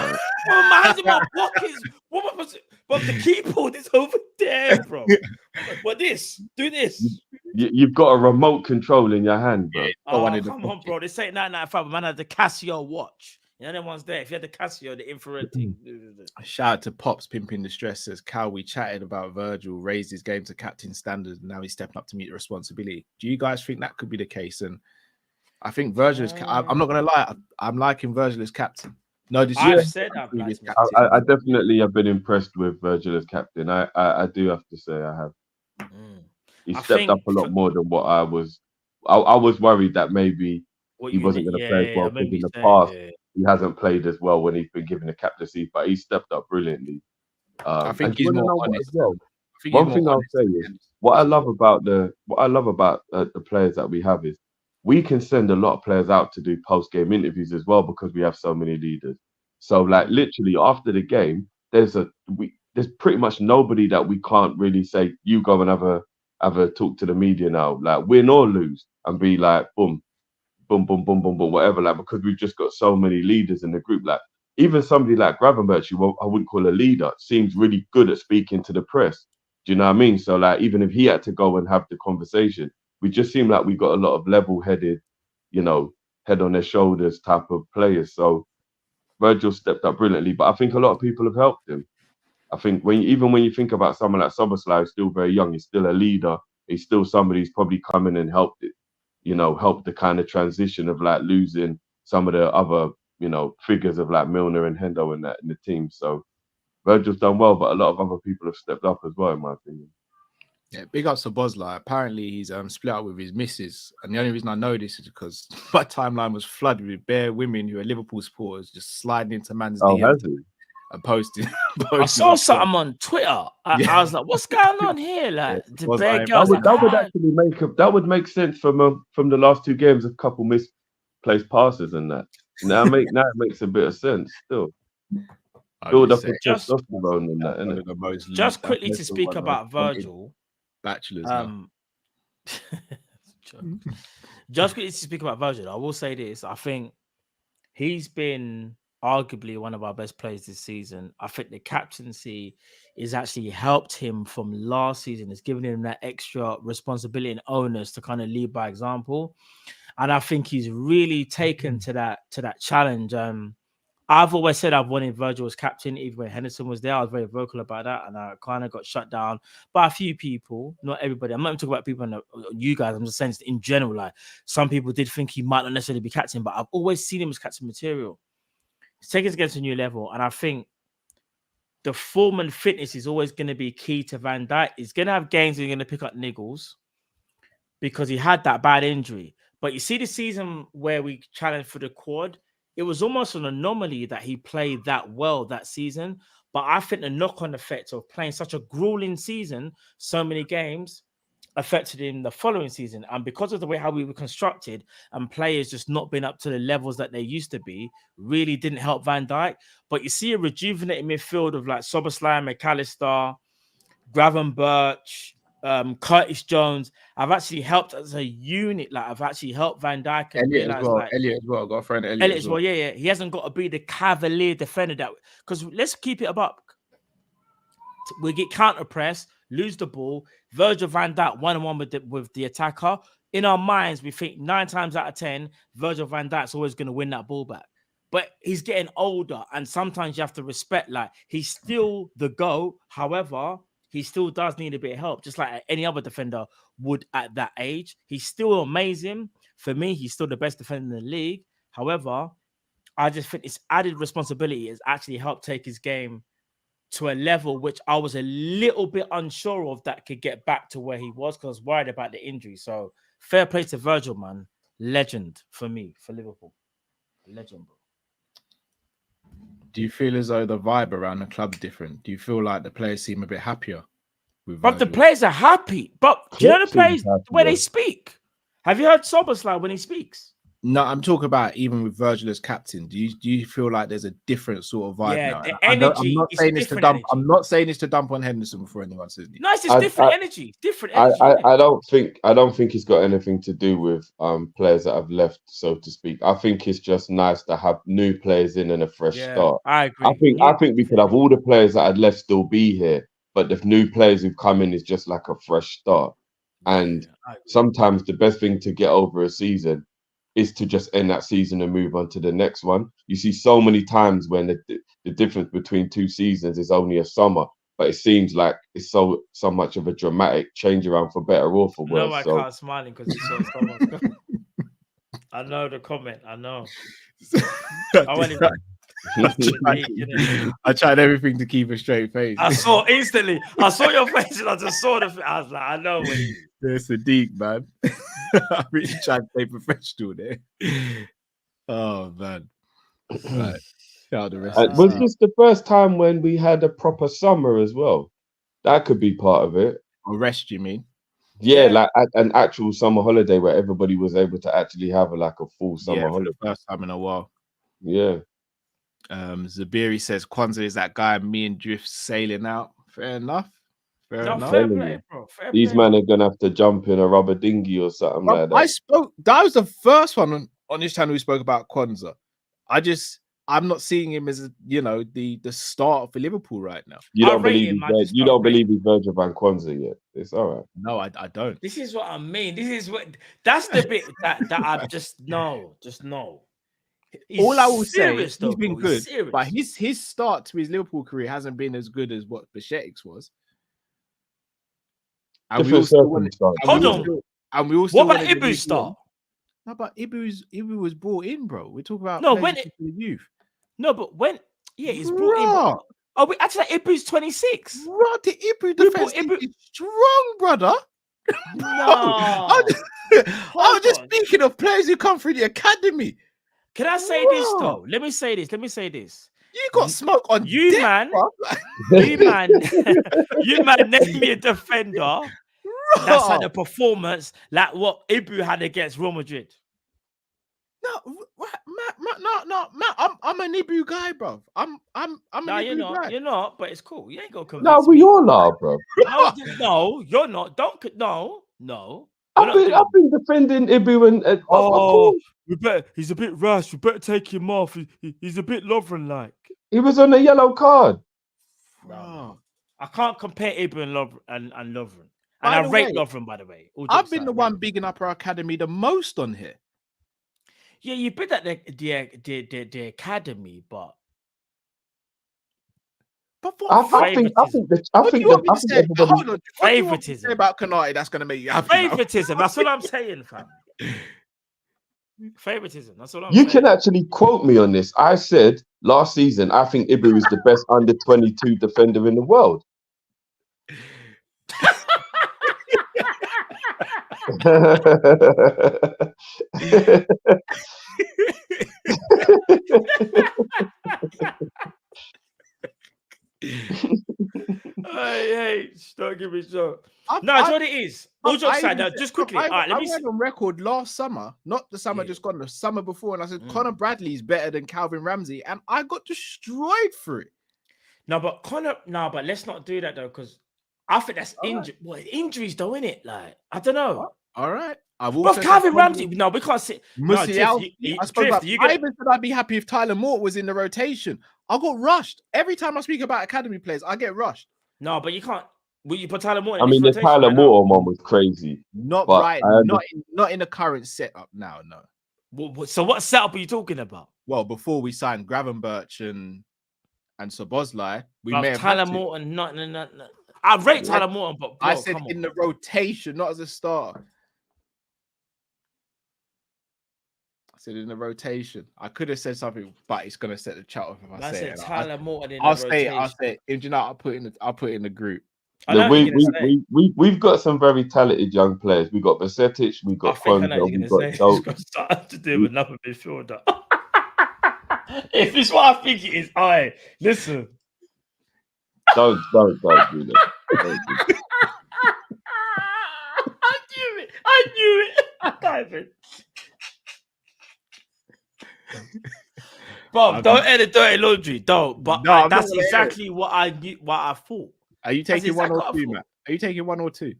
hands in my pockets. What was it? But the keyboard is over there, bro. What this? Do this. You've got a remote control in your hand, bro. Oh, come on, bro. This ain't 995. Man had the Casio watch. You know, them ones there. If you had the Casio, the infrared thing. Shout out to Pops Pimping Distress. Says Cal, we chatted about Virgil, raised his game to captain standards, and now he's stepping up to meet the responsibility. Do you guys think that could be the case? And I think Virgil is. I'm not going to lie. I'm liking Virgil as captain. No, I've said I definitely have been impressed with Virgil as captain. I do have to say I have. He stepped up a lot more than what I was. I was worried that maybe he wasn't going to play as well because in the past. He hasn't played as well when he's been given the captaincy, but he stepped up brilliantly. I think he's more honest. One thing I'll say is what I love about the players that we have is we can send a lot of players out to do post-game interviews as well because we have so many leaders. So like literally after the game, there's pretty much nobody that we can't really say you go and have a talk to the media now, like win or lose, and be like boom, whatever, like because we've just got so many leaders in the group. Like even somebody like Gravenberch, I wouldn't call a leader, seems really good at speaking to the press. Do you know what I mean? So like even if he had to go and have the conversation, we just seem like we got a lot of level-headed, head on their shoulders type of players. So Virgil stepped up brilliantly, but I think a lot of people have helped him. I think when you think about someone like Soboslai, who's still very young, he's still a leader. He's still somebody who's probably come in and helped it. Help the kind of transition of like losing some of the other, figures of like Milner and Hendo and that in the team. So Virgil's done well, but a lot of other people have stepped up as well, in my opinion. Yeah, big ups to Bosley. Apparently he's split up with his missus. And the only reason I know this is because my timeline was flooded with bare women who are Liverpool supporters just sliding into man's DMs and posting. I saw something on Twitter. I was like, what's going on here? Like the bare girls. That would make sense from the last 2 games, a couple misplaced passes and that. Now it makes a bit of sense still. Build up with testosterone and that, innit? Just quickly to speak about Virgil. Bachelors. Just quickly to speak about Virgil, I will say this. I think he's been arguably one of our best players this season. I think the captaincy is actually helped him from last season. It's given him that extra responsibility and onus to kind of lead by example. And I think he's really taken to that challenge. I've always said I've wanted Virgil as captain, even when Henderson was there. I was very vocal about that, and I kind of got shut down by a few people, not everybody. I'm not even talking about people, you guys. I'm just saying in general, like some people did think he might not necessarily be captain, but I've always seen him as captain material. He's taking us against a new level, and I think the form and fitness is always going to be key to Van Dijk. He's going to have games where he's going to pick up niggles because he had that bad injury. But you see the season where we challenged for the quad, it was almost an anomaly that he played that well that season. But I think the knock-on effect of playing such a grueling season, so many games, affected him the following season. And because of the way how we were constructed and players just not being up to the levels that they used to be, really didn't help Van Dijk. But you see a rejuvenated midfield of like Szoboszlai, McAllister, Gravenberch, Curtis Jones. I've actually helped as a unit. Like I've actually helped Van Dijk and realize like Elliot as well. Got a friend Elliot as well. Yeah. He hasn't got to be the cavalier defender that, because let's keep it up. We get counter press, lose the ball. Virgil van Dijk 1-on-1 with the attacker. In our minds, we think 9 times out of 10, Virgil van Dijk's always going to win that ball back. But he's getting older, and sometimes you have to respect, like, he's still the GOAT. However, he still does need a bit of help, just like any other defender would at that age. He's still amazing. For me, he's still the best defender in the league. However, I just think his added responsibility has actually helped take his game to a level which I was a little bit unsure of that could get back to where he was, because I was worried about the injury. So fair play to Virgil, man. Legend for me, for Liverpool. Legend, bro. Do you feel as though the vibe around the club's different? Do you feel like the players seem a bit happier? But the players are happy. But do you know the players, the way they speak? Have you heard Szoboszlai when he speaks? No, I'm talking about even with Virgil as captain. Do you feel like there's a different sort of vibe now? The energy. I'm not saying it's to dump on Henderson before anyone says it. No, it's just different energy. Different energy. I don't think it's got anything to do with players that have left, so to speak. I think it's just nice to have new players in and a fresh start. I agree. I think we could have all the players that had left still be here, but the new players who've come in is just like a fresh start. And sometimes the best thing to get over a season is to just end that season and move on to the next one. You see so many times when the difference between 2 seasons is only a summer, but it seems like it's so much of a dramatic change around for better or for worse. No, I can't smiling because it's so much. I know the comment. I know. I tried everything to keep a straight face. I saw instantly. I saw your face and I just saw the. I was like, I know what he. There's Sadiq, man. I really tried to play professional there. Oh man. Right. Was this the first time when we had a proper summer as well? That could be part of it. A rest, you mean? Yeah, like an actual summer holiday where everybody was able to actually have a full summer holiday. For the first time in a while. Yeah. Zabiri says Kwanzaa is that guy me and Drift sailing out. Fair enough. Fair enough. Fair play, bro. These men are gonna have to jump in a rubber dinghy or something like that. That was the first one on this channel we spoke about Kwanzaa. I'm not seeing him as the start for Liverpool right now. You don't believe he's Virgil van Kwanzaa yet. It's all right. No, I don't. This is what I mean. That's the bit that I just know. All I will say is he's been good, but his start to his Liverpool career hasn't been as good as what Bashetik's was. And we also what about Ibu's start? No, but Ibu was brought in, bro. We're talking about youth. No, but when he's brought in. Oh, we actually Ibu's 26. Bro, the Ibu defense is strong, brother. No, I'm just speaking of players who come through the academy. Can I say this though? Let me say this. You got smoke on you, deck, man. Bro. You man, name me a defender that's had a performance like what Ibu had against Real Madrid. No, I'm an Ibu guy, bro. I'm guy. You're not, but it's cool. You ain't gonna convince No, we all are, bro. No, you're not. No. I've been defending Ibu and he's a bit rash. We better take him off. He's a bit Lovren like. He was on a yellow card. Bro. I can't compare Ibu and Lovren. And I rate Lovren, by the way. I've been the one bigging up our academy the most on here. Yeah, you've been at the academy, but I think favoritism about Konate that's going to make you happy. Favoritism. That's what I'm saying, fam. Favoritism. That's what I'm saying. You can actually quote me on this. I said last season I think Ibu is the best under 22 defender in the world. Hey, don't give me so. No, it's what it is. All jokes aside, now, just quickly. All right, let me. I went on record last summer, not the summer just gone, the summer before, and I said Conor Bradley's better than Calvin Ramsey, and I got destroyed for it. No, but but let's not do that though, because I think that's injury. Well, injuries though, innit? Like, I don't know. All right. But Calvin Ramsey, no, we can't say. I even said I'd be happy if Tyler Moore was in the rotation. I got rushed. Every time I speak about academy players, I get rushed. No, but you can't. Will you put Tyler Moore in? I mean, the Tyler Moore one was crazy. Not in the current setup now, no. So what setup are you talking about? Well, before we signed Gravenberch and Szoboszlai, we may have Tyler Morton. No. I rate Tyler Morton, but bro, I said in the rotation, not as a starter. I said in the rotation. I could have said something, but it's gonna set the chat off if I say it. Tyler Morton in I'll the say rotation. I'll say it. You know, I'll put it in the group. Yeah, we've got some very talented young players. We got Besetic, we got Fonzo, we got It's got something to do with another midfielder. If it's what I think it is, listen. Don't do that. I knew it. I can't even. Bob, don't edit dirty laundry. Don't. But that's exactly what I knew. What I thought. Are you taking one or two, Matt? Are you taking one or two?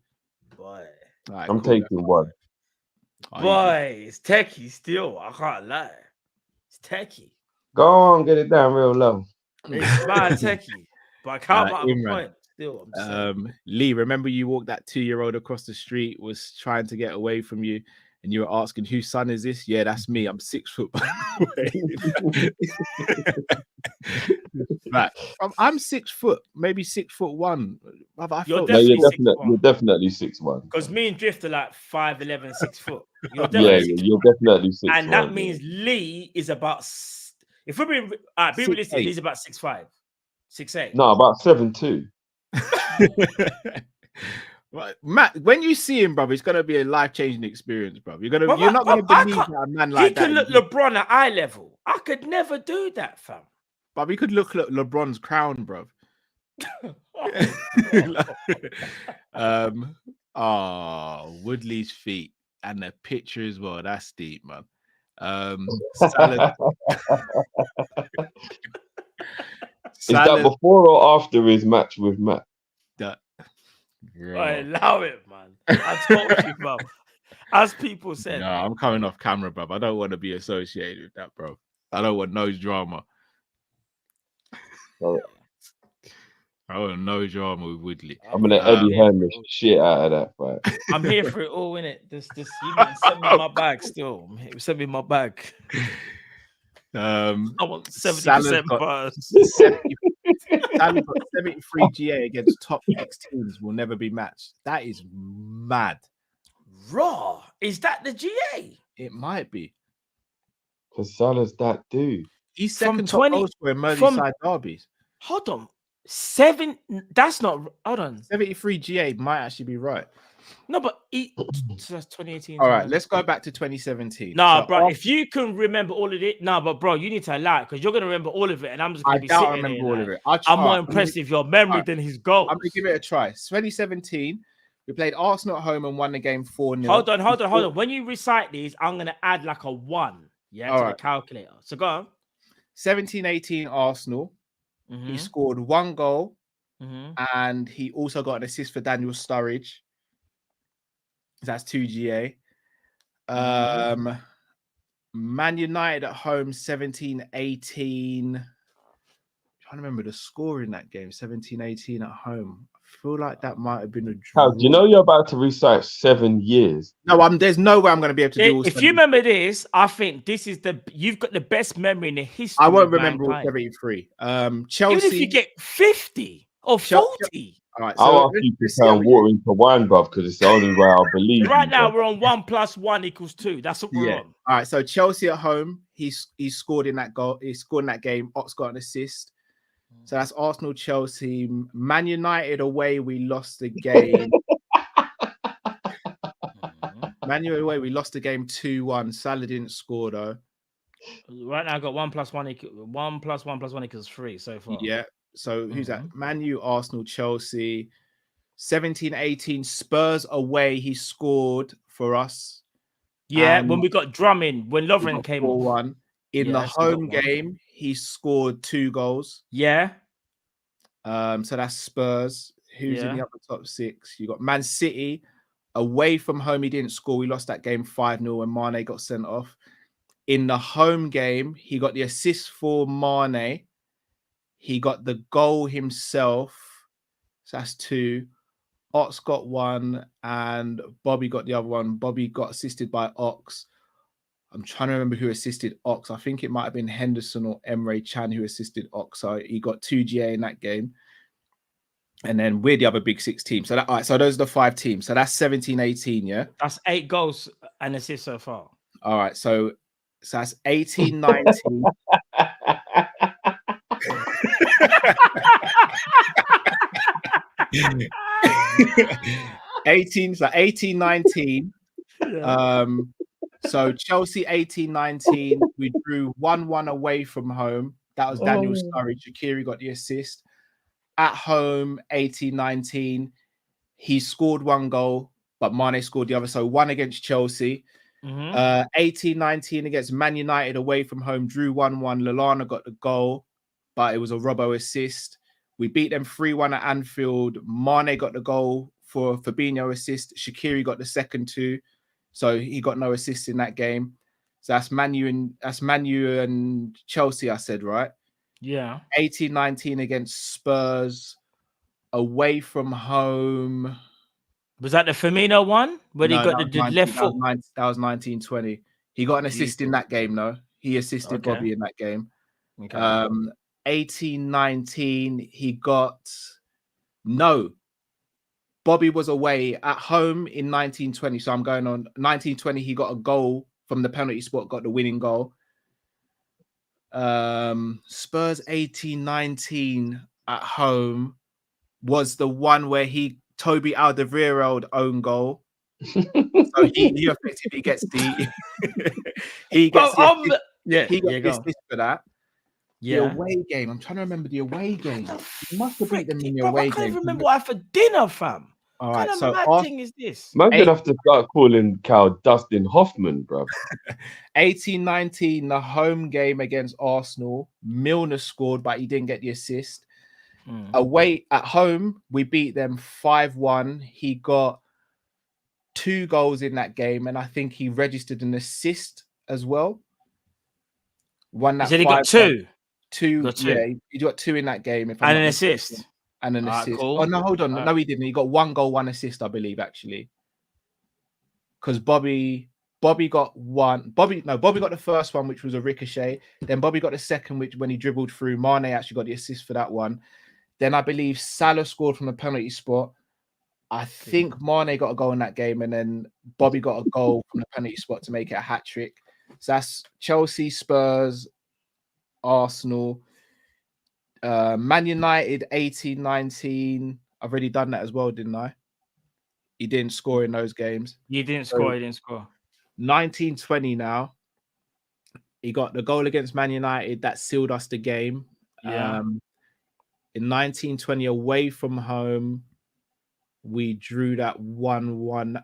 Boy, right, I'm taking one. Boy, it's techie still. I can't lie. It's techie. Go on, get it down real low. It's mad techie. But I can't have a point. Still, Lee, remember you walked that 2-year-old across the street, was trying to get away from you, and you were asking, whose son is this? Yeah, that's me. I'm 6 foot. Right. I'm 6 foot, maybe 6'1". You're definitely 6'1". Because me and Drift are like 5'11", 6 foot. You're definitely 6'1". And that means Lee is about, if we're being realistic, he's about 6'5", 6'8". No, about 7'2". Right. Matt, when you see him, bro, it's gonna be a life-changing experience, bro. You're not gonna believe that a man like that. He can look LeBron at eye level. I could never do that, fam. But we could look at LeBron's crown, bro. Woodley's feet and the picture as well. That's deep, man. Salah. Is that before or after his match with Matt? I allow it, man. I told you, bro. As people said. No, I'm coming off camera, bro. I don't want to be associated with that, bro. I don't want no drama. I want no drama with Woodley. I'm gonna Eddie Hearn the shit out of that fight. I'm here for it all, innit? This you send me my bag still. Send me my bag. I want 70% buzz. 73 GA against top 6 teams will never be matched. That is mad. Raw. Is that the GA? It might be. Because Salah's that dude. He's second top goal scorer in Merseyside derbies. Hold on. 7. That's not. Hold on. 73 GA might actually be right. No, but so that's 2018. All right, let's go back to 2017. Nah, bro, if you can remember all of it, but bro, you need to allow it because you're gonna remember all of it, and I'm just gonna be sitting there. I remember all of it. I'm more impressed with your memory than his goal. I'm gonna give it a try. 2017, we played Arsenal at home and won the game 4-0. Hold on. When you recite these, I'm gonna add like a 1, to the calculator. So go on. 17-18 Arsenal. Mm-hmm. He scored 1 goal, and he also got an assist for Daniel Sturridge. That's 2 GA. Man United at home, 17-18. Trying to remember the score in that game, 17-18 at home. I feel like that might have been a draw. Do you know you're about to recite 7 years? No, there's no way I'm going to be able to do all If you remember this, I think this is you've got the best memory in the history. I won't remember all 73. Chelsea. Even if you get 50 or 40. All right, I'll ask you to turn water into wine, bruv, because it's the only way I believe. Right now, we're on 1 + 1 = 2. That's what we're on. All right, so Chelsea at home, he scored in that goal. He scored in that game. Ox got an assist. So that's Arsenal, Chelsea. Man United away, we lost the game. Man United away, we lost the game 2-1. Salah didn't score though. Right now, I got 1 + 1 = 1 + 1 + 1 = 3 so far. Yeah. So who's that? Man U, Arsenal, Chelsea. 17-18 Spurs away. He scored for us. Yeah, when we got Drumming, when Lovren came off. 4-1. In the home game, he scored 2 goals. Yeah. So that's Spurs. Who's in the upper top 6? You got Man City away from home. He didn't score. We lost that game 5-0 when Mane got sent off. In the home game, he got the assist for Mane. He got the goal himself. So that's 2. Ox got 1 and Bobby got the other one. Bobby got assisted by Ox. I'm trying to remember who assisted Ox. I think it might have been Henderson or Emre Can who assisted Ox. So he got 2 GA in that game. And then we're the other big 6 teams. So that, all right, so those are the 5 teams. So that's 17-18, yeah? That's 8 goals and assists so far. All right, so that's 18-19. 18-19. So Chelsea 18-19. We drew 1-1 away from home. That was Daniel Sturridge. Shaqiri got the assist. At home, 18-19. He scored 1 goal, but Mane scored the other. So 1 against Chelsea. 18-19 against Man United away from home. Drew 1-1. Lallana got the goal, but it was a Robbo assist. We beat them 3-1 at Anfield. Mane got the goal for Fabinho assist. Shaqiri got the second 2. So he got no assist in that game. So that's Man U and Chelsea, I said, right? Yeah. 18-19 against Spurs away from home. Was that the Firmino one? Where he got the left foot? That was 19-20. He got an assist in that game, though. He assisted Bobby in that game. 18-19, he got... No. Bobby was away at home in 19-20. So I'm going on 19-20. He got a goal from the penalty spot, got the winning goal. Spurs 18-19 at home was the one where Toby Alderweireld own goal. So he effectively gets the he gets the assist for that. The away game. I'm trying to remember the away game. You must have beat them in the away game. I can't even remember what I had for dinner, fam. All right, what kind of mad thing is this? Man, gonna have to start calling Cal Dustin Hoffman, bro. 18-19, the home game against Arsenal. Milner scored, but he didn't get the assist. Away at home, we beat them 5-1. He got 2 goals in that game, and I think he registered an assist as well. Won that. He got 2. 2, yeah, he got 2 in that game. And an assist. And an assist. Cool. Oh no, hold on. No, he didn't. He got 1 goal, 1 assist, I believe, actually. Because Bobby got 1. Bobby got the first one, which was a ricochet. Then Bobby got the second, which when he dribbled through, Mane actually got the assist for that one. Then I believe Salah scored from the penalty spot. I think Mane got a goal in that game, and then Bobby got a goal from the penalty spot to make it a hat trick. So that's Chelsea, Spurs, Arsenal, Man United 18-19. I've already done that as well, didn't I? He didn't score in those games. He didn't score. 19-20 now. He got the goal against Man United that sealed us the game. Yeah. In 19-20 away from home, we drew that 1-1.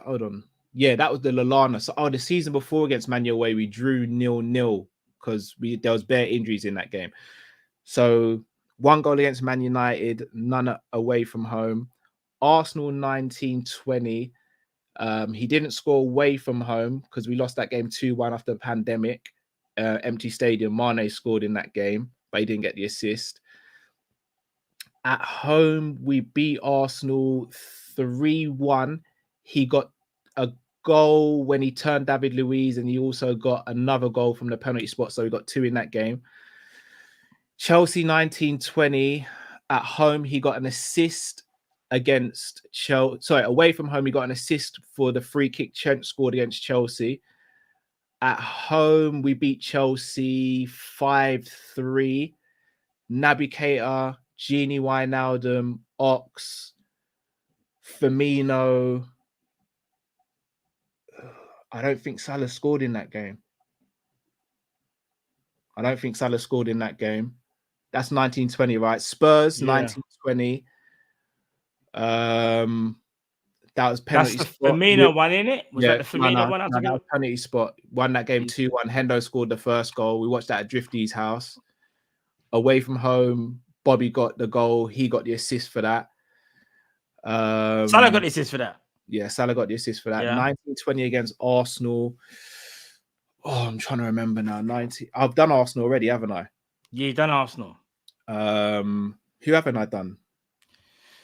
Hold on. Yeah, that was the Lallana. So, the season before against Man U away, we drew 0-0 because there was bare injuries in that game. So 1 goal against Man United, none away from home. Arsenal 19-20. He didn't score away from home because we lost that game 2-1 after the pandemic. Empty stadium. Mane scored in that game, but he didn't get the assist. At home, we beat Arsenal 3-1. He got a goal when he turned David Luiz, and he also got another goal from the penalty spot. So we got 2 in that game. Chelsea 19-20. At home, he got an assist against Chelsea. Sorry, away from home, he got an assist for the free kick Trent scored against Chelsea. At home, we beat Chelsea 5-3. Naby Keita, Gini Wijnaldum, Ox, Firmino. I don't think Salah scored in that game. I don't think Salah scored in that game. That's 1920, right? Spurs, 1920. That was penalty That's the spot. Firmino one, isn't it? Was that the Firmino one? That was penalty spot. Won that game 2-1. Hendo scored the first goal. We watched that at Drifty's house. Away from home, Bobby got the goal. He got the assist for that. Salah got the assist for that. Yeah, Salah got the assist for that. Yeah. 1920 against Arsenal. Oh, I'm trying to remember now. I've done Arsenal already, haven't I? Yeah, you've done Arsenal. Who haven't I done?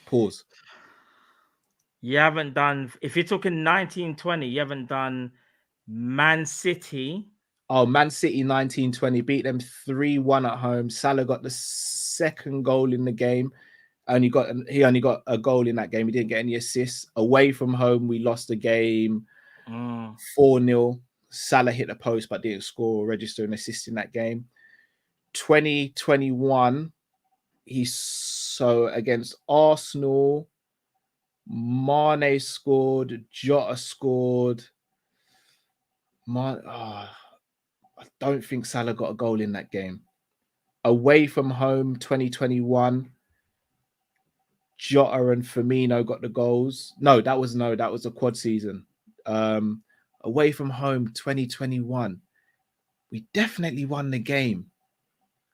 Pause. You haven't done, if you're talking 1920, you haven't done Man City. Oh, Man City 1920 beat them 3-1 at home. Salah got the second goal in the game. He only got a goal in that game. He didn't get any assists. Away from home, we lost the game 4-0. Salah hit the post but didn't score or register an assist in that game. 2021, against Arsenal, Mane scored, Jota scored. I don't think Salah got a goal in that game. Away from home, 2021, Jota and Firmino got the goals. No, that was a quad season. Away from home, 2021, we definitely won the game.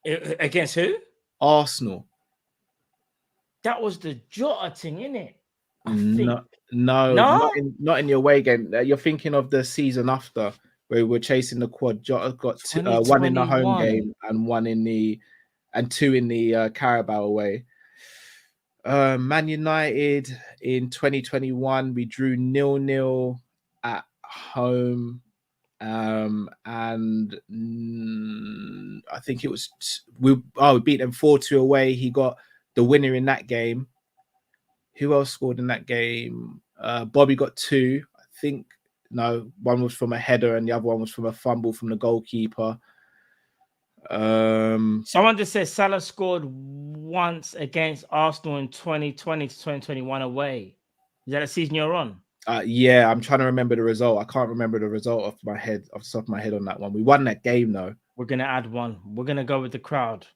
Against who? Arsenal. That was the Jota thing, innit? No, not in your away game. You're thinking of the season after where we were chasing the quad. Jota got one in the home game and two in the Carabao away. Man United in 2021, we drew 0-0 at home. And I think it was we beat them 4-2 away. He got the winner in that game. Who else scored in that game? Bobby got 2. I think one was from a header and the other one was from a fumble from the goalkeeper. Someone just said Salah scored once against Arsenal in 2020 to 2021 away. Is that a season you're on? Yeah, I'm trying to remember the result. I can't remember the result off the top of my head on that one. We won that game though. We're gonna add one. We're gonna go with the crowd.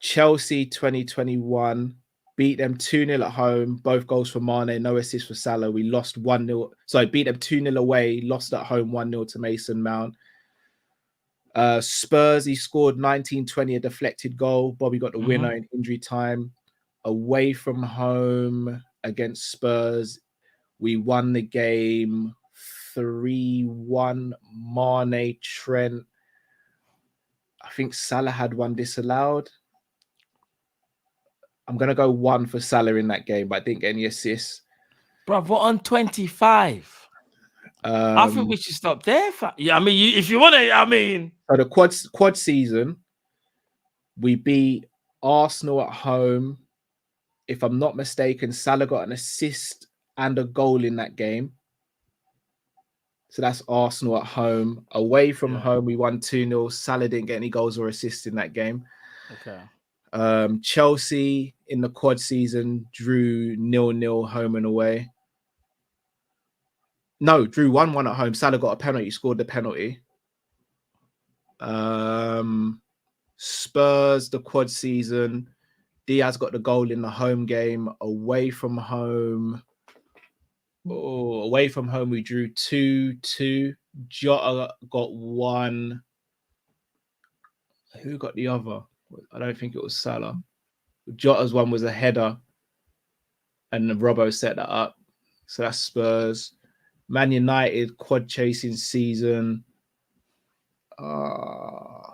Chelsea 2021 beat them 2-0 at home. Both goals for Mane, no assist for Salah. We lost 1-0. So beat them 2-0 away, lost at home 1-0 to Mason Mount. Spurs, he scored 1920, a deflected goal. Bobby got the winner in injury time. Away from home against Spurs, we won the game 3-1. Mane, Trent. I think Salah had one disallowed. I'm going to go 1 for Salah in that game, but I didn't get any assists. Bro, we're on 25. I think we should stop there. Yeah, I mean, if you want to, I mean. So the quad season, we beat Arsenal at home. If I'm not mistaken, Salah got an assist and a goal in that game. So that's Arsenal at home. Away from home, we won 2-0. Salah didn't get any goals or assists in that game. Okay. Chelsea in the quad season drew 0-0 home and away. No, drew 1-1 at home. Salah got a penalty, scored the penalty. Spurs, the quad season. Diaz got the goal in the home game. Away from home, we drew 2-2. Jota got 1. Who got the other? I don't think it was Salah. Jota's one was a header, and Robbo set that up. So that's Spurs. Man United quad chasing season. I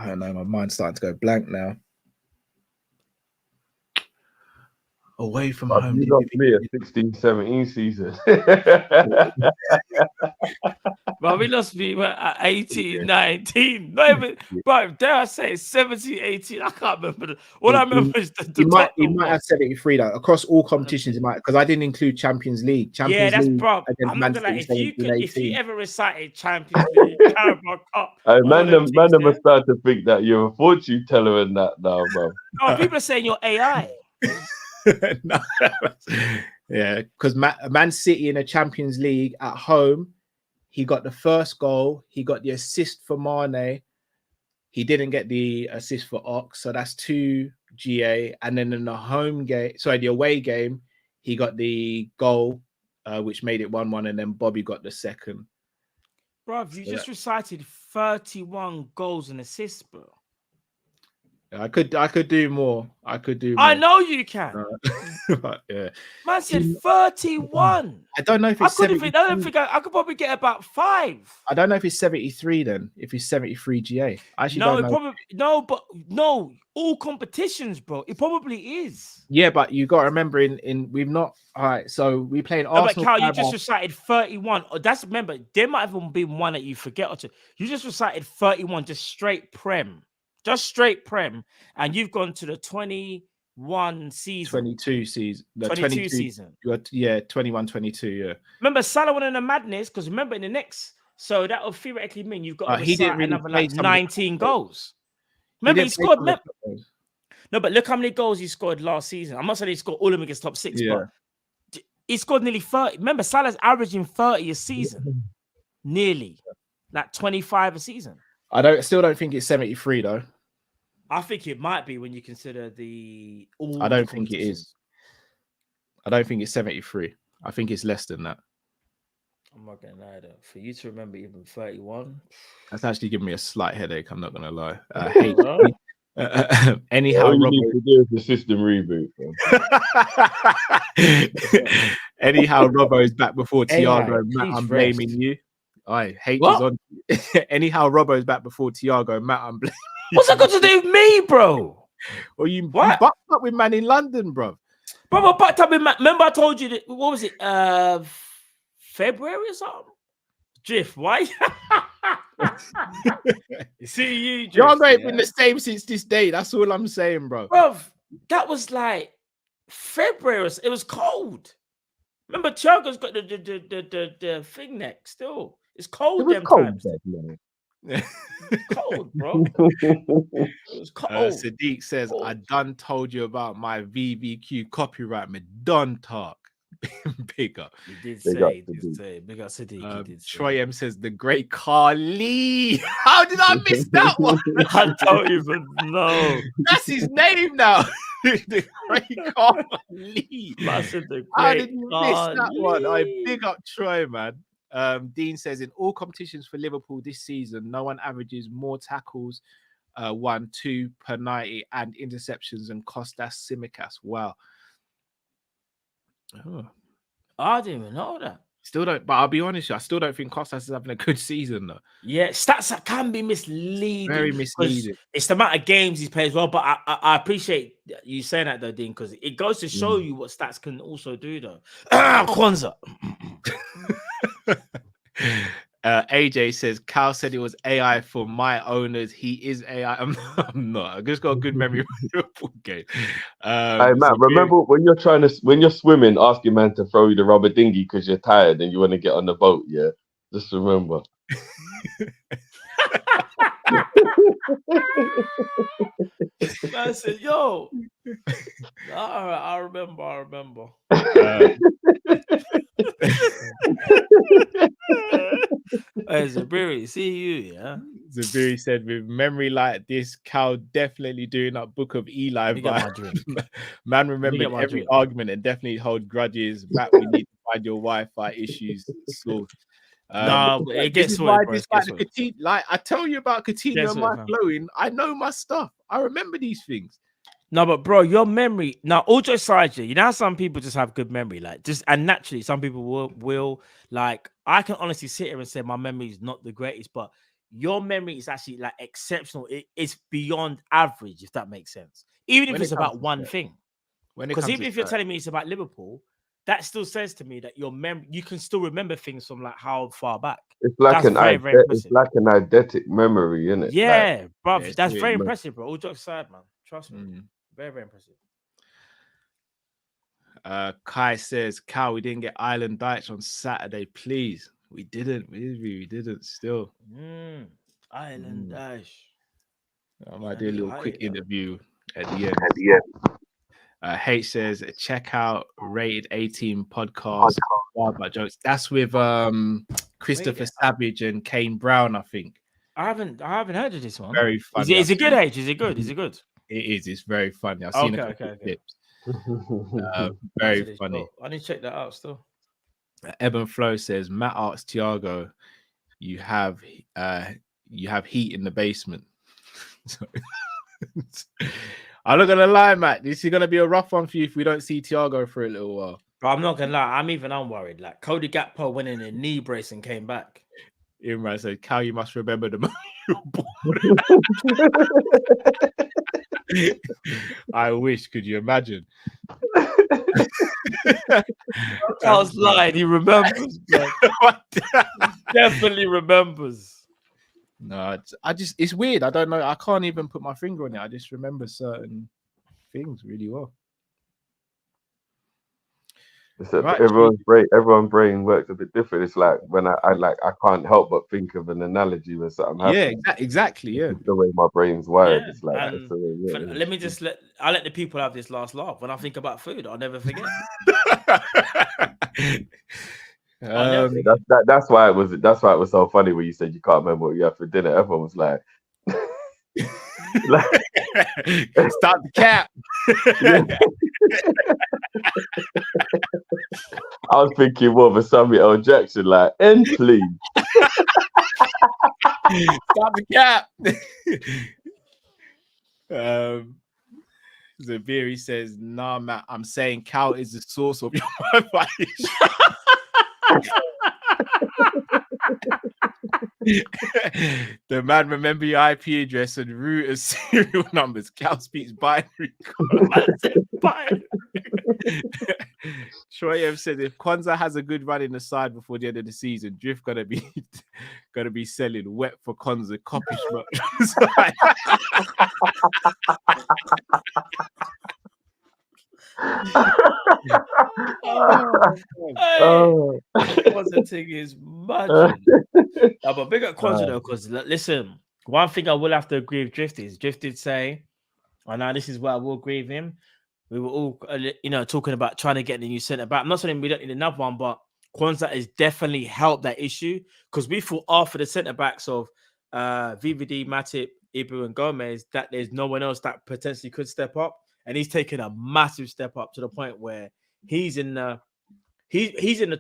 don't know. My mind's starting to go blank now. Away from home. You got me a 16-17 season. Well, we lost me at 18, 19. Not even, but dare I say 17, 18. I can't remember. All I remember is he might have 73 though. Across all competitions, he might, because I didn't include Champions League. That's League bro. I'm not gonna lie. If you ever recited Champions League, Carabao Cup, man, must start to think that you're a fortune teller in that now, bro. No, people are saying you're AI. Yeah, because Man City in a Champions League at home, He got the first goal. He got the assist for Mane. He didn't get the assist for Ox, so that's 2 GA. And then in the the away game, he got the goal, which made it 1-1, and then Bobby got the second. Bruv, you just recited 31 goals and assists, bro. I could do more. I know you can. Yeah. Man said 31. I don't know if it's I don't think I could probably get about 5. I don't know if it's 73 then. If it's 73 GA, I actually don't know. No, all competitions, bro. It probably is. Yeah, but you got to remember we've not. All right, so we playing Arsenal. But Cal, you just recited 31. Remember, there might have been one that you forget or two. You just recited 31, just straight Prem. Just straight Prem, and you've gone to the 21 season. 22 season. The 22 season. Yeah, 21, 22, yeah. Remember, Salah went in the madness, because remember in the next, so that would theoretically mean you've got to recite another 19 goals. Remember, he scored. No, but look how many goals he scored last season. I'm not saying he scored all of them against top 6, but he scored nearly 30. Remember, Salah's averaging 30 a season. Nearly. Like 25 a season. I still don't think it's 73 though. I think it might be when you consider I don't think it is. I don't think it's 73. I think it's less than that. I'm not gonna lie though. For you to remember even 31, that's actually giving me a slight headache. I'm not gonna lie. Anyhow, all you need to do is the system reboot. Anyhow, Robbo is back before Thiago. Matt, I'm blaming you. I hate is on. Anyhow, Robbo's back before Thiago. Matt, I'm blaming. What's that got to do with me, bro? Well, you bucked up with man in London, bro. Bro, I bucked up with man. Remember, I told you that. What was it? February or something? Drift. Why? See you. Drift, Thiago ain't been the same since this day. That's all I'm saying, bro. Bro, that was like February. It was cold. Remember, Thiago's got the thing neck still. It's cold. It was cold, cold, bro. It was cold. Sadiq says, I done told you about my VVQ copyright. Me done talk. Big up. He did say. Big up Sadiq. Troy M says, the great Carly. How did I miss that one? I don't even know. That's his name now. The great Carly. How did you miss that one? I big up Troy, man. Dean says, in all competitions for Liverpool this season, no one averages more tackles, 1-2 per 90 and interceptions than Kostas Tsimikas. Wow. Oh. I didn't even know that. Still don't, but I'll be honest, I still don't think Kostas is having a good season though. Yeah, stats that can be misleading. Very misleading. It's the amount of games he's played as well. But I appreciate you saying that though, Dean, because it goes to show you what stats can also do though. Kwanzaa. AJ says Cal said it was AI for my owners. He is AI. I'm not. I just got a good memory of the Liverpool game. Hey man, remember when you're swimming, ask your man to throw you the rubber dinghy because you're tired and you want to get on the boat. Yeah, just remember. I said, "Yo, all right, I remember." Hey, Zabiri, see you, yeah. Zabiri said, with memory like this, Cal definitely doing up Book of Eli vibe. Man, remember every argument and definitely hold grudges. Matt, we need to find your Wi-Fi issues. So, no, but it gets sorted, bro. Like I tell you about Coutinho and my flowing, I know my stuff. I remember these things. No, but bro, your memory now, all jokes aside, you know how some people just have good memory, like just and naturally some people will like I can honestly sit here and say my memory is not the greatest, but your memory is actually like exceptional. It's beyond average, if that makes sense. Even if it's about one thing. Because even if you're telling me it's about Liverpool, that still says to me that your memory, you can still remember things from like how far back. It's like it's like an eidetic memory, isn't it? Yeah, bro, that's very impressive, bro. All jokes aside, man. Trust me. Very, very impressive. Kai says, Cal, we didn't get Island Dykes on Saturday, please. We didn't. We didn't still. Island Dykes. I might do a little quick interview at the end. H says, check out Rated 18 podcast. About jokes. That's with Christopher Savage and Kane Brown, I think. I haven't heard of this one. Very funny. Is it good, H? Is it good? Is it good? It is. It's very funny. I've seen a couple of clips. Very funny. I need to check that out still. Eben Flo says, Matt asks Thiago, you have heat in the basement. I'm not gonna lie, Matt. This is gonna be a rough one for you if we don't see Thiago for a little while. But I'm not gonna lie, I'm worried. Like Cody Gakpo went in a knee brace and came back. Imran said, Cal, you must remember the moment you were born. I wish, could you imagine? Cal's lying, he remembers, bro. Definitely remembers. No, it's weird. I don't know. I can't even put my finger on it. I just remember certain things really well. Right. Everyone's brain works a bit different. It's like when I can't help but think of an analogy when something happens. Yeah, exactly. Yeah, it's the way my brain's wired. Yeah, it's like let the people have this last laugh. When I think about food, I'll never forget. That's why it was so funny when you said you can't remember what you had for dinner. Everyone was like, stop the cap. I was thinking more of a Samuel L. Jackson, like, and please. Stop the cap. Zabiri says, nah, Matt, I'm saying Cal is the source of your Wi-Fi. The man remember your IP address and route as serial numbers. Cal speaks binary. Troyev said if Kwanzaa has a good run in the side before the end of the season, Drift gonna be selling wet for Kwanzaa Kopish merch. Kwanzaa thing is mad. But big up Kwanzaa though, because listen, one thing I will have to agree with Drift is Drift did say, and now this is where I will agree with him. We were all, talking about trying to get the new centre back. I'm not saying we don't need another one, but Kwanzaa has definitely helped that issue because we thought after the centre backs of VVD, Matip, Ibu, and Gomez that there's no one else that potentially could step up, and he's taken a massive step up to the point where he's in the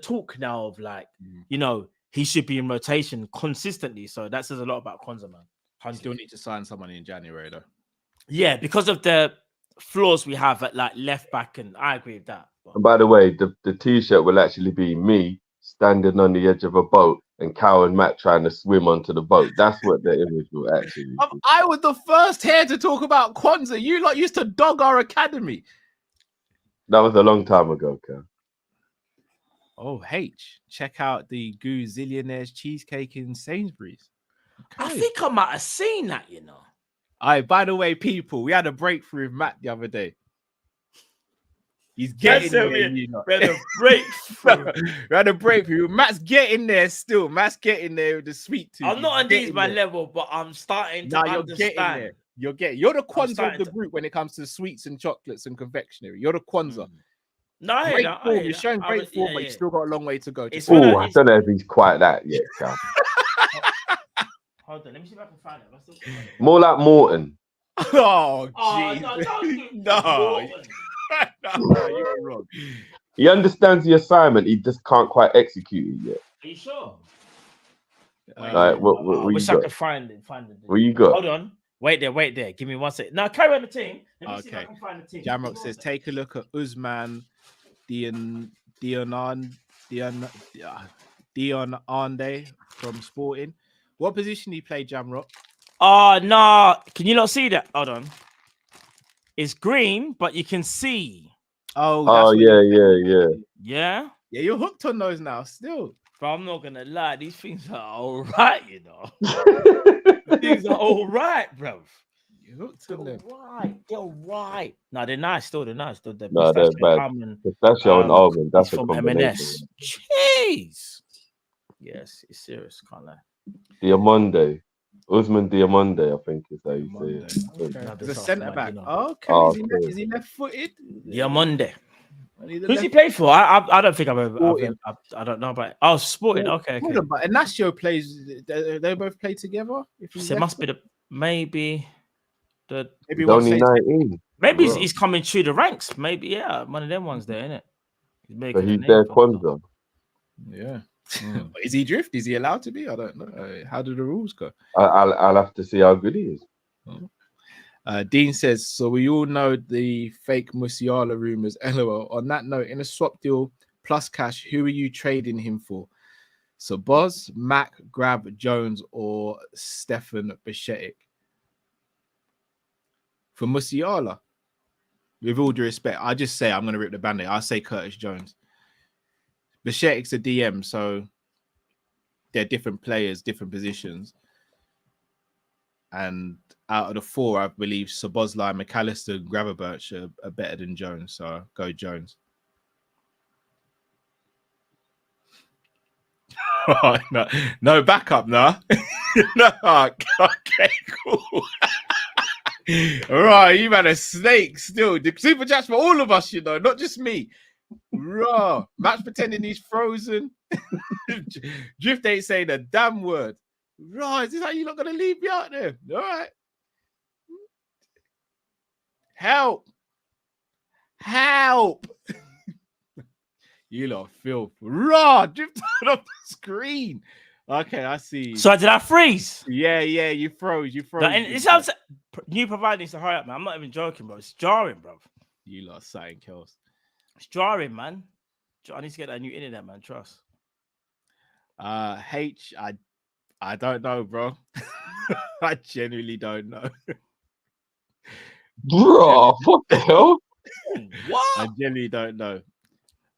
talk now of like he should be in rotation consistently. So that says a lot about Kwanzaa, man. I still need to sign someone in January though. Yeah, because of the flaws we have at like left back, and I agree with that. And by the way, the t-shirt will actually be me standing on the edge of a boat and Cal and Matt trying to swim onto the boat. That's what the image will actually be. I was the first here to talk about Kwanzaa. You lot used to dog our academy. That was a long time ago, Cal. Oh, H. Check out the Goo Zillionaires cheesecake in Sainsbury's. Okay. I think I might have seen that, By the way, people, we had a breakthrough with Matt the other day. He's getting there. We had a breakthrough. We had a breakthrough. Matt's getting there still. Matt's getting there with the sweet tooth. I'm not on these my level, but I'm starting to understand. You're the Kwanzaa of the group when it comes to sweets and chocolates and confectionery. You're the Kwanzaa. You're showing great form, but you still got a long way to go. I don't know if he's quite that yet, Cal. Hold on, let me see if I can find it. More like Morton. Oh, jeez. No, you're wrong. He understands the assignment. He just can't quite execute it yet. Are you sure? I wish I could find it. What you got? Hold on. Wait there. Give me 1 second. Now carry on the team. Let me see if I can find the team. Jamrock says, take a look at Usman Dion Ande from Sporting. What position he played, Jamrock? No. Can you not see that? Hold on. It's green, but you can see. Oh, yeah. Yeah, you're hooked on those now, still. But I'm not going to lie. These things are all right, These are all right, bro. You're hooked on them. They're right. No, they're nice. Still, they're nice. No, they're bad. Pistachio and almond. That's a combination. M&S. Jeez. Yes, it's serious. Can't lie. Diamonde. Usman Diamonde, I think is how you say it. Okay. He's a centre back. Okay. Is he left-footed? Diamonde. Who's he played for? I don't think I've ever. I don't know, but Sporting. Okay. But Inacio plays. They both play together. So it must be maybe only 19. Maybe he's coming through the ranks. Maybe one of them ones there, isn't it? But he's there, Kwanzaa. Yeah. Is he drift? Is he allowed to be? I don't know. How do the rules go? I'll have to see how good he is. Dean says, so we all know the fake Musiala rumors. LOL. On that note, in a swap deal plus cash, who are you trading him for? So Boz, Mac, Grab, Jones, or Stefan Bishetic? For Musiala, with all due respect, I just say I'm going to rip the band-aid. I say Curtis Jones. Bishetic's a DM, so they're different players, different positions. And out of the four, I believe Szoboszlai, McAllister, and Gravenberch are better than Jones. So go Jones. Oh, no backup, no. No, okay, cool. All right, you man a snake still. The super chats for all of us, not just me. Raw. Matt's pretending he's frozen. Drift ain't saying a damn word. Right, is this how you're not going to leave me out there? All right. Help. You lot filth. Raw, drift off the screen. Okay, I see. So did I freeze? Yeah, you froze. It sounds new provider needs to hurry up, man. I'm not even joking, bro. It's jarring, bro. You lot something else. It's jarring, man. I need to get that new internet, man. Trust. I don't know, bro. I genuinely don't know. Bro, what the hell? What? I genuinely don't know.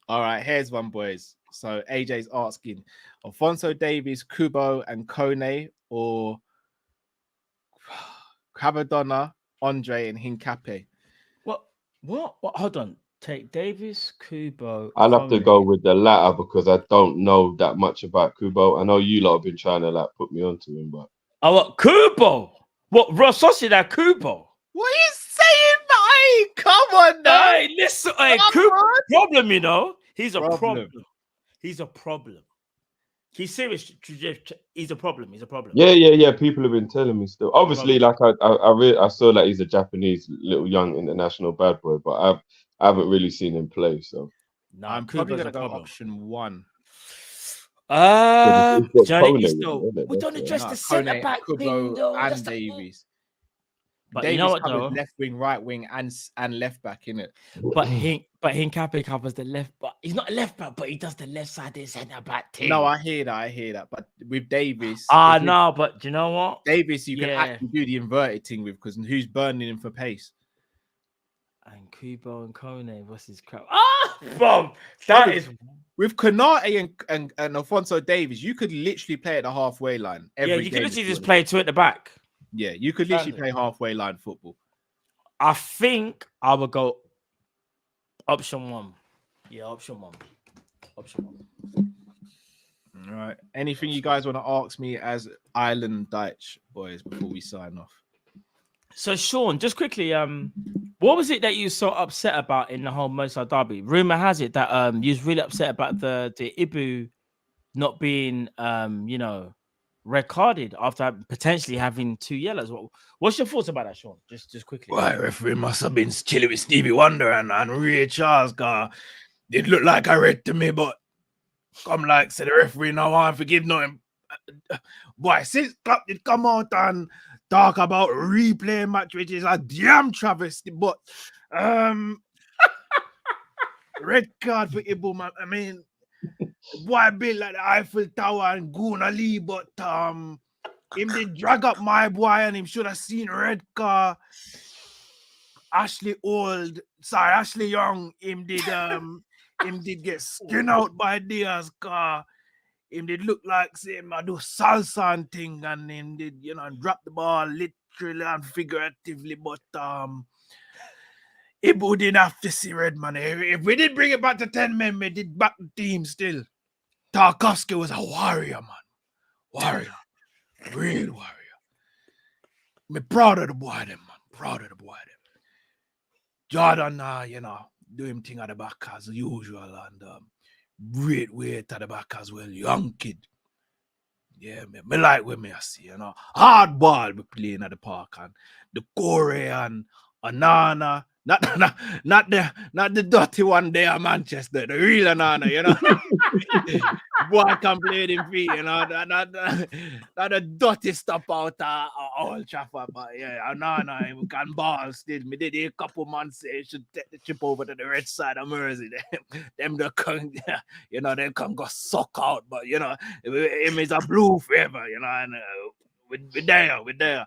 All right, here's one, boys. So AJ's asking, Alphonso Davies, Kubo, and Kone, or Cavadonna, Andre, and Hincapié? What? Hold on. Take Davies, Kubo. I'll have to go with the latter because I don't know that much about Kubo. I know you lot have been trying to put me onto him, but what Kubo? What Ross that Kubo? What are you saying, mate? Come on, now. Hey, listen, Kubo, problem, he's a problem. He's a problem. He's serious. He's a problem. Yeah. People have been telling me still. Obviously, I saw that he's a Japanese little young international bad boy, but I haven't really seen him play. So I'm probably gonna go option one. We don't address the centre back thing though. And Davies. But Davies, you know what, though? Left wing, right wing, and left back in it. But Hincapié covers the left, but he's not a left back, but he does the left side of centre back team. No, I hear that. But with Davies, but do you know what? Davies, you can actually do the inverted thing with because who's burning him for pace? And Kubo and Kone, what's his crap? Boom! That is with Konate and Alphonso Davies, you could literally play at the halfway line. You could literally just play two at the back. Yeah, you could literally play halfway line football. I think I would go option one. Yeah, option one. All right. Anything you guys want to ask me as Island Dijk boys before we sign off? So, Sean, just quickly, what was it that you were so upset about in the whole Merseyside derby? Rumor has it that you was really upset about the Ibu not being, red carded after potentially having 2 yellows. What's your thoughts about that, Sean? Just quickly. Right, referee must have been chilling with Stevie Wonder and Ray Charles. It looked like I read to me, but said the referee no one forgive nothing. Boy, since club did come out and talk about replay match, which is a damn travesty, but red card for Ibu, man. I mean, boy built like the Eiffel Tower and Guna Lee, but him did drag up my boy and him should have seen red car. Ashley Young, him did get skinned out by Diaz car. Him did look like him do salsa and thing, and him did drop the ball literally and figuratively, but Ibu didn't have to see red, man. If we did bring it back to 10 men, we did back the team still. Tarkovsky was a warrior, man. Warrior. Real warrior. I'm proud of the boy, them, man. Proud of the boy, them. Jordan, do him thing at the back as usual, and great weight at the back as well, young kid. Yeah, me like when I see, hard ball we playing at the park, and the Corey and Anana, not the dirty one there, Manchester, the real Anana, Boy can play in feet, not the dirty stuff out Old Trafford, but yeah, Anana we can ball still. Me did a couple months say he should take the trip over to the red side of Mersey. Them they can, they can go suck out, but him is a blue forever, and we're there.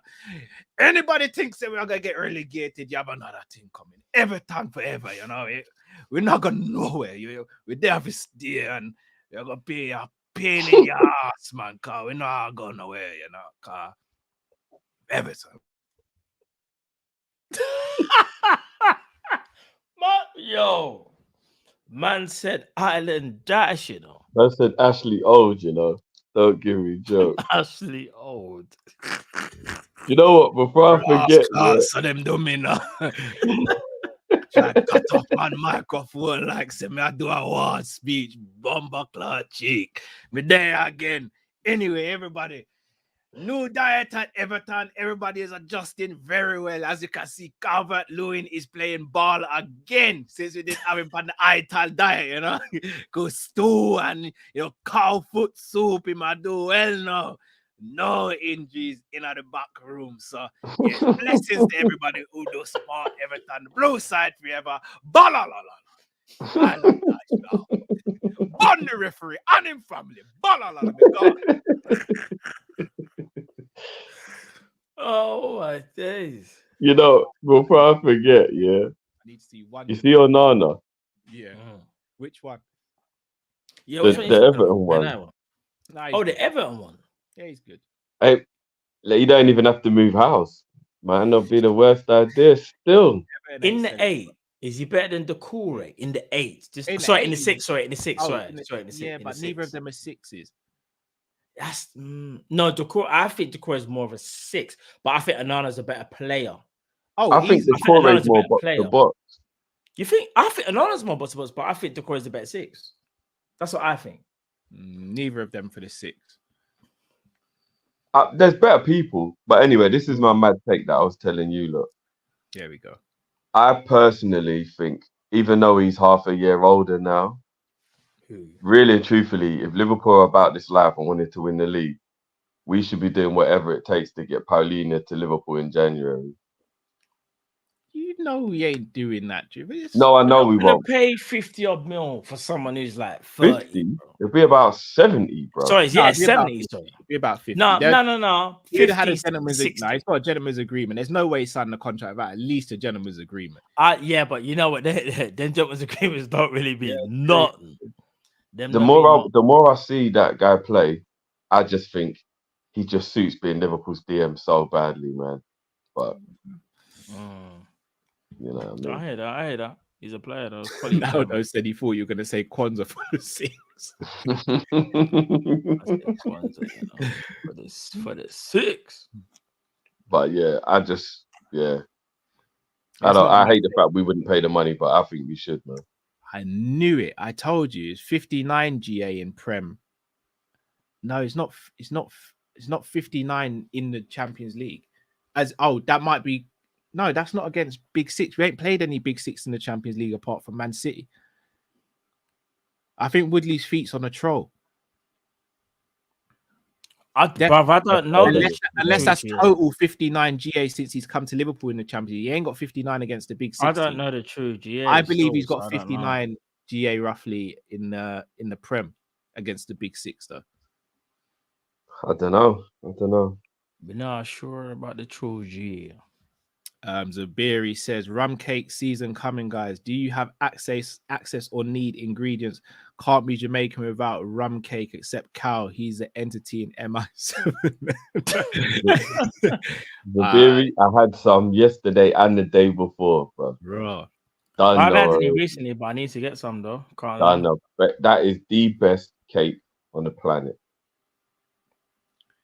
Anybody thinks that we're gonna get relegated, you have another thing coming. Everton forever, we're not going nowhere. We're there for stay, and you're gonna be a pain in your ass, man, cause we're not going nowhere, cause Everton. Yo, man said Island Dash, I said Ashley Old, Don't give me jokes. Ashley Old. You know what? Before I forget, So them do me now. Try to cut off my microphone like say me I do a war speech, bomber cloud cheek. Me there again. Anyway, everybody. New diet at Everton. Everybody is adjusting very well. As you can see, Calvert-Lewin is playing ball again since we didn't have him on the Ital diet, Go stew and cow foot soup. He might do well now. No injuries in the back room. So yeah, blessings to everybody who does support Everton. Blue side forever. Balalala. On the referee and him family. Balalala. Oh my days. Before I forget, I need to see one. You see Onana? Yeah. Which one? Yeah, the Everton one. Oh, the Everton one. Yeah, he's good. Hey, you don't even have to move house. Might not be the worst idea still. In the 8, is he better than Decore? In the 8. In the 6. Sorry, in the 6. Sorry, in the 6. Yeah, but neither of them are 6s. That's no Decore. I think Decore is more of a 6, but I think Onana's a better player. Oh, I think Decore is more box to box. You think? I think Onana's more box to box, but I think Decore is the better 6. That's what I think. Neither of them for the 6. There's better people, but anyway, this is my mad take that I was telling you. Look, there we go. I personally think, even though he's half a year older now, really and truthfully, if Liverpool are about this life and wanted to win the league, we should be doing whatever it takes to get Paulina to Liverpool in January. We ain't doing that, No, I know we won't. Pay 50-odd mil for someone who's like 30. 50? It'll be about 70, bro. Sorry, yeah, 70. Sorry, it'll be about 50. No. You'd have had a gentleman's agreement. It's got a gentleman's agreement. There's no way he signed a contract without at least a gentleman's agreement. Yeah, but you know what? Them gentleman's agreements don't really be nothing. The more I see that guy play, I just think he just suits being Liverpool's DM so badly, man. But you know what I mean? I hear that. He's a player though. Naldo said he thought you were going to say Kwanzaa for the 6. For the 6. But yeah, I hate the fact we wouldn't pay the money, but I think we should, man. I knew it. I told you it's 59 GA in Prem. No, it's not. It's not 59 in the Champions League. That might be. No, that's not against Big 6. We ain't played any Big 6 in the Champions League apart from Man City. I think Woodley's feet's on a troll. I don't know. Unless that's total 59 GA since he's come to Liverpool in the Champions League. He ain't got 59 against the Big 6. I don't know the true GA. I believe he's got 59 GA roughly in the Prem against the Big 6 though. I don't know. We're not sure about the true GA. Zabiri says, rum cake season coming, guys. Do you have access or need ingredients? Can't be Jamaican without rum cake except Cal. He's the entity in MI7. Zabiri, I had some yesterday and the day before, bro. I've had it recently, but I need to get some though. I know, but that is the best cake on the planet,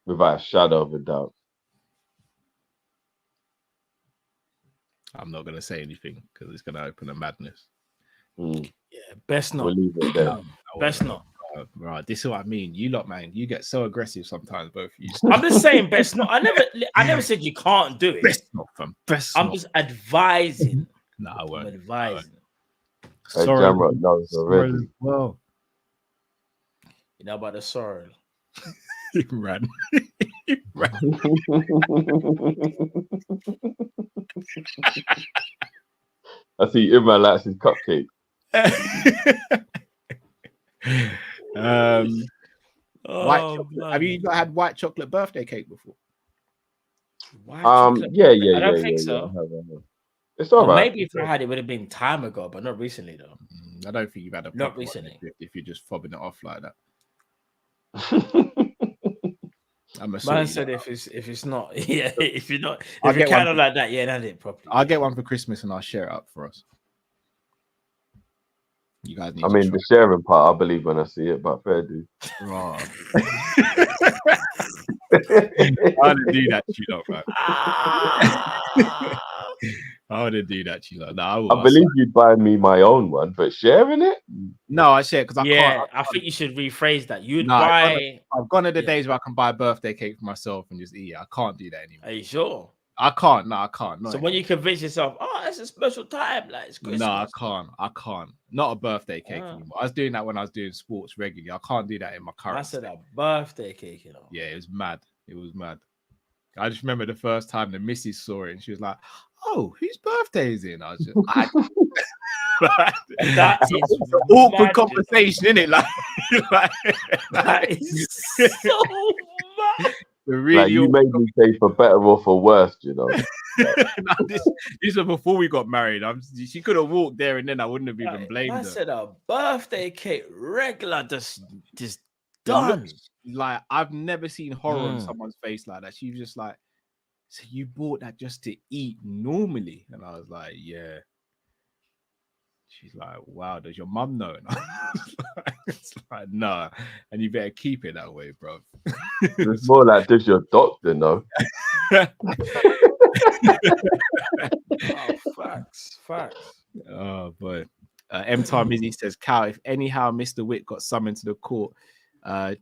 without a shadow of a doubt. I'm not going to say anything because it's going to open a madness. Mm. Yeah, best not. We'll leave it there. Best not. Right, this is what I mean. You lot, man, you get so aggressive sometimes, both of you. I'm just saying best not. I never said you can't do it. Best not, fam. Best I'm not. just advising. No, I won't. I'm advising. Hey, Sorry, Jamrock knows already. well, You know about the sorrel. he ran. He ran. I see Imran likes his cupcake. Have you had white chocolate birthday cake before? Yeah. I don't think so. I have. It's all right. Maybe if I had it would have been time ago, but not recently though. I don't think you've had a not recently. If you're just fobbing it off like that. Man said if it's not, yeah, if you kind of like that, yeah, that's it properly. I'll get one for Christmas and I'll share it up for us. You guys need the sharing part, I believe when I see it, but fair dude. Oh. I didn't do that to you, lot, man. I wouldn't do that to you, lot. No, I believe you'd buy me my own one, but sharing it? No, I share it because I can't. I think you should rephrase that. You'd buy. I've gone to the days where I can buy a birthday cake for myself and just eat it. I can't do that anymore. Are you sure? I can't. No, I can't. So when you convince yourself, oh, it's a special time, like it's Christmas. No, I can't. Not a birthday cake anymore. I was doing that when I was doing sports regularly. I can't do that in my current. I said a birthday cake, you know. Yeah, it was mad. It was mad. I just remember the first time the missus saw it and she was like, "Oh, whose birthday is it?" And I was just, that is an awkward conversation, isn't it? Like that is so mad. You made me say for better or for worse, you know. No, this was before we got married. She could have walked there and then I wouldn't have even blamed her. I said a birthday cake regular, just done. Like I've never seen horror on someone's face like that. She was just like, "So you bought that just to eat normally?" And I was like, "Yeah." She's like, "Wow, does your mum know?" And it's like, "Nah," and you better keep it that way, bro. It's more like, does your doctor know? Facts. Oh boy. M-Time Mizzy says, "Cal, if anyhow Mr. Witt got summoned to the court,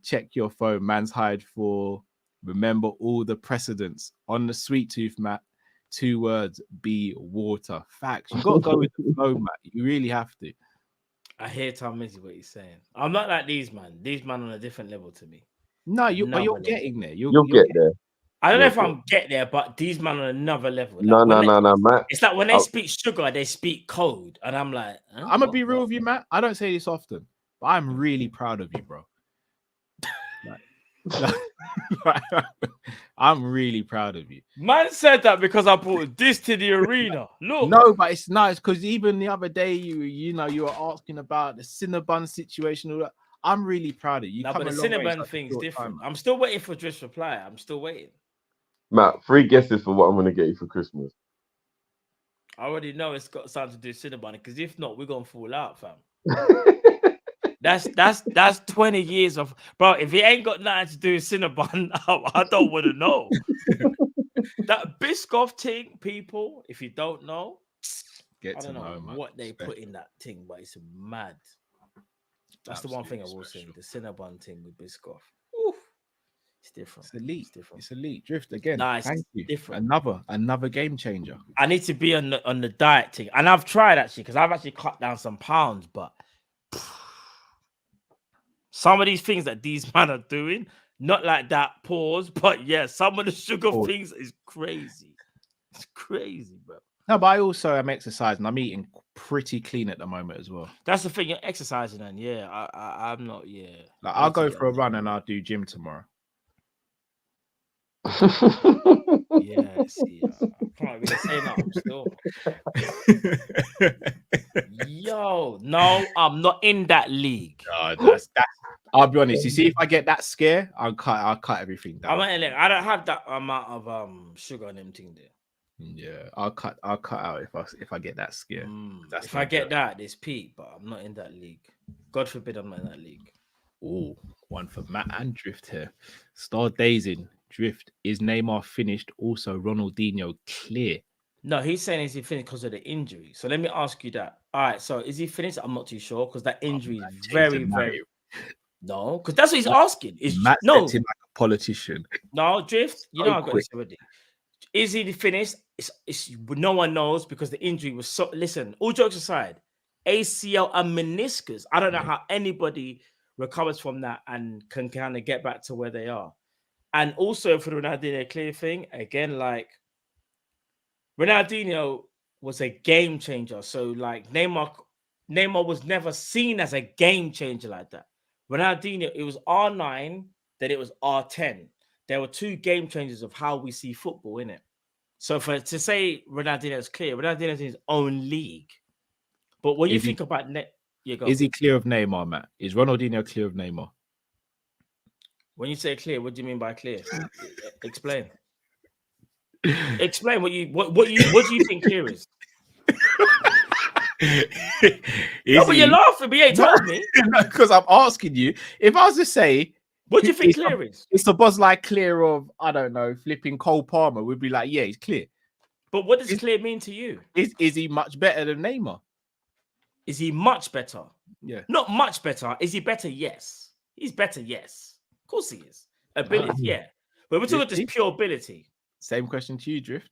check your phone. Man's hired for remember all the precedents on the sweet tooth, Matt. 2 words, be water." Facts. You got to go with the flow, Matt. You really have to. I hear Tom Mizzy what he's saying. I'm not like these man. These man on a different level to me. No, you're getting there. You'll get there. I don't know if I'm get there, but these man on another level. Like no, Matt. It's like when they speak sugar, they speak code, and I'm like, I'm gonna be real with you, Matt. I don't say this often, but I'm really proud of you, bro. I'm really proud of you. Man said that because I brought this to the arena. Look, no, but it's nice because even the other day, you were asking about the Cinnabon situation. All that. I'm really proud of you. No, but the Cinnabon thing's different. I'm still waiting for Drift's reply. I'm still waiting. Matt, 3 guesses for what I'm gonna get you for Christmas. I already know it's got something to do with Cinnabon because if not, we're gonna fall out, fam. That's 20 years of bro. If it ain't got nothing to do with Cinnabon, I don't want to know. That Biscoff thing, people, if you don't know, I don't know what they put in that thing, but it's mad. That's the one thing I will say. The Cinnabon thing with Biscoff. Oof. It's different. It's elite. It's different. It's elite. Drift again. Nice. Thank you. Different. Another game changer. I need to be on the diet thing, and I've tried actually because I've actually cut down some pounds, but some of these things that these men are doing, not like that. Pause. But yeah, some of the sugar things is crazy. It's crazy, bro. No, but I also am exercising. I'm eating pretty clean at the moment as well. That's the thing. You're exercising, and yeah, I'm not. Yeah, like I'll go for a run and I'll do gym tomorrow. Yeah, see, I can't really say that. I'm still. Yo, no, I'm not in that league. No, that's. I'll be honest. You see, if I get that scare, I'll cut everything down. I don't have that amount of sugar on them thing there. Yeah, I'll cut out if I get that scare. If I get that, there's peak, but I'm not in that league. God forbid I'm not in that league. Oh, one for Matt and Drift here. Star Dazing. Drift, is Neymar finished? Also, Ronaldinho clear. No, he's saying is he finished because of the injury. So let me ask you that. All right, so is he finished? I'm not too sure because that injury is very, very. No, because that's what he's asking. Is Matt no said him like a politician. No, Drift. You So know I got quick. this already. Is he finished? It's no one knows because the injury was so. Listen, all jokes aside, ACL and meniscus. I don't know how anybody recovers from that and can kind of get back to where they are. And also for the Ronaldinho clear thing, again, like Ronaldinho was a game changer. So like Neymar was never seen as a game changer like that. Ronaldinho, it was R9, then it was R10. There were two game changers of how we see football in it. So to say Ronaldinho is clear, Ronaldinho is in his own league. But when you think about is he clear of Neymar, Matt? Is Ronaldinho clear of Neymar? When you say clear, what do you mean by clear? Explain. Explain what do you think clear is? No, but you're laughing, but you ain't told me. Because I'm asking you. If I was to say, what do you think clear is? It's the boss like clear of, I don't know, flipping Cole Palmer. We'd be like, yeah, he's clear. But what does clear mean to you? Is he much better than Neymar? Is he much better? Yeah. Not much better. Is he better? Yes. He's better. Yes. Of course he is. Ability, yeah. But we're talking just pure ability. Same question to you, Drift.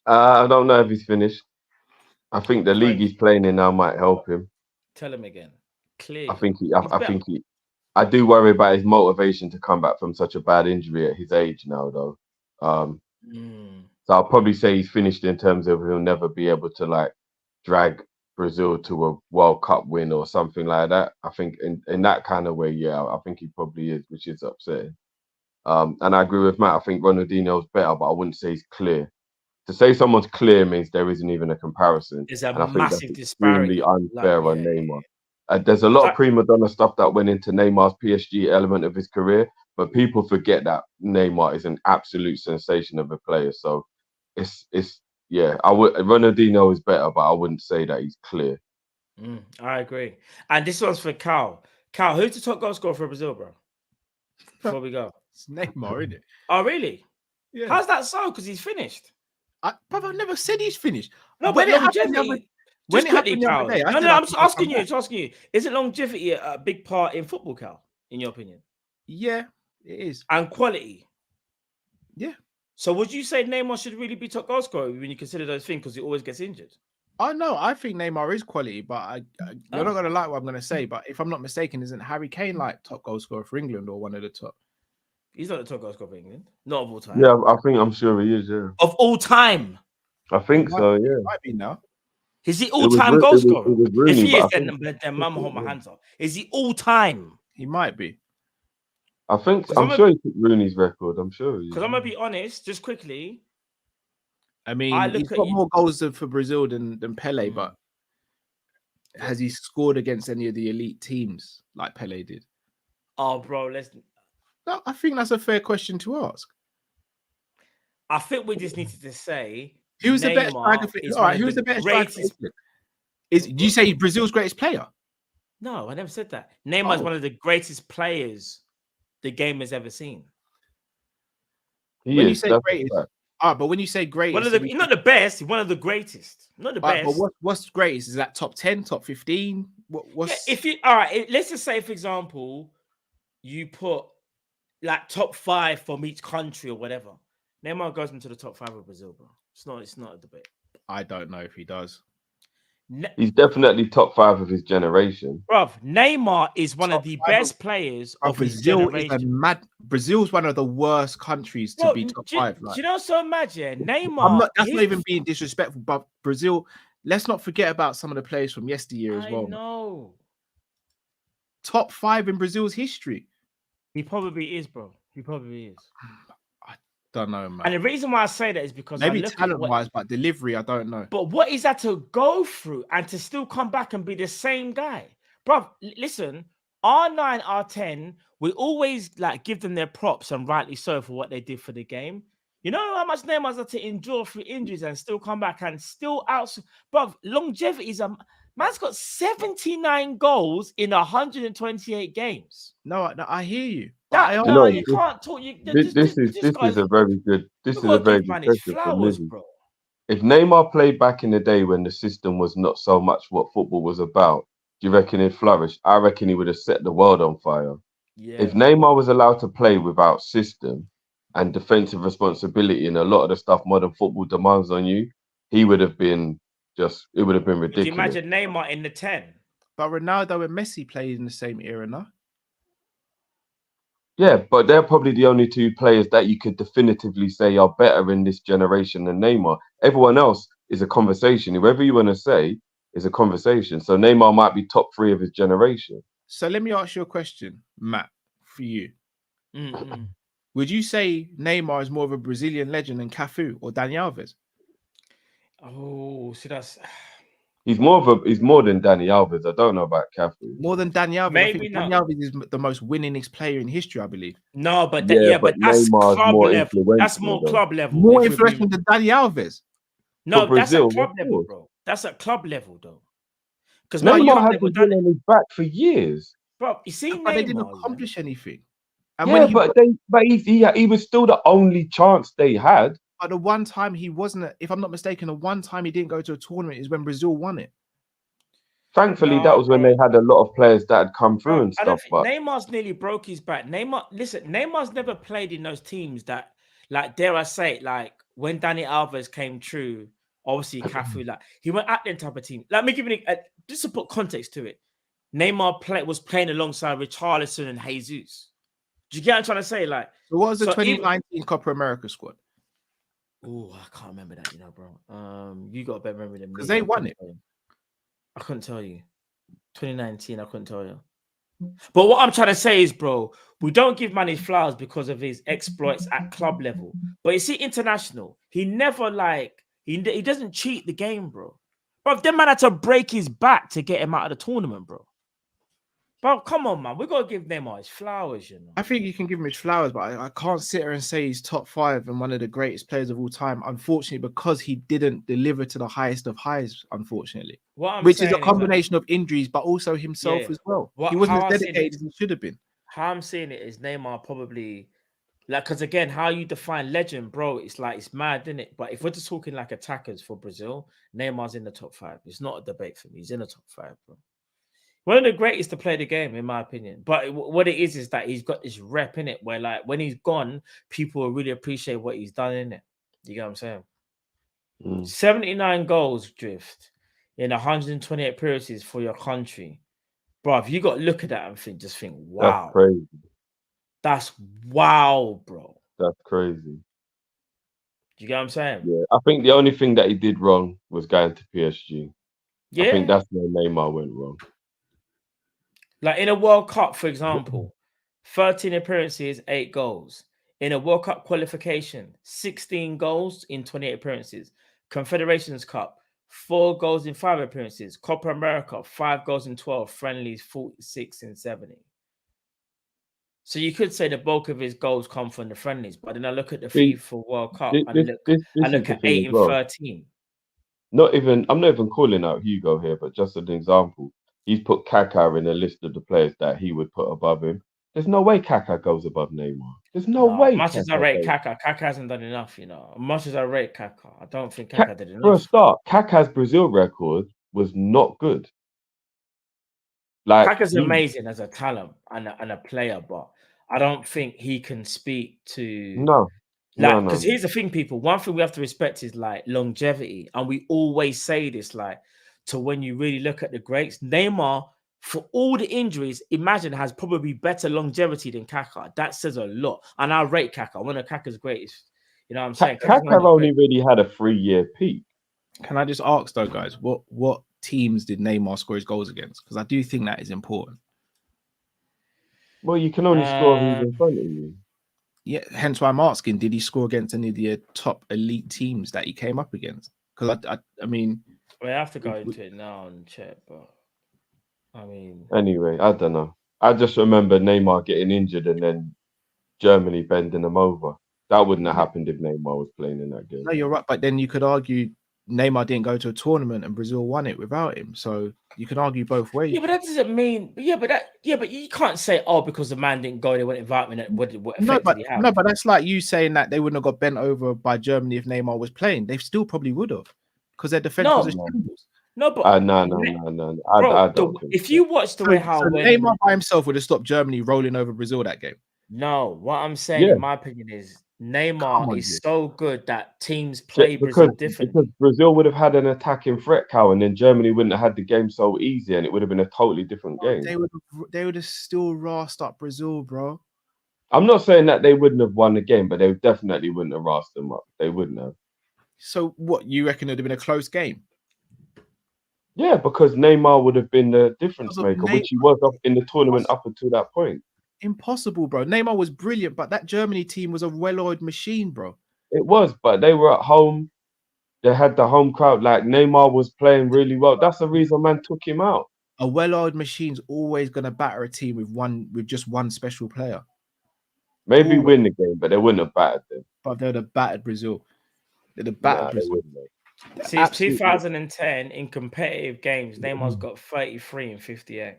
I don't know if he's finished. I think the league he's playing in now might help him. Tell him again. Clear. I do worry about his motivation to come back from such a bad injury at his age now, though. So I'll probably say he's finished in terms of he'll never be able to like drag Brazil to a World Cup win or something like that. I think in that kind of way, yeah, I think he probably is, which is upsetting. And I agree with Matt. I think Ronaldinho's better, but I wouldn't say he's clear. To say someone's clear means there isn't even a comparison. There's a massive disparity. Extremely unfair on Neymar. There's a lot of prima donna stuff that went into Neymar's PSG element of his career, but people forget that Neymar is an absolute sensation of a player. So Ronaldinho is better, but I wouldn't say that he's clear. I agree. And this one's for Cal. Cal, who's the top goal scorer for Brazil, bro? Before we go. It's Neymar, isn't it? Oh, really? Yeah. How's that so? Because he's finished. But I've never said he's finished. No, but longevity. I'm asking you. Isn't longevity a big part in football, Cal? In your opinion? Yeah, it is. And quality. Yeah. So would you say Neymar should really be top goal scorer when you consider those things because he always gets injured? Oh no, I think Neymar is quality, but you're not gonna like what I'm gonna say. But if I'm not mistaken, isn't Harry Kane like top goal scorer for England or one of the top? He's not the top goal scorer for England. Not of all time. Yeah, I'm sure he is. Yeah. Of all time. I think so. Yeah. Might be now. Is he all-time goal scorer? If he is, then Mama hold my hands up. Is he all-time? He might be. I'm sure he took Rooney's record. I'm sure. Because I'm gonna be honest, just quickly. I mean, he's got more goals for Brazil than Pele, but has he scored against any of the elite teams like Pele did? Oh, bro, No, I think that's a fair question to ask. I think we just needed to say who's the best striker? All right, who's the best striker? Do you say Brazil's greatest player? No, I never said that. Neymar is one of the greatest players the game has ever seen. When you say greatest, but when you say greatest, not the best, one of the greatest. Not the best. But what's greatest? Is that top 10, top 15? What's let's just say, for example, you put like top 5 from each country or whatever. Neymar goes into the top 5 of Brazil, bro. It's not a debate. I don't know if he does. He's definitely top 5 of his generation. Bruv, Neymar is one of the best players of his generation. Brazil's one of the worst countries to be top 5. Do you know, so imagine Neymar. That's not even being disrespectful, but Brazil, let's not forget about some of the players from yesteryear as well. No. Top 5 in Brazil's history. He probably is, bro. He probably is. Don't know, man. And the reason why I say that is because maybe talent-wise, but delivery, I don't know. But what is that to go through and to still come back and be the same guy, bro? Listen, R9, R10, we always like give them their props, and rightly so, for what they did for the game. You know how much Neymar's had to endure through injuries and still come back and still out, bro. Longevity is man's got 79 goals in 128 games. No, I hear you. You can't talk. This is a very good question from flowers, Lizzie. bro. If Neymar played back in the day when the system was not so much what football was about, do you reckon he'd flourish? I reckon he would have set the world on fire. Yeah. If Neymar was allowed to play without system and defensive responsibility and a lot of the stuff modern football demands on you, he would have been it would have been ridiculous. Could you imagine Neymar in the 10? But Ronaldo and Messi played in the same era, no? Yeah, but they're probably the only two players that you could definitively say are better in this generation than Neymar. Everyone else is a conversation. Whoever you want to say is a conversation. So Neymar might be top 3 of his generation. So let me ask you a question, Matt, for you. Mm-hmm. Would you say Neymar is more of a Brazilian legend than Cafu or Dani Alves? Oh, see, that's... He's more than Dani Alves. I don't know about Cafu. More than Dani Alves. Maybe I think not. Dani Alves is the most winningest player in history, I believe. No, but but that's Neymar's club more level. That's more club level. More influential than Dani Alves. No, Brazil, that's at club level, bro. That's at club level, though. Because Neymar had Brazil on his back for years. Bro, you see, but they didn't accomplish anything. And yeah, he was still the only chance they had. But the one time he wasn't, if I'm not mistaken, the one time he didn't go to a tournament is when Brazil won it. Thankfully, that was when they had a lot of players that had come through and stuff. But Neymar's nearly broke his back. Neymar's never played in those teams that, like, dare I say it, like when Dani Alves came through, obviously Cafu, like he went at them type of team. Let me give you just to put context to it. Neymar was playing alongside Richarlison and Jesus. Do you get what I'm trying to say? Like, so what was the 2019 Copa America squad? Oh, I can't remember that, bro. You got a better memory than me. Because they won it. I couldn't tell you. 2019, I couldn't tell you. But what I'm trying to say is, bro, we don't give man his flowers because of his exploits at club level. But you see, international, he never he doesn't cheat the game, bro. Bro, them man had to break his back to get him out of the tournament, bro. Bro, come on, man. We got to give Neymar his flowers, I think you can give him his flowers, but I can't sit here and say he's top 5 and one of the greatest players of all time, unfortunately, because he didn't deliver to the highest of highs, unfortunately. Which is a combination of injuries, but also himself as well. He wasn't as dedicated as he should have been. How I'm seeing it is Neymar probably, because again, how you define legend, bro, it's mad, isn't it? But if we're just talking like attackers for Brazil, Neymar's in the top 5. It's not a debate for me. He's in the top 5, bro. One of the greatest to play the game, in my opinion. But what it is that he's got this rep in it where, like, when he's gone, people will really appreciate what he's done in it. You get what I'm saying? 79 goals, Drift, in 128 appearances for your country. Bro, if you got to look at that and think, wow. That's crazy. That's wow, bro. That's crazy. Do you get what I'm saying? Yeah, I think the only thing that he did wrong was going to PSG. Yeah. I think that's where Neymar went wrong. Like in a World Cup, for example, 13 appearances, 8 goals. In a World Cup qualification, 16 goals in 28 appearances. Confederations Cup, 4 goals in 5 appearances. Copa America, 5 goals in 12. Friendlies, 46 in 70. So you could say the bulk of his goals come from the friendlies, but then I look at the FIFA World Cup and look at 8 and 13. I'm not even calling out Hugo here, but just an example. He's put Kaká in a list of the players that he would put above him. There's no way Kaká goes above Neymar. There's no way. Much as I rate Kaká, Kaká hasn't done enough, Much as I rate Kaká, I don't think Kaká did enough. For a start, Kaká's Brazil record was not good. Like, Kaká's amazing as a talent and a player, but I don't think he can speak to... No. Because here's the thing, people. One thing we have to respect is, like, longevity. And we always say this, like, to when you really look at the greats, Neymar, for all the injuries, imagine has probably better longevity than Kaká. That says a lot. And I rate Kaká, one of Kaka's greatest. You know what I'm saying? Kaká only really had a 3-year peak. Can I just ask though, guys, what teams did Neymar score his goals against? Because I do think that is important. Well, you can only score who's in front of you. Yeah, hence why I'm asking, did he score against any of the top elite teams that he came up against? Because I mean... We have to go into it now and check, but I mean... Anyway, I don't know. I just remember Neymar getting injured and then Germany bending him over. That wouldn't have happened if Neymar was playing in that game. No, you're right. But then you could argue Neymar didn't go to a tournament and Brazil won it without him. So you can argue both ways. Yeah, but that doesn't mean. But you can't say, oh, because the man didn't go, they wouldn't invite me. What effect did he have? No, but that's like you saying that they wouldn't have got bent over by Germany if Neymar was playing. They still probably would have, because their defense was a shambles. No, but no. I don't think if you watch the way how Neymar by himself would have stopped Germany rolling over Brazil that game. No, what I'm saying, in my opinion, is Neymar is so good that teams play Brazil differently. Because Brazil would have had an attacking threat, Cal, and then Germany wouldn't have had the game so easy, and it would have been a totally different game. They would have still rasped up Brazil, bro. I'm not saying that they wouldn't have won the game, but they definitely wouldn't have rasped them up. They wouldn't have. So what, you reckon it would have been a close game? Yeah, because Neymar would have been the difference maker, which he was up in the tournament up until that point. Impossible, bro. Neymar was brilliant, but that Germany team was a well-oiled machine, bro. It was, but they were at home. They had the home crowd. Like, Neymar was playing really well. That's the reason man took him out. A well-oiled machine's always going to batter a team with just one special player. Maybe win the game, but they wouldn't have battered them. But they'd have battered Brazil. They'd have battered Brazil. Since 2010, in competitive games, Neymar's got 33 and 58.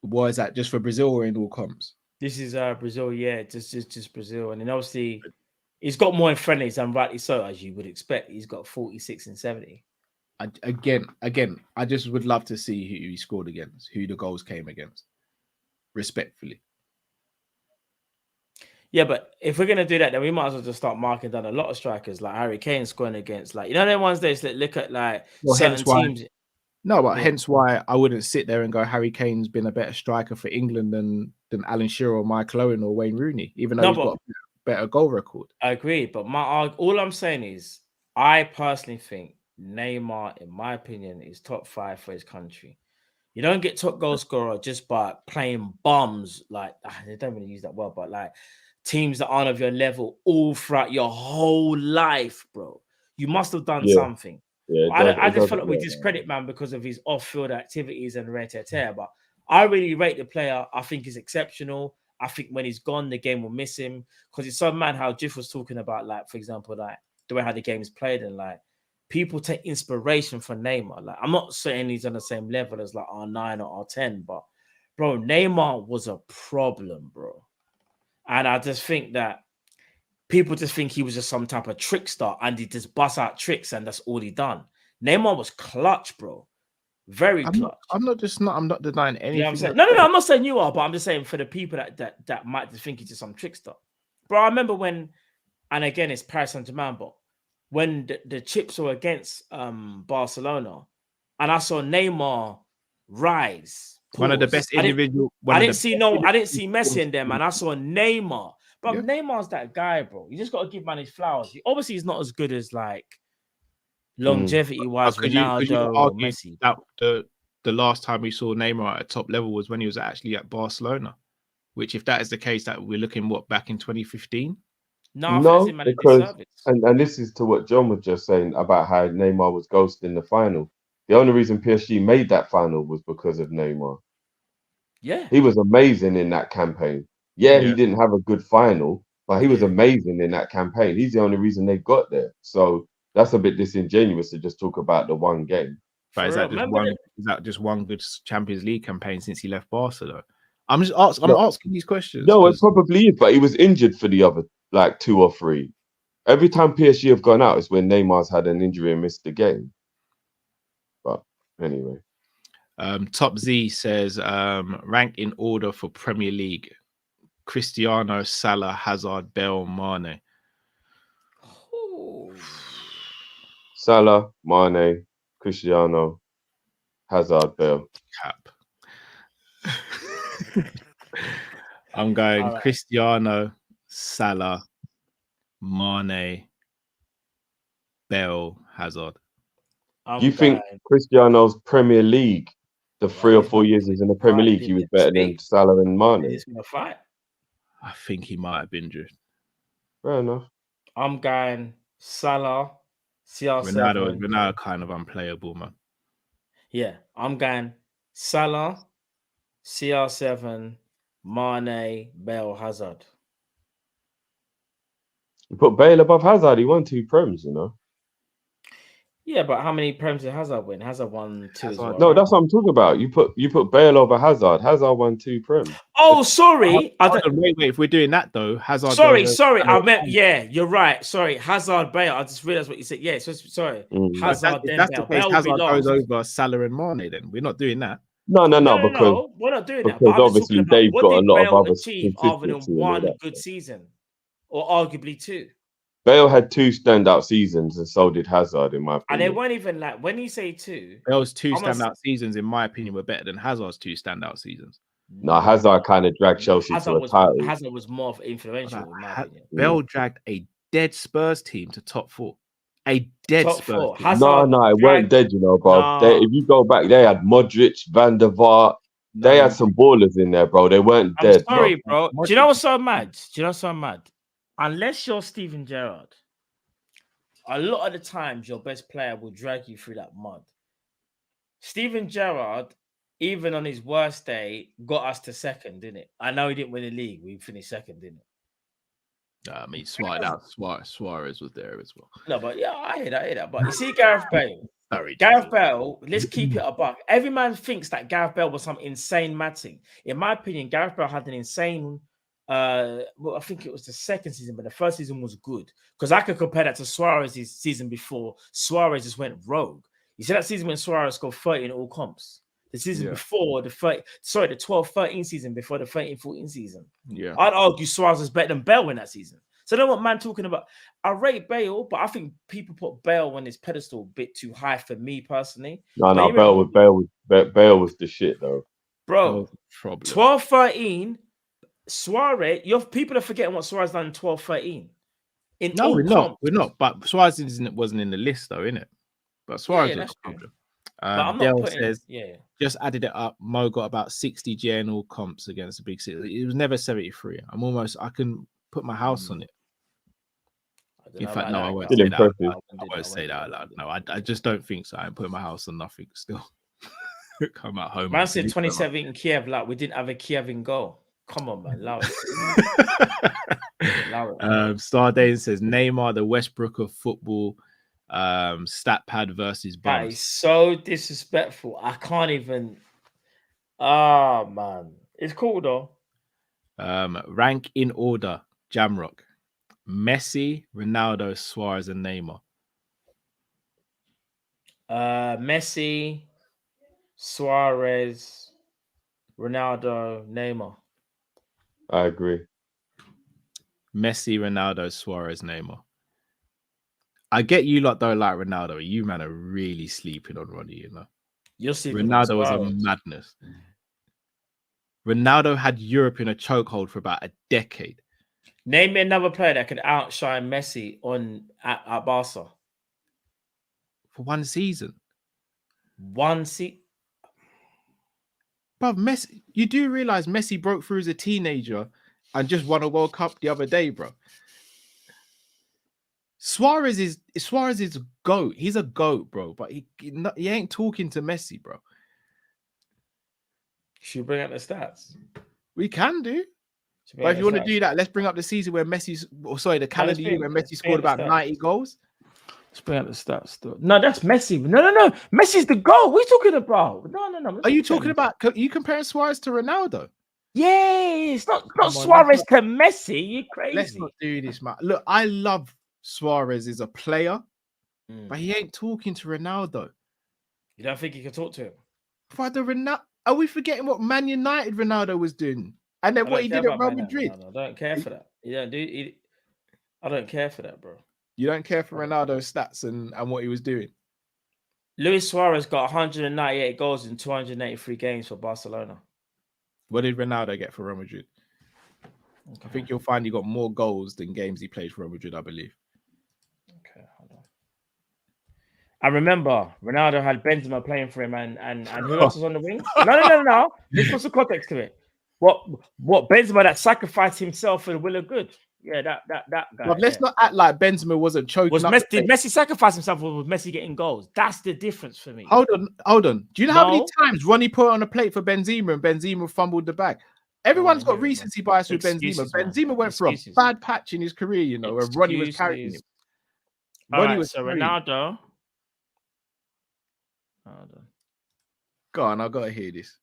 Why is that? Just for Brazil or in all comps? This is Brazil, yeah, just Brazil. And then obviously he's got more in friendlies, and rightly so, as you would expect. He's got 46 and 70. Again, I just would love to see who he scored against, who the goals came against. Respectfully. Yeah, but if we're gonna do that, then we might as well just start marking down a lot of strikers, like Harry Kane scoring against, like, you know, them ones that look at like certain teams. No, but hence why I wouldn't sit there and go Harry Kane's been a better striker for England than Alan Shearer or Michael Owen or Wayne Rooney, even though he's got a better goal record. I agree, but all I'm saying is I personally think Neymar, in my opinion, is top 5 for his country. You don't get top goal scorer just by playing bums, like, they don't really use that word, but like teams that aren't of your level all throughout your whole life, bro. You must have done something. Yeah, I just feel like we discredit man because of his off-field activities and rare-tear. But I really rate the player. I think he's exceptional. I think when he's gone, the game will miss him, because it's so mad how Jiff was talking about, like, for example, like the way how the game is played, and like people take inspiration from Neymar. Like, I'm not saying he's on the same level as like R9 or R10, but bro, Neymar was a problem, bro. And I just think that people just think he was just some type of trickster and he just bust out tricks and that's all he done. Neymar was clutch, bro. Very clutch. I'm not denying anything. You know what I'm saying? No, I'm not saying you are, but I'm just saying for the people that might just think he's just some trickster. Bro, I remember when, and again, it's Paris Saint-Germain, but when the chips were against Barcelona, and I saw Neymar rise. One of the best individual. I didn't see Messi in them, and I saw Neymar. But Neymar's that guy, bro. You just got to give man his flowers. Obviously, he's not as good as like longevity-wise Ronaldo or Messi. That the last time we saw Neymar at a top level was when he was actually at Barcelona. Which, if that is the case, that we're looking back in 2015. No, because and this is to what John was just saying about how Neymar was ghosted in the final. The only reason PSG made that final was because of Neymar. Yeah, he was amazing in that campaign. Yeah, he didn't have a good final, but he was amazing in that campaign. He's the only reason they got there. So that's a bit disingenuous to just talk about the one game. But is that just one good Champions League campaign since he left Barcelona? I'm asking these questions. No, it probably is, but he was injured for the other like 2 or 3. Every time PSG have gone out is when Neymar's had an injury and missed the game. But anyway. Top Z says rank in order for Premier League: Cristiano, Salah, Hazard, Bale, Mane. Salah, Mane, Cristiano, Hazard, Bale. Cap. I'm going Cristiano, Salah, Mane, Bale, Hazard. You think Cristiano's Premier League, the 3 or 4 years he's in the Premier League, he was better than Salah and Mane? He's gonna fight. I think he might have been just. Fair enough. I'm going Salah, CR7. Ronaldo kind of unplayable, man. Yeah, I'm going Salah, CR7, Mane, Bale, Hazard. You put Bale above Hazard, he won 2 Prems, you know. Yeah, but how many Prem did Hazard win? Hazard won 2 as well. No, that's what I'm talking about. You put Bale over Hazard. Hazard won 2 Prem. Oh, sorry. Wait. If we're doing that though, Hazard. Sorry. I meant you're right. Sorry, Hazard, Bale. I just realized what you said. Yeah, sorry. Hazard, if that's Bale. the case, Bale Hazard goes over Salah and Mane. Then we're not doing that. No, because we're not doing that. Because obviously they've got a lot of other achieve other than one good season, or arguably 2. Bale had 2 standout seasons, and so did Hazard, in my opinion. And they weren't even like, when you say 2, Bale's 2 standout seasons, in my opinion, were better than Hazard's 2 standout seasons. No, Hazard kind of dragged Chelsea to a title. Hazard was more influential, in my opinion. Bale dragged a dead Spurs team to top 4. A dead top Spurs 4. team. No, it weren't dead, you know, bro. If you go back, they had Modric, Van der Vaart. They had some ballers in there, bro. They weren't dead. Sorry, bro. Do you know what's so mad? Unless you're Steven Gerrard, a lot of the times your best player will drag you through that mud. Steven Gerrard, even on his worst day, got us to 2nd, didn't it? I know he didn't win the league. We finished 2nd, didn't it? I mean, Suarez was there as well. No, but yeah, I hear that. But you see, Gareth Bale. Gareth Bale, let's keep it a buck. Every man thinks that Gareth Bale was some insane matting. In my opinion, Gareth Bale had an insane. I think it was the 2nd season, but the 1st season was good because I could compare that to Suarez's season before. Suarez just went rogue. You see that season when Suarez scored 30 in all comps. The season before the 12-13 season before the 13-14 season. Yeah, I'd argue Suarez was better than Bale in that season. So I don't want man talking about. I rate Bale, but I think people put Bale on his pedestal a bit too high for me personally. No, Bale was the shit though, bro. 12-13. Suarez, people are forgetting what Suarez done in 12-13. No, we're not. But Suarez wasn't in the list, though, innit? But Suarez was a problem. Dale says, just added it up. Mo got about 60 GNL comps against the big city. It was never 73. I can put my house on it. In fact, no, I won't say that. I won't say that out loud. No, I just don't think so. I'm putting my house on nothing still. Come at home. Man said 2017 in Kiev, like we didn't have a Kiev in goal. Come on, man. Allow it. Stardane says Neymar, the Westbrook of football, stat pad versus bums. That is so disrespectful. I can't even. Man. It's cool though. Rank in order, Jamrock. Messi, Ronaldo, Suarez, and Neymar. Messi, Suarez, Ronaldo, Neymar. I agree. Messi, Ronaldo, Suarez, Neymar. I get you lot don't like Ronaldo. You man are really sleeping on Ronnie, you know. You're sleeping Ronaldo was a madness. Ronaldo had Europe in a chokehold for about a decade. Name me another player that could outshine Messi at Barca. For one season. But Messi, you do realize Messi broke through as a teenager and just won a World Cup the other day, bro. Suarez is a GOAT. He's a GOAT, bro. But he ain't talking to Messi, bro. Should we bring up the stats? We can do. But if you want to do that, let's bring up the season where the calendar year where Messi scored about 90 goals. Let's bring up the stats. No, that's Messi. No. Messi's the goal. What are you talking about? No. Are you talking about? Are you comparing Suarez to Ronaldo? Yes, not Suarez to Messi. You crazy? Let's not do this, man. Look, I love Suarez as a player, but he ain't talking to Ronaldo. You don't think he can talk to him? Father Ronaldo. Are we forgetting what Man United Ronaldo was doing, and then what he did at Real Madrid? I don't care for that. I don't care for that, bro. You don't care for Ronaldo's stats and what he was doing. Luis Suarez got 198 goals in 283 games for Barcelona. What did Ronaldo get for Real Madrid? Okay. I think you'll find he got more goals than games he played for Real Madrid, I believe. Okay, hold on. I remember Ronaldo had Benzema playing for him and who else was on the wing? No. Let's put some context to it. What Benzema that sacrificed himself for the will of good? Yeah, that guy. But let's not act like Benzema wasn't choking. Did Messi sacrifice himself or was Messi getting goals? That's the difference for me. Hold on. Do you know how many times Ronnie put it on a plate for Benzema and Benzema fumbled the bag? Everyone's got recency bias with Benzema. Benzema went through a bad patch in his career, you know, where Ronnie was carrying him. Ronnie was Ronaldo. hold on. Go on, I gotta hear this.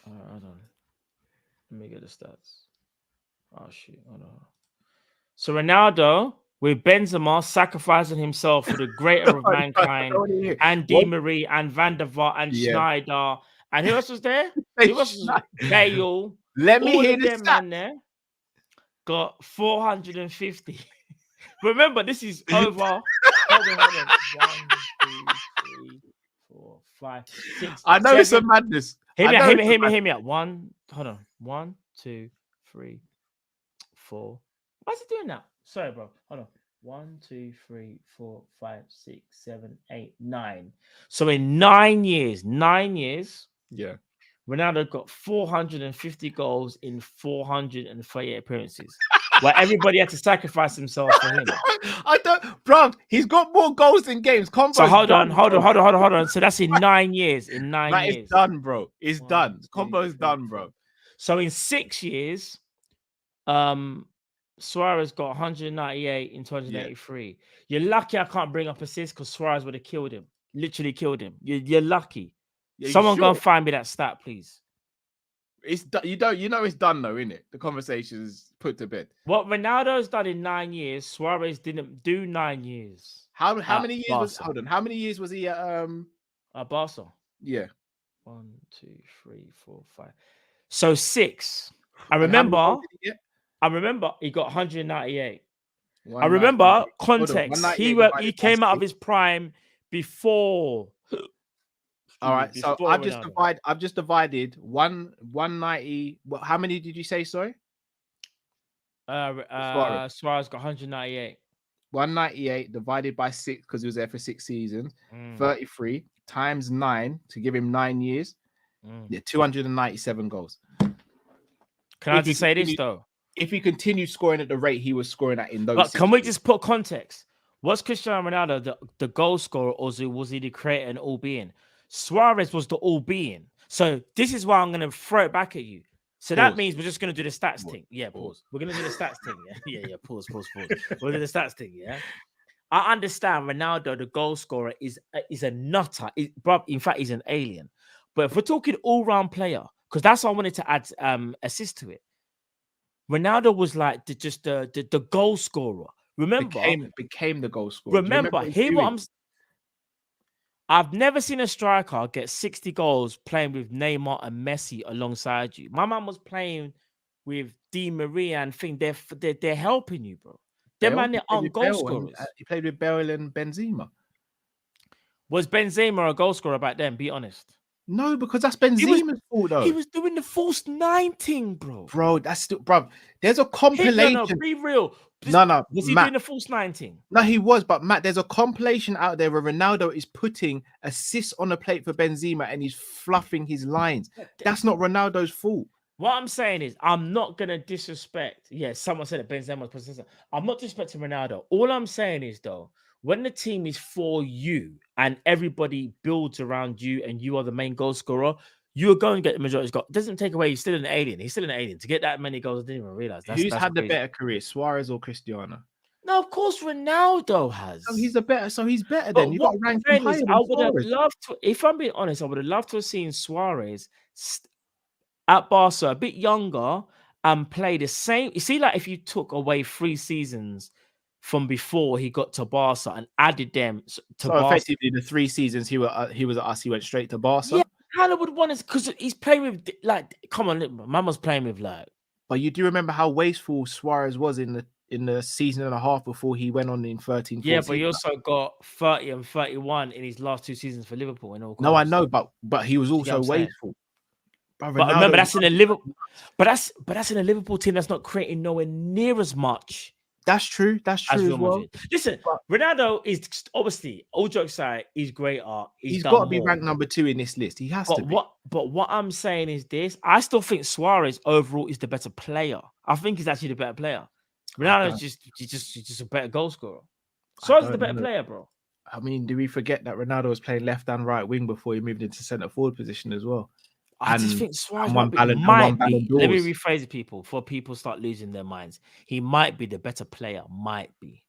Hold on. Let me get the stats. Oh shit! Hold on. So Ronaldo with Benzema sacrificing himself for the greater of mankind, and Di Marie and Van der Vaart and Schneider, and who else was there? Who else was Bale? Let me all hear of this them, man. There got 450. Remember, this is over. Hold on. 1, 2, 3, 4, 5, 6. I know 7. it's a madness. Hear me out. 1. Hold on. 1, 2, 3, 4. Why is it doing that? Sorry, bro. Hold on. 1, 2, 3, 4, 5, 6, 7, 8, 9. So in 9 years, yeah, Ronaldo got 450 goals in 438 appearances. Where everybody had to sacrifice himself for him. I don't, bro. He's got more goals than games. So hold on. So that's in 9 years. In 9 years, it's done, bro. It's done. Combo's done, bro. So in 6 years, Suarez got 198 in 283. Yeah. You're lucky I can't bring up assists because Suarez would have killed him. Literally killed him. You're lucky. Yeah, someone go and find me that stat, please. It's you know it's done though, innit? The conversation's put to bed. What Ronaldo's done in 9 years, Suarez didn't do 9 years. How many years Barca. Hold on? How many years was he at Barca? Yeah. 1, 2, 3, 4, 5. So 6. I remember he got 198. I remember context. He came out of his prime before. All right, so I've just divided 190. How many did you say? Sorry. Suarez got 198. 198 divided by 6 because he was there for 6 seasons. 33 times 9 to give him 9 years. Yeah, 297 goals. Can I just say this though? If he continued scoring at the rate he was scoring at in those, but can we just put context? Was Cristiano Ronaldo the goal scorer, or was he the creator and all being? Suarez was the all being. So this is why I'm going to throw it back at you. So that means we're just going to do the stats thing. Yeah, pause. We're going to do the stats thing. Yeah. Pause. We'll do the stats thing. Yeah. I understand Ronaldo, the goal scorer, is a nutter. In fact, he's an alien. But if we're talking all-round player, because that's why I wanted to add assist to it. Ronaldo was like the goal scorer. Remember, became the goal scorer. Remember, I've never seen a striker get 60 goals playing with Neymar and Messi alongside you. My man was playing with Di Maria and thing. They're helping you, bro. They're on goal scorers. He played with Bale and Benzema. Was Benzema a goal scorer back then? Be honest. No, because that's Benzema's fault, though. He was doing the false 19, bro. Bro, that's still, bro. There's a compilation. No, be real. No. Was he doing the false 19? No, he was. But Matt, there's a compilation out there where Ronaldo is putting assists on the plate for Benzema and he's fluffing his lines. That's not Ronaldo's fault. What I'm saying is, I'm not gonna disrespect. Yeah, someone said that Benzema was persistent. I'm not disrespecting Ronaldo. All I'm saying is, though, when the team is for you and everybody builds around you and you are the main goal scorer, you are going to get the majority of goals. It doesn't take away he's still an alien. He's still an alien. To get that many goals, I didn't even realize. Who's had the better career, Suarez or Cristiano? No, of course Ronaldo has. So he's better than you. Got to rank him higher. I would have loved to, if I'm being honest, I would have loved to have seen Suarez at Barca a bit younger and play the same. You see, like if you took away 3 seasons from before he got to Barca and added them to Barca. Effectively, the 3 seasons he was at us, he went straight to Barca. Yeah, Hannah would want us because he's playing with come on, Mama's playing with But you do remember how wasteful Suarez was in the season and a half before he went on in 13. Yeah, but he also got 30 and 31 in his last 2 seasons for Liverpool. No, I know, but he was also wasteful. But remember, that's in a Liverpool. But that's in a Liverpool team that's not creating nowhere near as much. That's true. That's true as well. Listen, Ronaldo is obviously, all jokes aside, he's great art. He's got to be ranked number 2 in this list. He has to be. But what I'm saying is this: I still think Suarez overall is the better player. I think he's actually the better player. Ronaldo's just a better goal scorer. Suarez is the better player, bro. I mean, do we forget that Ronaldo was playing left and right wing before he moved into centre forward position as well? I just think Suarez might be. Let me rephrase it, people, before people start losing their minds. He might be the better player. Might be.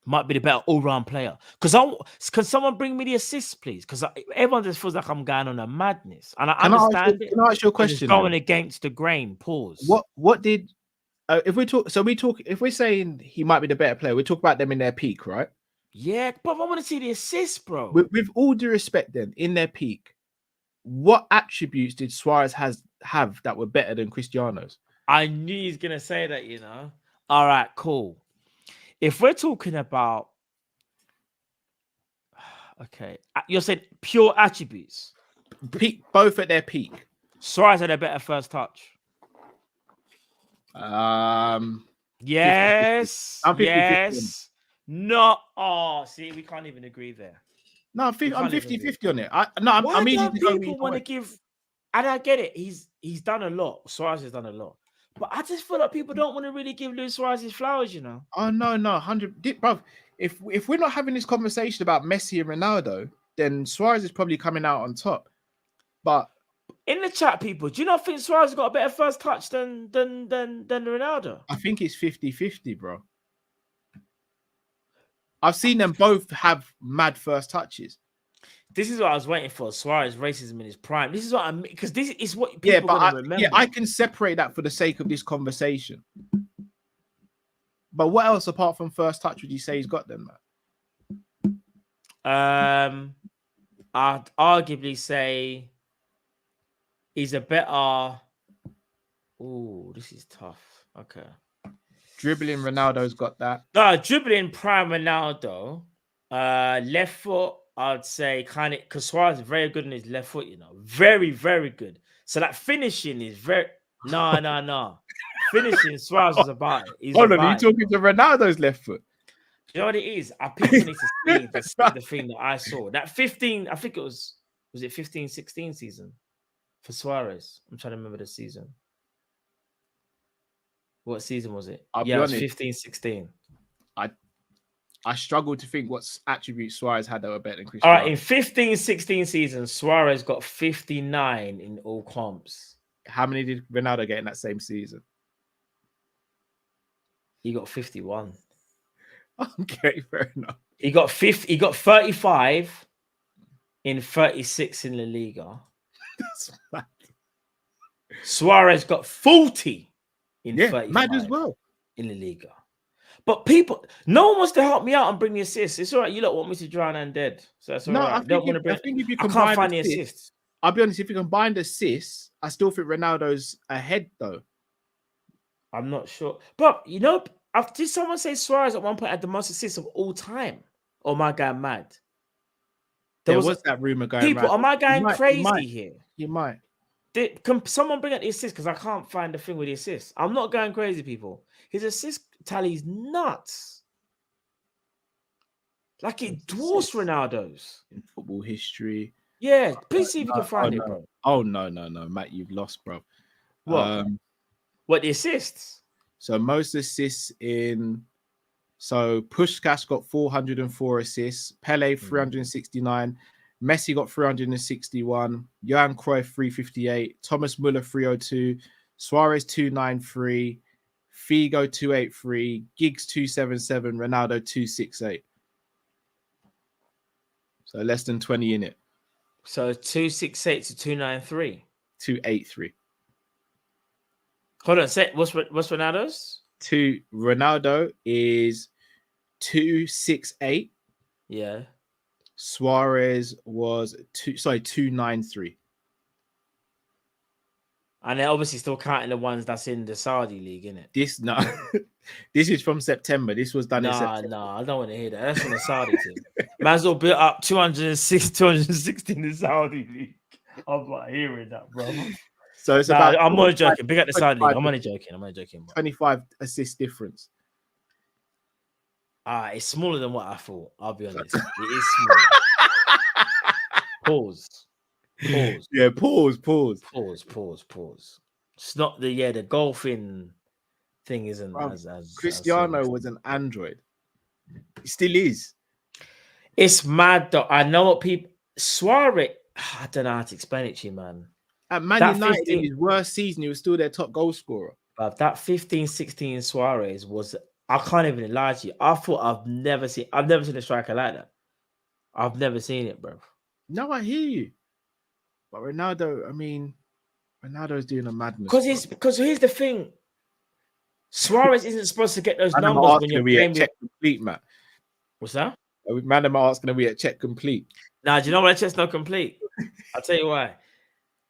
Might be the better all-round player. Can someone bring me the assists, please? Because everyone just feels like I'm going on a madness, and I understand it. Can I ask you a It's question? going against the grain. Pause. What did if we're saying he might be the better player, we talk about them in their peak, right? Yeah, but I want to see the assists, bro. With all due respect, then in their peak, what attributes did Suarez have that were better than Cristiano's? I knew he's gonna say that, you know. All right, cool. If we're talking about, okay, you're saying pure attributes. Peak, both at their peak. Suarez had a better first touch. Yes. 50-50. Yes. No. Oh, see, we can't even agree there. No, I'm 50-50 on it. I'm easy to go. People want to give, and I get it. He's done a lot. Suarez has done a lot. But I just feel like people don't want to really give Luis Suarez his flowers, you know. Oh no, 100, bro. If we're not having this conversation about Messi and Ronaldo, then Suarez is probably coming out on top. But in the chat, people, do you not think Suarez got a better first touch than Ronaldo? I think it's 50-50, bro. I've seen them both have mad first touches. This is what I was waiting for. Suarez racism in his prime. This is what I mean, because this is what people want to remember. Yeah, I can separate that for the sake of this conversation. But what else apart from first touch would you say he's got then, man? I'd arguably say he's a better. Oh, this is tough. Okay. Dribbling, Ronaldo's got that. No, dribbling prime Ronaldo. Left foot, I'd say kind of, because Suarez is very good on his left foot, you know. Very, very good. So that finishing is very no. Finishing, Suarez is about it. Hold on, are you talking to Ronaldo's left foot? You know what it is? People need to see the thing that I saw. That 15, I think it was it 15-16 season for Suarez? I'm trying to remember the season. What season was it? It was 15-16. I struggle to think what attributes Suarez had that were better than Cristiano. All right, in 15-16 season, Suarez got 59 in all comps. How many did Ronaldo get in that same season? He got 51. Okay, fair enough. He got 35 in 36 in La Liga. That's mad. Suarez got 40 in 35 mad as well in La Liga. But people, no one wants to help me out and bring the assists. It's all right. You don't want me to drown and dead. So that's all right. I think if you combine, I can't find the assists. I'll be honest, if you combine the assists, I still think Ronaldo's ahead though. I'm not sure. But you know, did someone say Suarez at one point had the most assists of all time? Or am I going mad? There was that rumor going people, around. Am I going crazy here? You might. Can someone bring up the assists? Because I can't find the thing with the assists. I'm not going crazy, people. His assist tally is nuts. Like it dwarfs Ronaldo's in football history. Yeah, please see if you can find it, bro. Oh no, Matt, you've lost, bro. What? What the assists? So most assists in. So Puskás got 404 assists. Pele 369. Messi got 361. Johan Cruyff 358. Thomas Müller 302. Suarez 293. Figo 283. Giggs 277. Ronaldo 268. So less than 20 in it. So 268 to 293. 283. Hold on, what's Ronaldo's? Ronaldo is 268. Yeah. Suarez was 293. And they're obviously still counting the ones that's in the Saudi league, isn't it? This is from September. This was done in September. No, I don't want to hear that. That's from the Saudi team. Man's all built up 260 in the Saudi league. I'm not hearing that, bro. So it's about. I'm only joking. Big up the Saudi league. I'm only joking. Bro. 25 assist difference. It's smaller than what I thought. I'll be honest. It is small. Pause. Yeah, pause. It's not the golfing thing isn't as Cristiano was an android. He still is. It's mad though. I know what people Suarez. I don't know how to explain it to you, man. At Man United, in his worst season, he was still their top goal scorer. But that 15-16 Suarez was I can't even lie to you. I thought I've never seen a striker like that. I've never seen it, bro. No, I hear you. But Ronaldo, I mean, Ronaldo's doing a madness. Because here's the thing. Suarez isn't supposed to get those Man, numbers when you're playing with... check complete, Matt. What's that? Man, am asking, are we at check complete? Nah, do you know why check's not complete? I'll tell you why.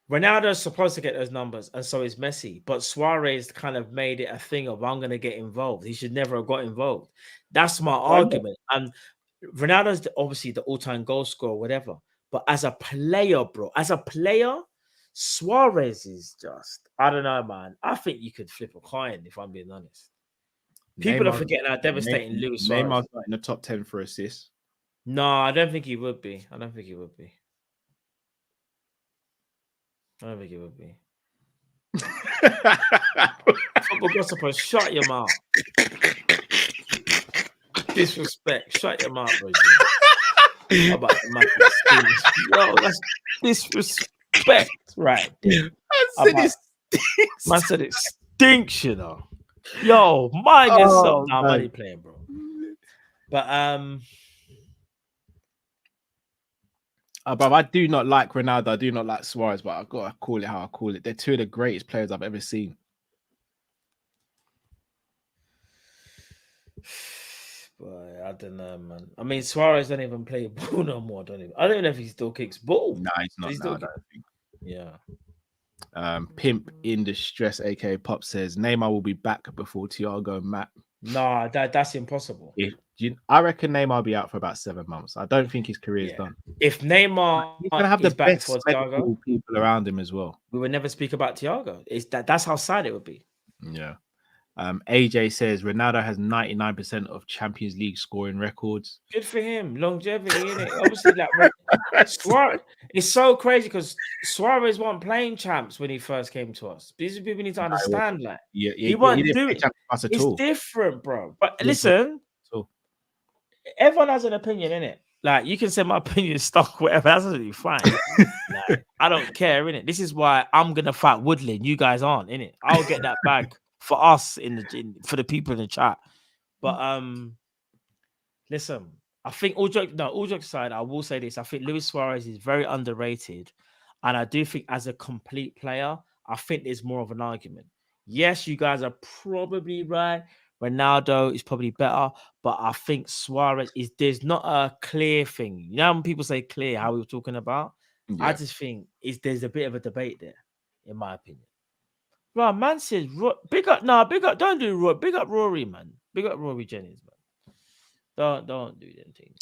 Ronaldo's supposed to get those numbers, and so is Messi. But Suarez kind of made it a thing of, I'm going to get involved. He should never have got involved. That's my argument. And Ronaldo's obviously the all-time goal scorer, whatever. But as a player, bro, Suarez is just, I don't know, man. I think you could flip a coin, if I'm being honest. People are forgetting how devastating Luis Suarez is. Neymar's not in the top 10 for assists. No, I don't think he would be. I don't think he would be. Football gossiper, shut your mouth. Disrespect, shut your mouth, bro. How about the Yo, that's disrespect, right? Man said it stinks, you know. Yo, mind yourself. Nah, money playing, bro. But but I do not like Ronaldo. I do not like Suarez, but I've got to call it how I call it. They're two of the greatest players I've ever seen. Boy, I don't know, man. I mean, Suarez don't even play ball no more, don't he? I don't know if he still kicks ball. Nah, he's not. Now, I don't think. Yeah. Pimp in distress, aka Pop says Neymar will be back before Thiago and Matt. Nah, that's impossible. I reckon Neymar will be out for about 7 months. I don't think his career is done. If Neymar he's gonna have the best Thiago, people around him as well. We would never speak about Thiago. That's how sad it would be. Yeah. AJ says Ronaldo has 99% of Champions League scoring records. Good for him. Longevity, innit? Obviously, like Suarez, it's so crazy because Suarez won playing champs when he first came to us. These people need to understand that. He wasn't doing it. It's different, bro. But listen, everyone has an opinion, innit? Like, you can say my opinion is stuck, whatever. That's absolutely fine. Like, I don't care, innit? This is why I'm gonna fight Woodland. You guys aren't, innit? I'll get that bag. For us for the people in the chat. But listen, I think all jokes aside, I will say this. I think Luis Suarez is very underrated. And I do think as a complete player, I think there's more of an argument. Yes, you guys are probably right. Ronaldo is probably better, but I think Suarez there's not a clear thing. You know when people say clear, how we were talking about? Yeah. I just think there's a bit of a debate there, in my opinion. Right, man says, big up, don't do Roy, big up Rory, man. Big up Rory Jennings, man. Don't do them things.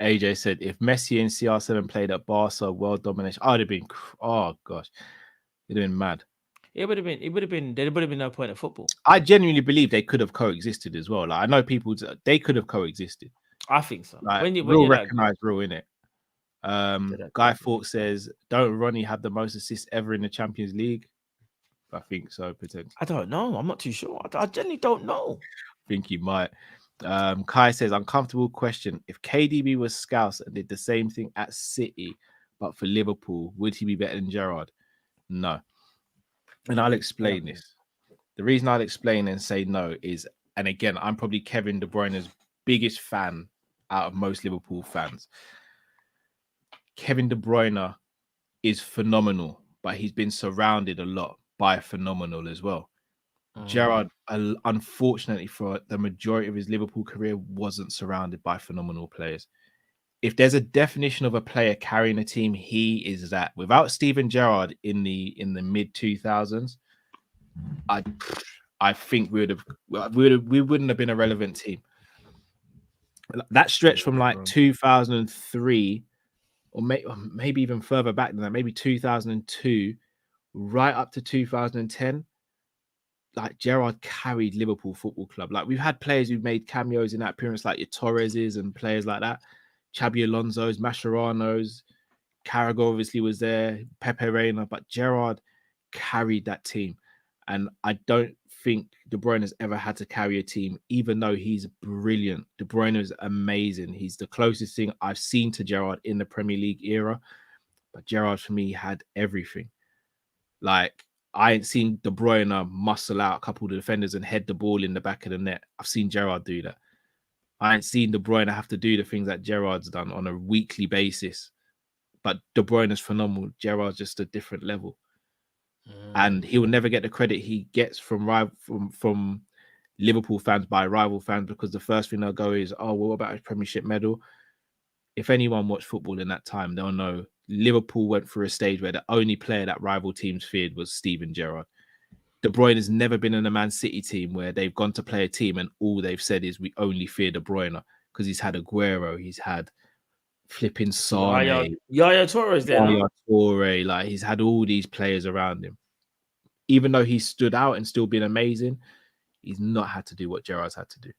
AJ said, if Messi and CR7 played at Barca, world domination, I would have been, oh gosh, it'd have been mad. There would have been no point of football. I genuinely believe they could have coexisted as well. Like, I know they could have coexisted. I think so. Like, real recognized real, innit? Guy Fawkes says, don't Ronnie have the most assists ever in the Champions League? I think so, potentially. I don't know. I'm not too sure. I genuinely don't know. I think he might. Kai says, uncomfortable question. If KDB was Scouse and did the same thing at City, but for Liverpool, would he be better than Gerrard? No. And I'll explain this. The reason I'll explain and say no is, and again, I'm probably Kevin De Bruyne's biggest fan out of most Liverpool fans. Kevin De Bruyne is phenomenal, but he's been surrounded a lot by phenomenal as well. Gerrard, unfortunately, for the majority of his Liverpool career, wasn't surrounded by phenomenal players. If there's a definition of a player carrying a team, he is that. Without Steven Gerrard in the mid 2000s, I think we wouldn't have been a relevant team. That stretch from like 2003, or maybe even further back than that, maybe 2002. Right up to 2010, like Gerrard carried Liverpool Football Club. Like we've had players who've made cameos in that appearance, like your Torreses and players like that, Xabi Alonso's, Mascherano's, Carragher obviously was there, Pepe Reina, but Gerrard carried that team. And I don't think De Bruyne has ever had to carry a team, even though he's brilliant. De Bruyne is amazing. He's the closest thing I've seen to Gerrard in the Premier League era. But Gerrard, for me, had everything. Like, I ain't seen De Bruyne muscle out a couple of defenders and head the ball in the back of the net. I've seen Gerrard do that. I ain't seen De Bruyne have to do the things that Gerrard's done on a weekly basis. But De Bruyne is phenomenal. Gerrard's just a different level. And he will never get the credit he gets from Liverpool fans by rival fans, because the first thing they'll go is, oh, well, what about his Premiership medal? If anyone watched football in that time, they'll know Liverpool went through a stage where the only player that rival teams feared was Steven Gerrard. De Bruyne has never been in a Man City team where they've gone to play a team and all they've said is we only fear De Bruyne, because he's had Aguero, he's had flipping Sane, Yaya Torres there. Yaya Toure, like he's had all these players around him. Even though he stood out and still been amazing, he's not had to do what Gerrard's had to do.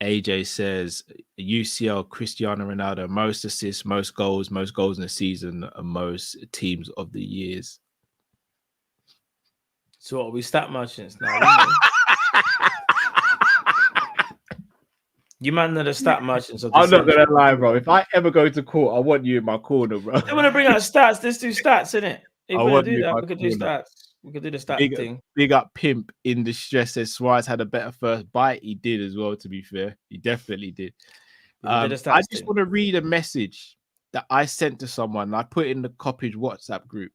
AJ says UCL Cristiano Ronaldo, most assists, most goals in a season, and most teams of the years. So what, are we stat merchants now? You man are the stat merchants of the I'm not gonna lie, bro. If I ever go to court, I want you in my corner, bro. They want to bring out stats. Let's do stats, innit? If I we want do you that, in we my could do corner. stats. We could do the stat thing. Big up Pimp in distress says Suarez had a better first bite. He did as well, to be fair. He definitely did. I just want to read a message that I sent to someone. I put in the Kop-Ish WhatsApp group.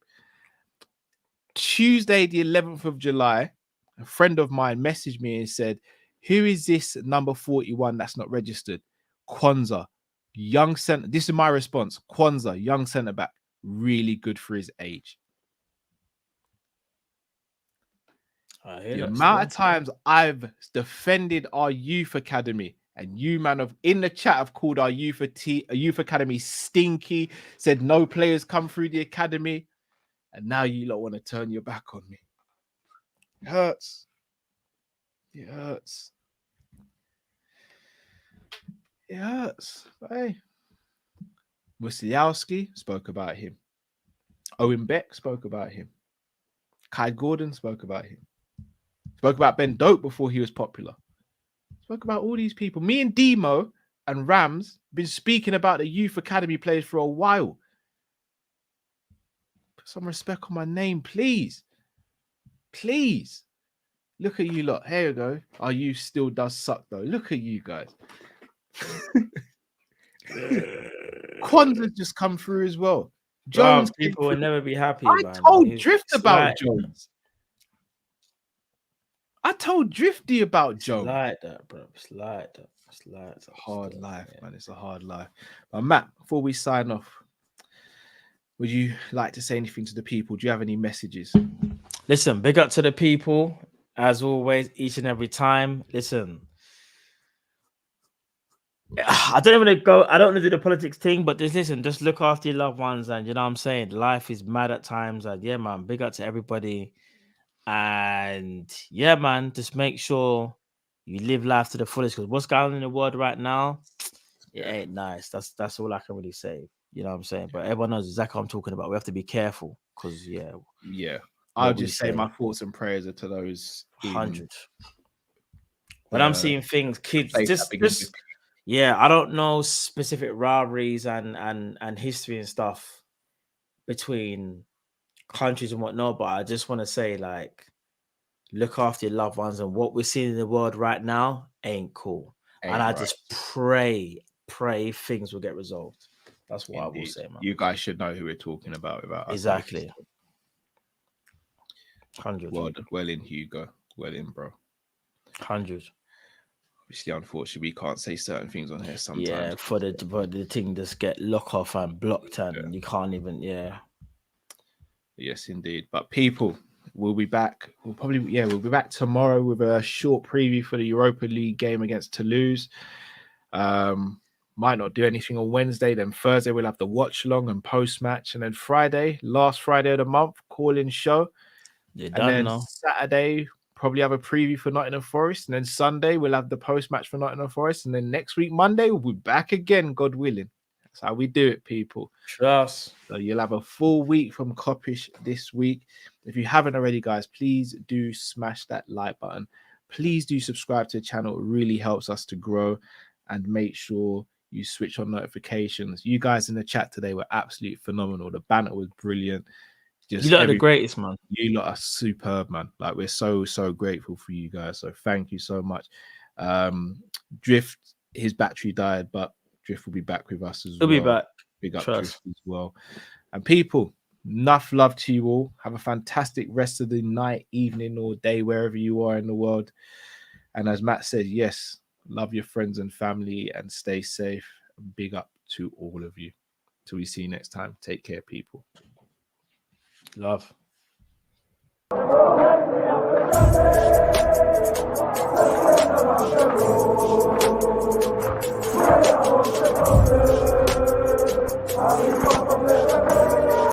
Tuesday, the 11th of July, a friend of mine messaged me and said, who is this number 41 that's not registered? Kwanzaa, young centre. This is my response. Kwanzaa, young centre back, really good for his age. The amount of times I've defended our youth academy, and you, man, in the chat have called our youth academy stinky, said no players come through the academy, and now you lot want to turn your back on me. It hurts. It hurts. It hurts. Hey, Musialski spoke about him. Owen Beck spoke about him. Kai Gordon spoke about him. Spoke about Ben Dope before he was popular. Spoke about all these people. Me and Demo and Rams been speaking about the youth academy players for a while. Put some respect on my name, please. Please. Look at you lot. Here we go. Our youth still does suck, though. Look at you guys. Kwanzaa's just come through as well. Jones, people will never be happy. I told Drift about Jones. I told Drifty about Jones. It's like that, bro. It's like that. It's a hard life, man. It's a hard life. But Matt, before we sign off, would you like to say anything to the people? Do you have any messages? Listen, big up to the people, as always, each and every time. Listen, I don't want to do the politics thing, but just look after your loved ones, and you know what I'm saying? Life is mad at times, and yeah, man, big up to everybody. And yeah, man, just make sure you live life to the fullest, because what's going on in the world right now, it ain't nice. That's all I can really say. You know what I'm saying? But everyone knows exactly what I'm talking about. We have to be careful, because I'll just say my thoughts and prayers are to those 100. When I'm seeing things, kids, I don't know specific rivalries and history and stuff between countries and whatnot, but I just want to say, like, look after your loved ones, and what we're seeing in the world right now ain't cool. I just pray things will get resolved. That's what I will say, man. You guys should know who we're talking about exactly. 100. Well in, Hugo. Well in, bro. 100. Obviously, unfortunately, we can't say certain things on here sometimes. Yeah, for the thing just get locked off and blocked, and you can't even. Yes, indeed. But people, we'll be back. We'll be back tomorrow with a short preview for the Europa League game against Toulouse. Might not do anything on Wednesday. Then Thursday we'll have the watch along and post match, and then Friday, last Friday of the month, call-in show. Saturday probably have a preview for Nottingham Forest, and then Sunday we'll have the post match for Nottingham Forest, and then next week Monday we'll be back again, God willing. That's how we do it, people. Trust. So you'll have a full week from Kopish this week. If you haven't already, guys, please do smash that like button. Please do subscribe to the channel. It really helps us to grow. And make sure You switch on notifications. You guys in the chat today were absolutely phenomenal. The banter was brilliant. You lot are the greatest, man. You lot are superb, man. Like, we're so grateful for you guys. So thank you so much. Drift, his battery died, but Drift will be back with us as well. He'll be back. Big up Drift as well. And people, enough love to you all. Have a fantastic rest of the night, evening, or day, wherever you are in the world. And as Matt said, yes, love your friends and family and stay safe. Big up to all of you. Till we see you next time. Take care, people. Love.